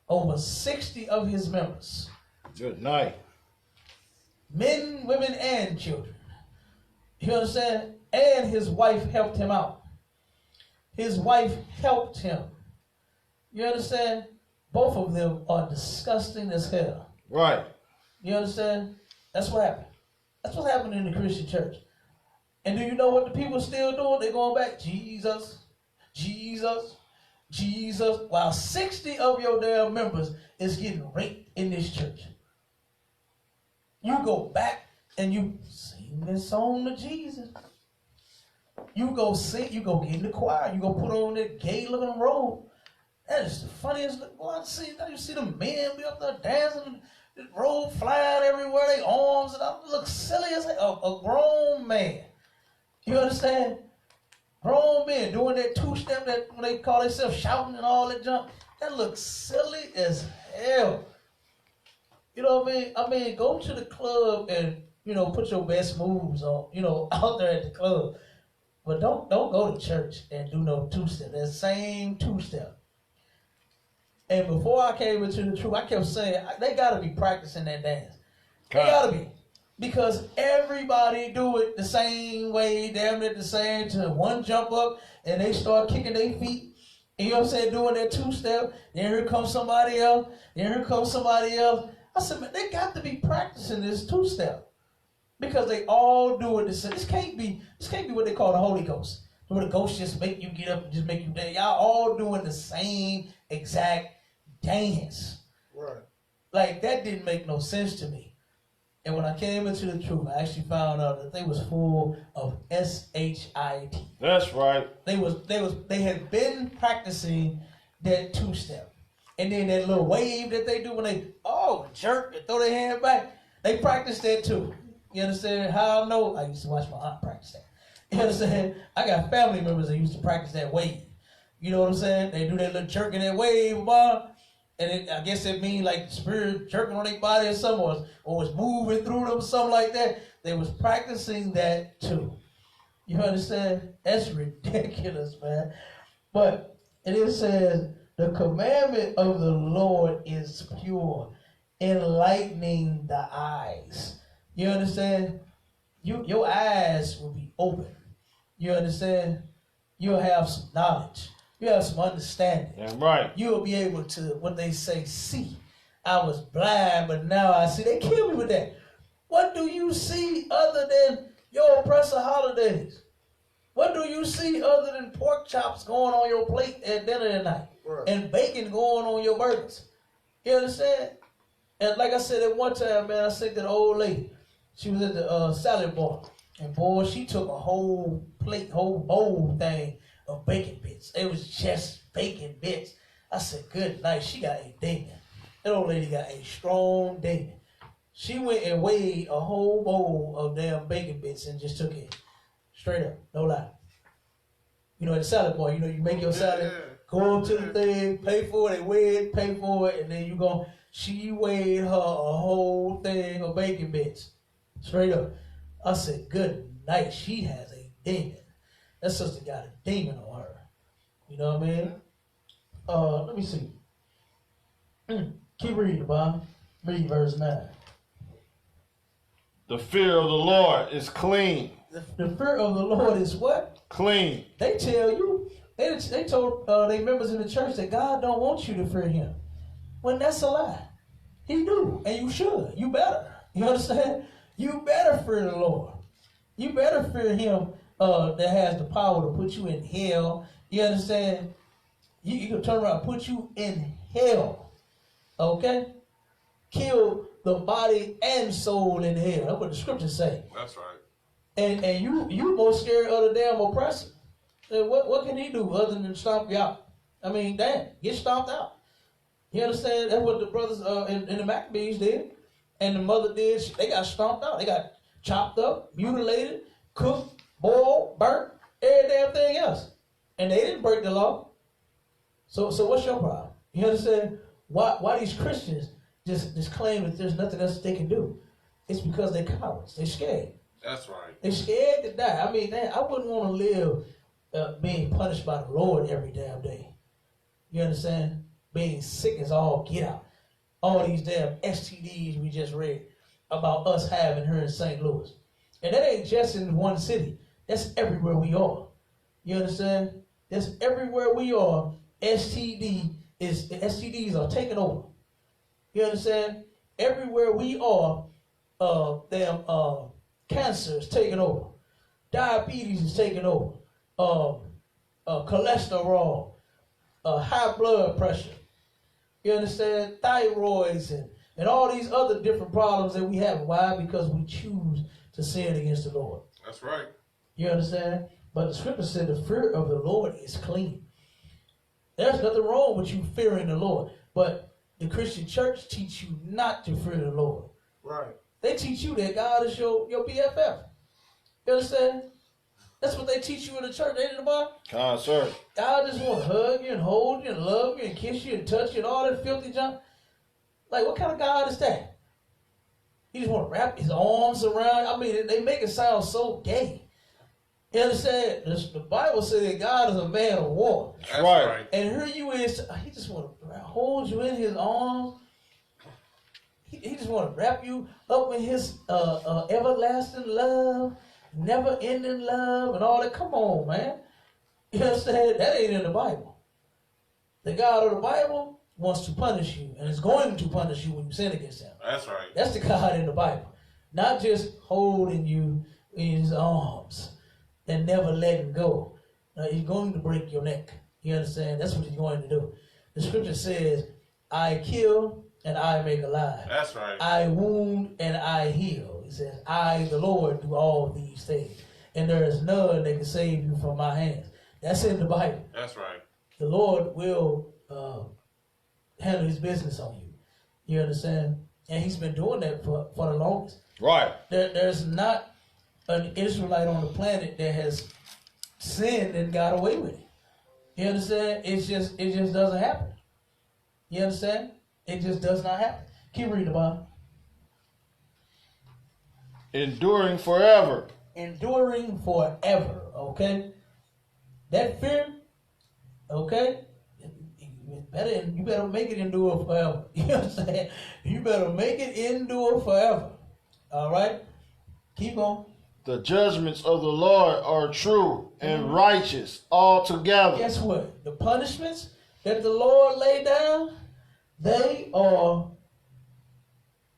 Over 60 of his members. Good night. Men, women, and children. You understand? And his wife helped him out. His wife helped him. You understand? Both of them are disgusting as hell. Right. You understand? That's what happened. That's what happened in the Christian church. And do you know what the people are still doing? They're going back, Jesus, Jesus, Jesus. While 60 of your damn members is getting raped in this church. You go back and you sing this song to Jesus. You go sing, you go get in the choir, you go put on that gay looking robe. That is the funniest look. Boy, you see the men be up there dancing, the robe flying everywhere, their arms, and I look silly as a grown man. You understand? Grown men doing that two-step that when they call themselves shouting and all that junk. That looks silly as hell. You know what I mean? I mean, go to the club and, put your best moves on, out there at the club. But don't go to church and do no two-step. That same two-step. And before I came into the truth, I kept saying, they got to be practicing that dance. They got to be. Because everybody do it the same way, damn it the same time. One jump up and they start kicking their feet. And you know what I'm saying? Doing that two-step. Then here comes somebody else. Then here comes somebody else. I said, man, they got to be practicing this two-step. Because they all do it the same. This can't be what they call the Holy Ghost. Where the ghost just make you get up and just make you dance. Y'all all doing the same exact dance. Right. Like, that didn't make no sense to me. And when I came into the truth, I actually found out that they was full of SHIT. That's right. They had been practicing that two-step. And then that little wave that they do when they, jerk and throw their hand back. They practice that too. You understand how I know? I used to watch my aunt practice that. You understand? I got family members that used to practice that wave. You know what I'm saying? They do that little jerk in that wave, Bob. And I guess it means like the spirit jerking on their body or something, or it's moving through them or something like that. They was practicing that too. You understand? That's ridiculous, man. But it says, the commandment of the Lord is pure, enlightening the eyes. You understand? Your eyes will be open. You understand? You'll have some knowledge. You have some understanding. That's right. You'll be able to, what they say, see. I was blind, but now I see. They kill me with that. What do you see other than your oppressor holidays? What do you see other than pork chops going on your plate at dinner tonight? Right. And bacon going on your burgers? You understand? And like I said, at one time, man, I seen that old lady. She was at the salad bar. And boy, she took a whole plate, whole bowl thing of bacon bits. It was just bacon bits. I said, good night. She got a demon. That old lady got a strong demon. She went and weighed a whole bowl of damn bacon bits and just took it. Straight up. No lie. You know, at the salad bar, you make your salad, go up to the thing, pay for it, they weigh it, pay for it, and then you go. She weighed her a whole thing of bacon bits. Straight up. I said, good night. She has a demon. That sister got a demon on her. You know what I mean? Let me see. Keep reading, Bob. Read verse 9. The fear of the Lord is clean. The fear of the Lord is what? Clean. They tell you, they told their members in the church that God don't want you to fear him. When that's a lie. He do, and you should. You better. You understand? You better fear the Lord. You better fear him that has the power to put you in hell. You understand? You can turn around and put you in hell. Okay? Kill the body and soul in hell. That's what the scriptures say. That's right. And you more scared of the damn oppressor. What can he do other than stomp you out? I mean, damn, get stomped out. You understand? That's what the brothers in the Maccabees did. And the mother did. They got stomped out. They got chopped up, mutilated, cooked, boiled, burnt, every damn thing else. And they didn't break the law. So what's your problem? You understand? Why these Christians just claim that there's nothing else they can do? It's because they're cowards. They're scared. That's right. They're scared to die. I mean, I wouldn't want to live being punished by the Lord every damn day. You understand? Being sick as all get out. All these damn STDs we just read about us having here in St. Louis. And that ain't just in one city. That's everywhere we are. You understand? That's everywhere we are. STDs are taking over. You understand? Everywhere we are, cancer is taking over. Diabetes is taking over. Cholesterol, high blood pressure. You understand? Thyroids and all these other different problems that we have. Why? Because we choose to sin against the Lord. That's right. You understand? But the scripture said the fear of the Lord is clean. There's nothing wrong with you fearing the Lord. But the Christian church teach you not to fear the Lord. Right. They teach you that God is your BFF. You understand? That's what they teach you in the church, ain't it, the Bible? God, sir. God just want to hug you and hold you and love you and kiss you and touch you and all that filthy junk. Like, what kind of God is that? He just want to wrap his arms around. I mean, they make it sound so gay. You understand? The Bible says that God is a man of war. That's right. And here you is, he just want to hold you in his arms. He just want to wrap you up in his everlasting love, never-ending love, and all that. Come on, man. You understand? That ain't in the Bible. The God of the Bible wants to punish you, and is going to punish you when you sin against him. That's right. That's the God in the Bible. Not just holding you in his arms and never letting go. Now, he's going to break your neck. You understand? That's what he's going to do. The scripture says, I kill and I make alive. That's right. I wound and I heal. He says, I, the Lord, do all these things. And there is none that can save you from my hands. That's in the Bible. That's right. The Lord will handle his business on you. You understand? And he's been doing that for the longest. Right. There's not an Israelite on the planet that has sinned and got away with it. You understand? It just doesn't happen. You understand? It just does not happen. Keep reading the Bible. Enduring forever. Enduring forever. Okay? That fear, okay? You better make it endure forever. You know what I'm saying? You better make it endure forever. All right? Keep going. The judgments of the Lord are true and righteous altogether. Guess what? The punishments that the Lord laid down, they are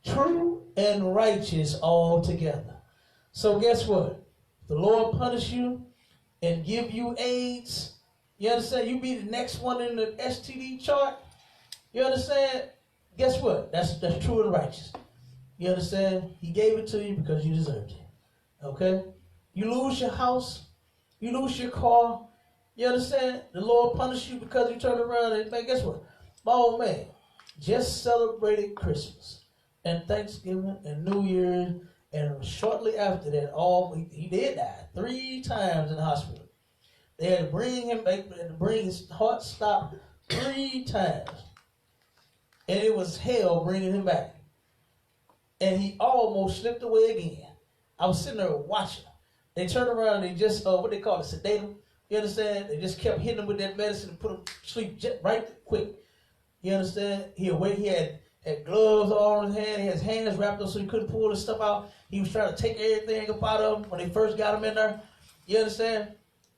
true and righteous altogether. So guess what? The Lord punish you and give you AIDS. You understand? You be the next one in the STD chart. You understand? Guess what? That's true and righteous. You understand? He gave it to you because you deserved it. Okay? You lose your house. You lose your car. You understand? The Lord punished you because you turned around and, man, guess what? My old man just celebrated Christmas and Thanksgiving and New Year's, and shortly after that, he did die 3 times in the hospital. They had to bring him back, they had to bring his heart stopped 3 times. And it was hell bringing him back. And he almost slipped away again. I was sitting there watching. They turned around and they just, what they call it, sedate him. You understand? They just kept hitting him with that medicine and put him to sleep right quick. You understand? He had gloves all on his hand. He had his hands wrapped up so he couldn't pull his stuff out. He was trying to take everything up out of him when they first got him in there. You understand?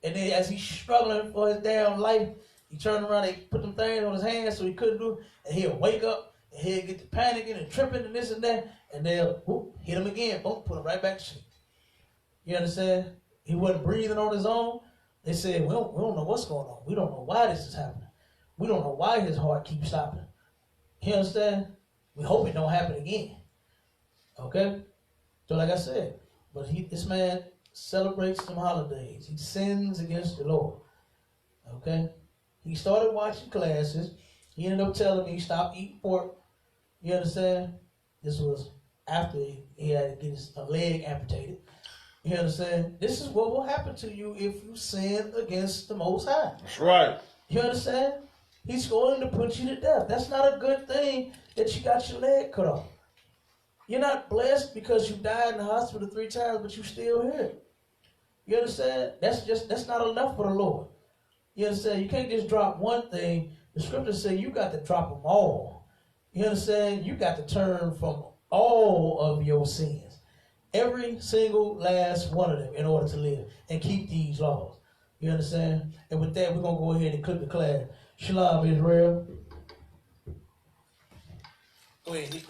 And then as he's struggling for his damn life, he turned around, they put them things on his hands so he couldn't do it. And he'll wake up and he'll get to panicking and tripping and this and that. And they'll hit him again, boom, put him right back to sleep. You understand? He wasn't breathing on his own. They said, we don't know what's going on. We don't know why this is happening. We don't know why his heart keeps stopping. You understand? We hope it don't happen again. Okay? So like I said, but this man celebrates some holidays. He sins against the Lord. Okay? He started watching classes. He ended up telling me he stopped eating pork. You understand? This was after he had to get his leg amputated. You understand? This is what will happen to you if you sin against the Most High. That's right. You understand? He's going to put you to death. That's not a good thing that you got your leg cut off. You're not blessed because you died in the hospital 3 times, but you're still here. You understand? That's not enough for the Lord. You understand? You can't just drop one thing. The scriptures say you got to drop them all. You understand? You got to turn from all of your sins. Every single last one of them in order to live and keep these laws. You understand? And with that, we're going to go ahead and clip the class. Shalom, Israel. Go ahead, Nick.